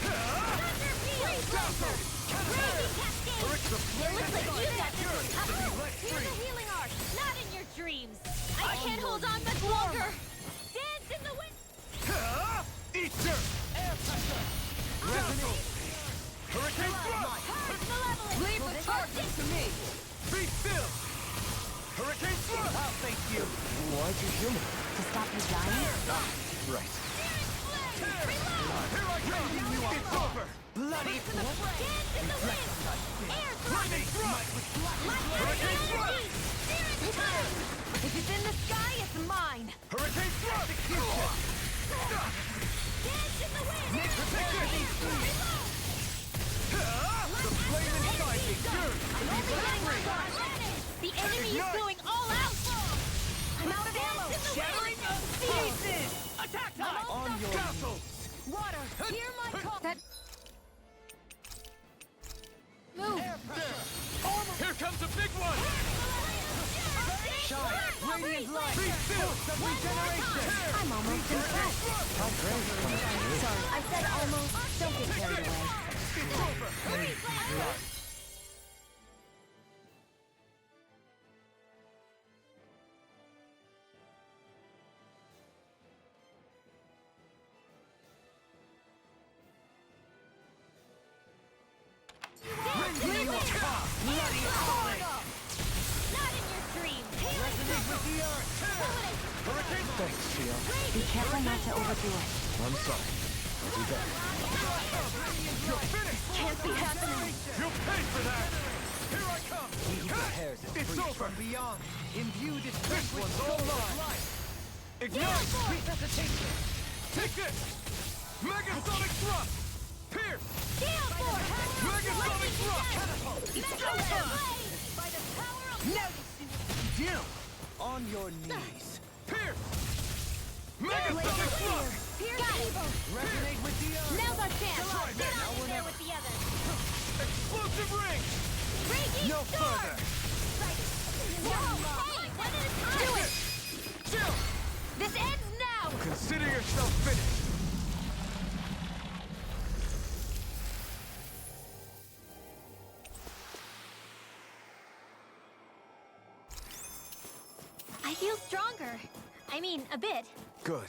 Thunder field! Crazy cascade! It looks like you got this one covered! Here's a healing art! Not in your dreams! I can't hold on much longer! Dance in the wind! Eat dirt! Air pressure! Resonate! Hurricane thrust! Malevolent! Leave the target to me! Be still! Hurricane thrust! I'll face you! Why'd you heal me? To stop you dying? Right. Here I come! It's over! Bloody Dance in the wind! Air thrust! Lightning thrust! Hurricane thrust! If it's in the sky, it's mine! Hurricane thrust! Dance in the wind! Protect it! The flame inside is yours to be let free! The enemy is going all out! I'm out of ammo! shattering of pieces! Attack time! On your Castle! Water! Hear my call! That... Move! air pressure! Here comes a big one! Shine! Radiant light! Be still! Of regeneration! I'm almost impressed. How great coming from you. Sorry, I said almost. Don't get carried away. It's over! Bloody hard! Not in your dreams! Resonate with the earth! Hurricane Thanks, Sion. Be careful not to overdo it. I'm sorry. I'll do better. You're finished! Can't be happening. You'll pay for that! Here I come! He who prepares is It's free over! from beyond. Imbued its This one's all mine! Ignite! Resuscitation! Take this! Megasonic thrust! Pierce! Gale force! Megasonic thrust! By the power of... Now you see what you do! On your knees! Pierce! Megasonic thrust! Pierce evil! Resonate with the earth! Now's our chance! Right, Get now on in there with the others! Explosive ring! Raging No storm! further! Right. Whoa! Hey, one at a time! Do it! Jill! This ends now! Consider yourself finished! I feel stronger. I mean, a bit. Good.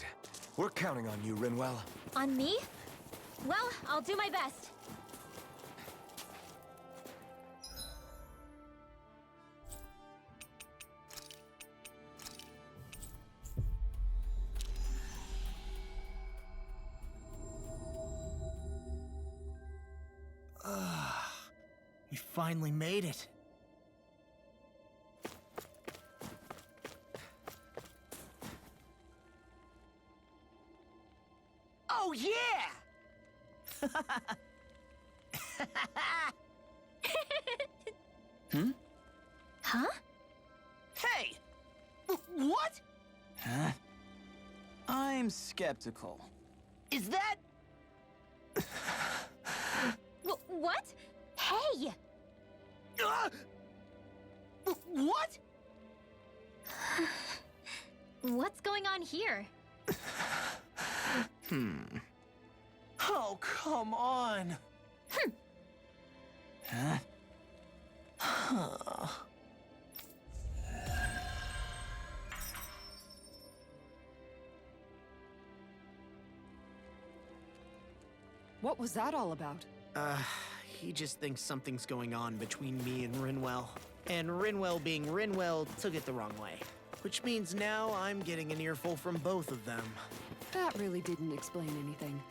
We're counting on you, Rinwell. On me? Well, I'll do my best. We finally made it. Oh, yeah! Huh? Hey! What? Huh? I'm skeptical. Is that... What? Hey! What? What's going on here? Oh, come on. Huh? What was that all about? He just thinks something's going on between me and Rinwell. And Rinwell being Rinwell took it the wrong way. Which means now I'm getting an earful from both of them. That really didn't explain anything.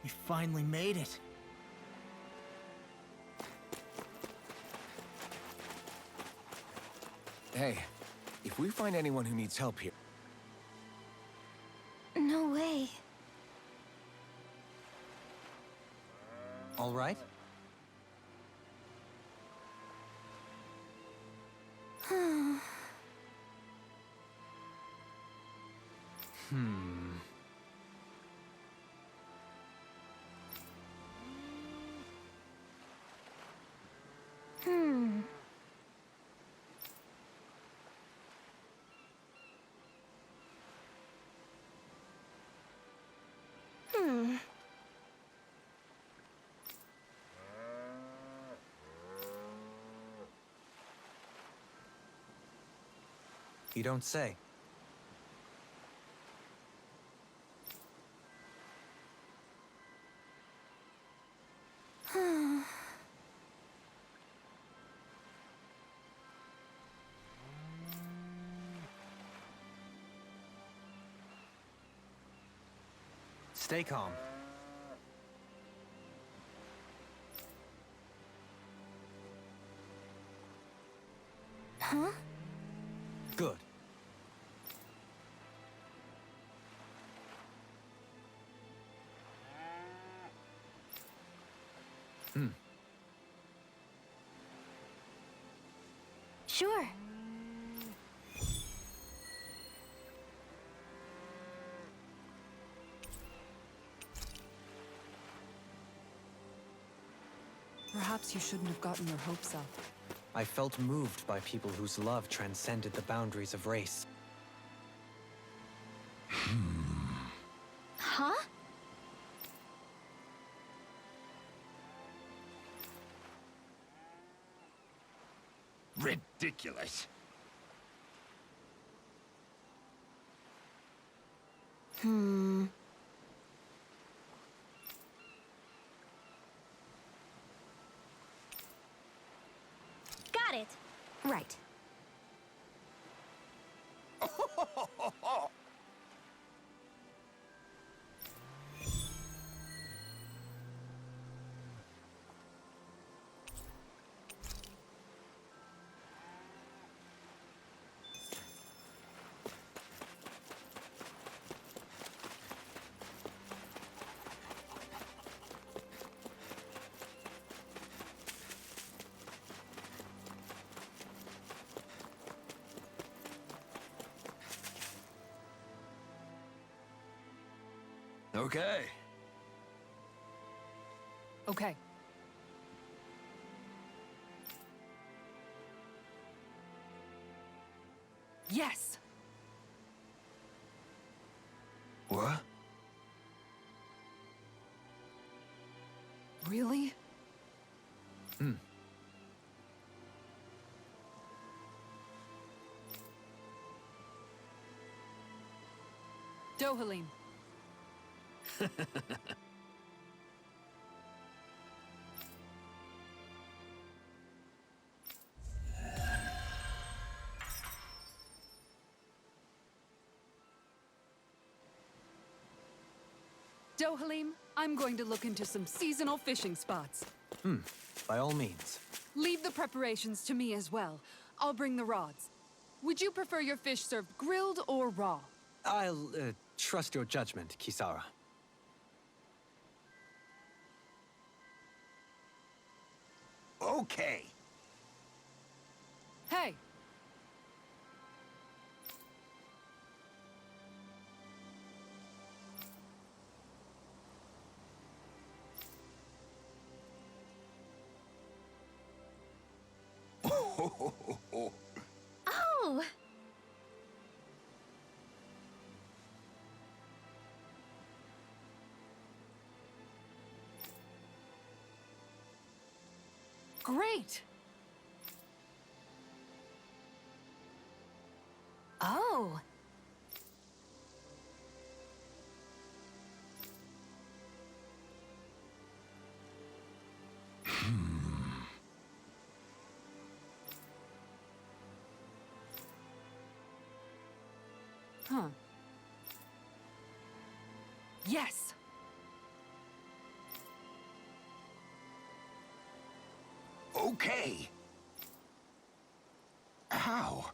We finally made it. Hey, if we find anyone who needs help here... No way. All right? You don't say. Stay calm. Huh? Good. Sure. Perhaps you shouldn't have gotten your hopes up. I felt moved by people whose love transcended the boundaries of race. Huh? Ridiculous. Got it. Right. Okay. Okay. Yes! What? Really? Dohalim. Dohalim, I'm going to look into some seasonal fishing spots. By all means. Leave the preparations to me as well. I'll bring the rods. Would you prefer your fish served grilled or raw? I'll, trust your judgment, Kisara. Okay. Hey! Oh! Great! Oh! Huh. Yes! Okay. How?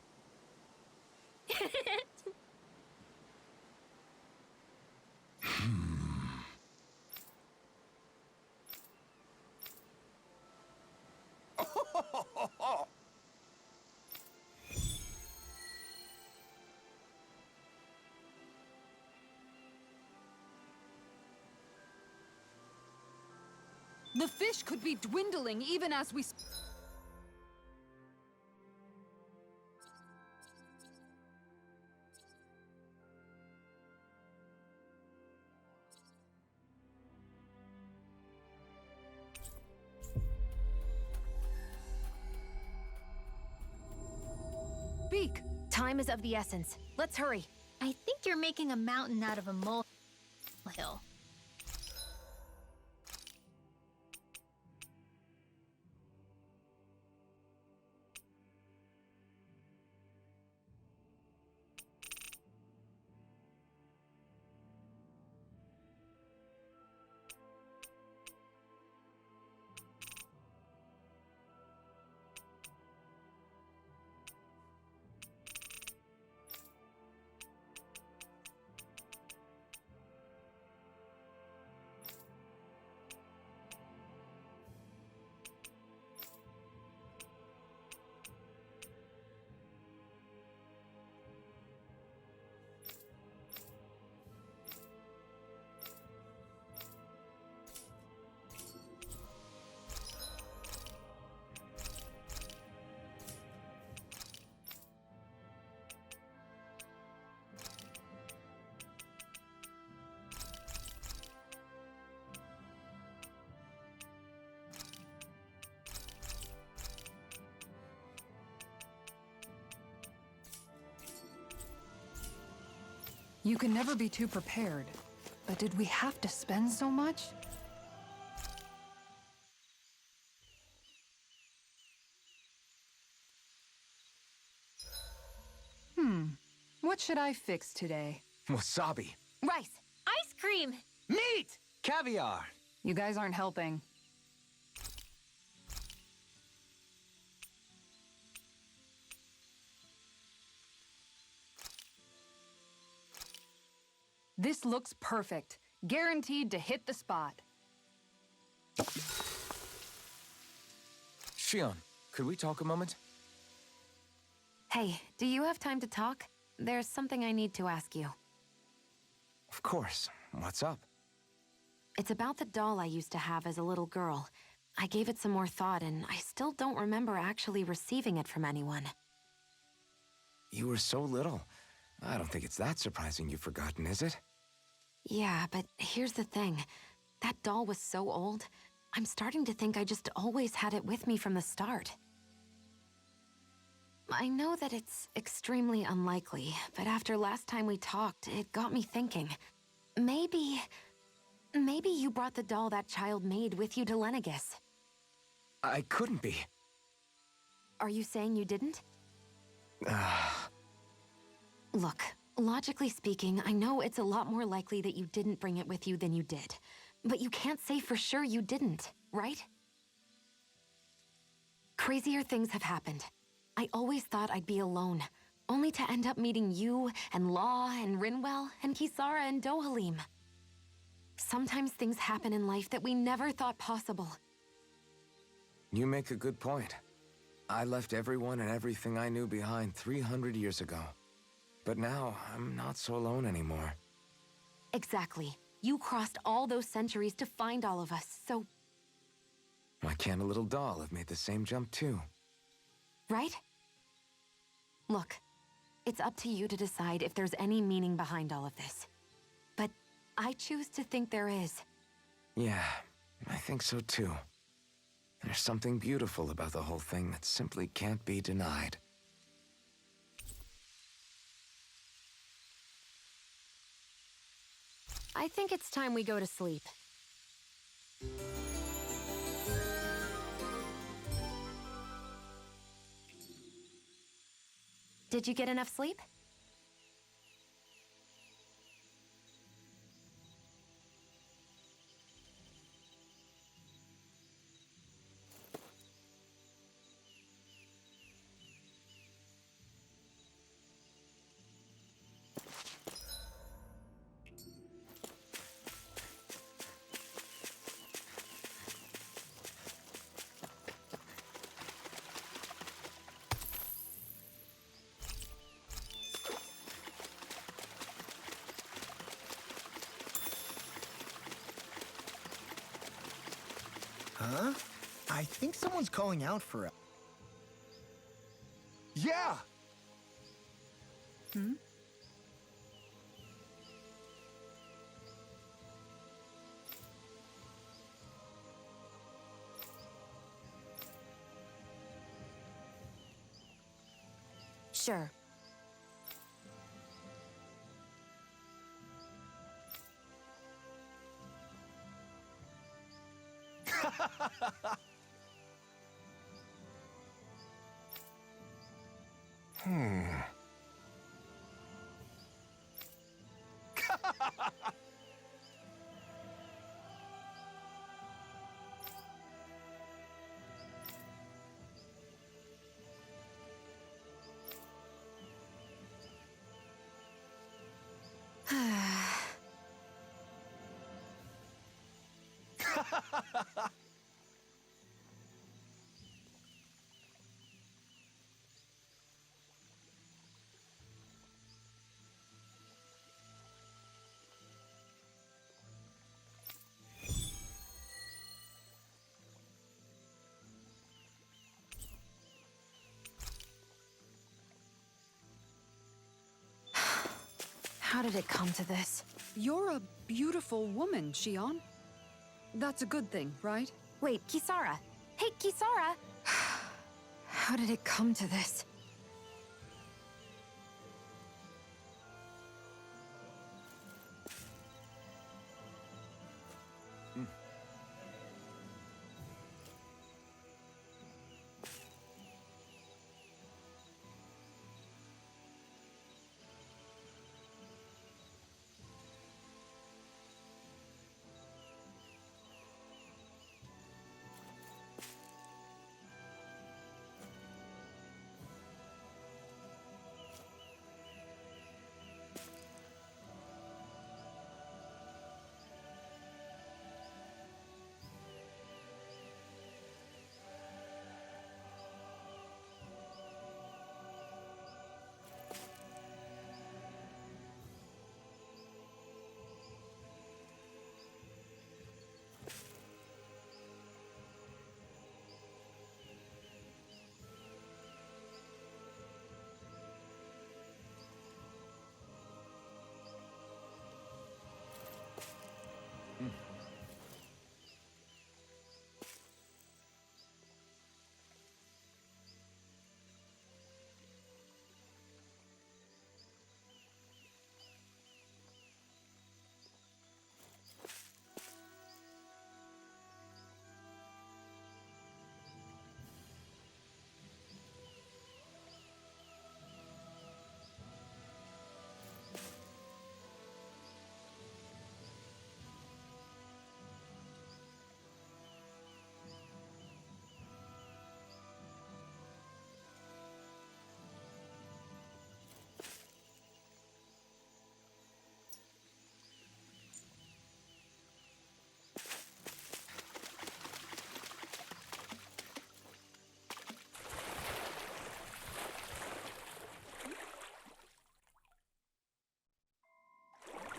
The fish could be dwindling even as we speak. Time is of the essence. Let's hurry. I think you're making a mountain out of a molehill. You can never be too prepared. But did we have to spend so much? What should I fix today? Wasabi. Rice! Ice cream! Meat! Caviar! You guys aren't helping. This looks perfect. Guaranteed to hit the spot. Shion, could we talk a moment? Hey, do you have time to talk? There's something I need to ask you. Of course. What's up? It's about the doll I used to have as a little girl. I gave it some more thought, and I still don't remember actually receiving it from anyone. You were so little. I don't think it's that surprising you've forgotten, is it? Yeah, but here's the thing. That doll was so old, I'm starting to think I just always had it with me from the start. I know that it's extremely unlikely, but after last time we talked, it got me thinking. Maybe you brought the doll that child made with you to Lenegis. I couldn't be. Are you saying you didn't? Look, logically speaking, I know it's a lot more likely that you didn't bring it with you than you did. But you can't say for sure you didn't, right? Crazier things have happened. I always thought I'd be alone, only to end up meeting you, and Law, and Rinwell, and Kisara, and Dohalim. Sometimes things happen in life that we never thought possible. You make a good point. I left everyone and everything I knew behind 300 years ago. But now, I'm not so alone anymore. Exactly. You crossed all those centuries to find all of us, so... Why can't a little doll have made the same jump too? Right? Look, it's up to you to decide if there's any meaning behind all of this. But I choose to think there is. Yeah, I think so too. There's something beautiful about the whole thing that simply can't be denied. I think it's time we go to sleep. Did you get enough sleep? Huh? I think someone's calling out for us. Yeah! Hmm? Sure. How did it come to this? You're a beautiful woman, Shion. That's a good thing, right? Wait, Kisara! Hey, Kisara! How did it come to this?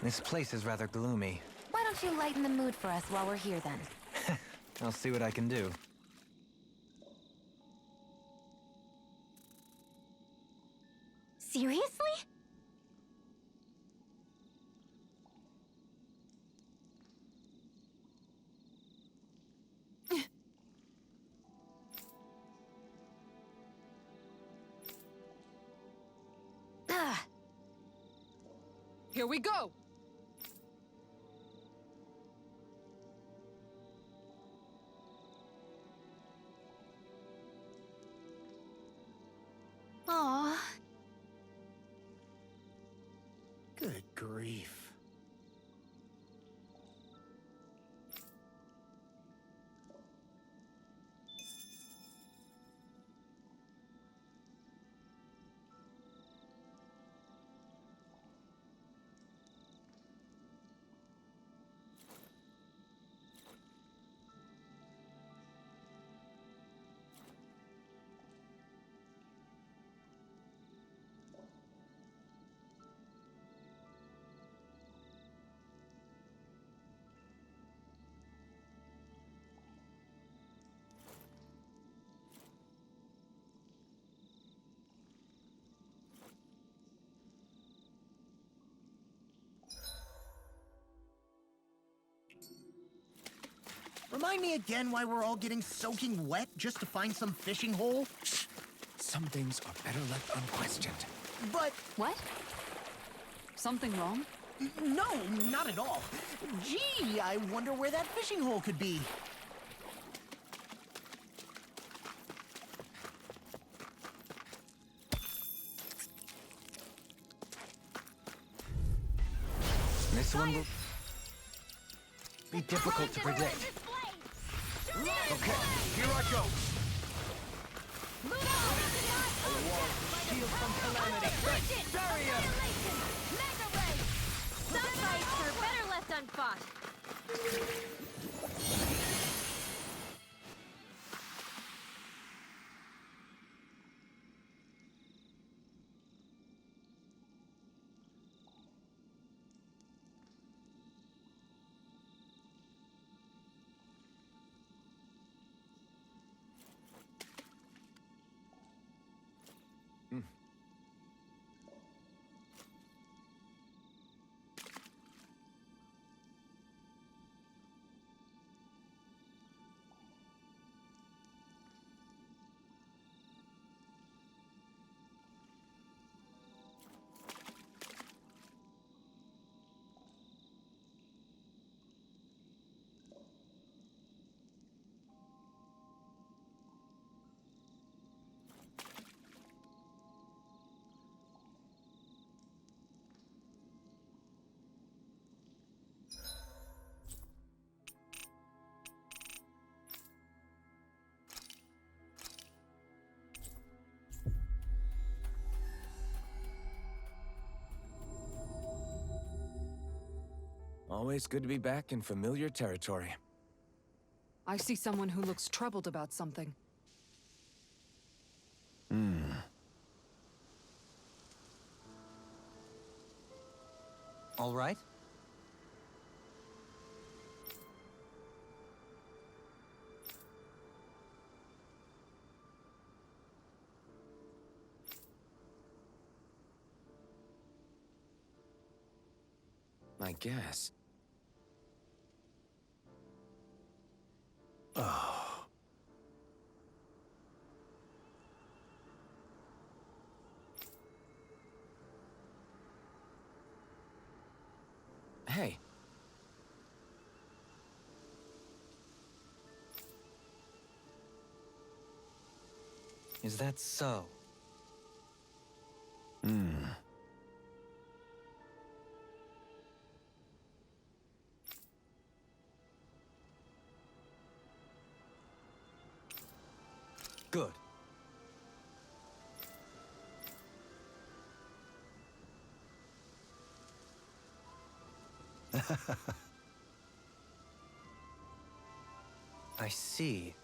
This place is rather gloomy. Why don't you lighten the mood for us while we're here, then? I'll see what I can do. Seriously? Here we go! Aw. Good grief. Remind me again why we're all getting soaking wet just to find some fishing hole? Some things are better left unquestioned. But What? Something wrong? no, not at all. Gee, I wonder where that fishing hole could be. This one will be difficult to predict. Okay, here I go. Shield from calamity. Barrier! Some fights are better left unfought. Always good to be back in familiar territory. I see someone who looks troubled about something. All right? I guess. Is that so? Good. I see.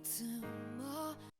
tomorrow.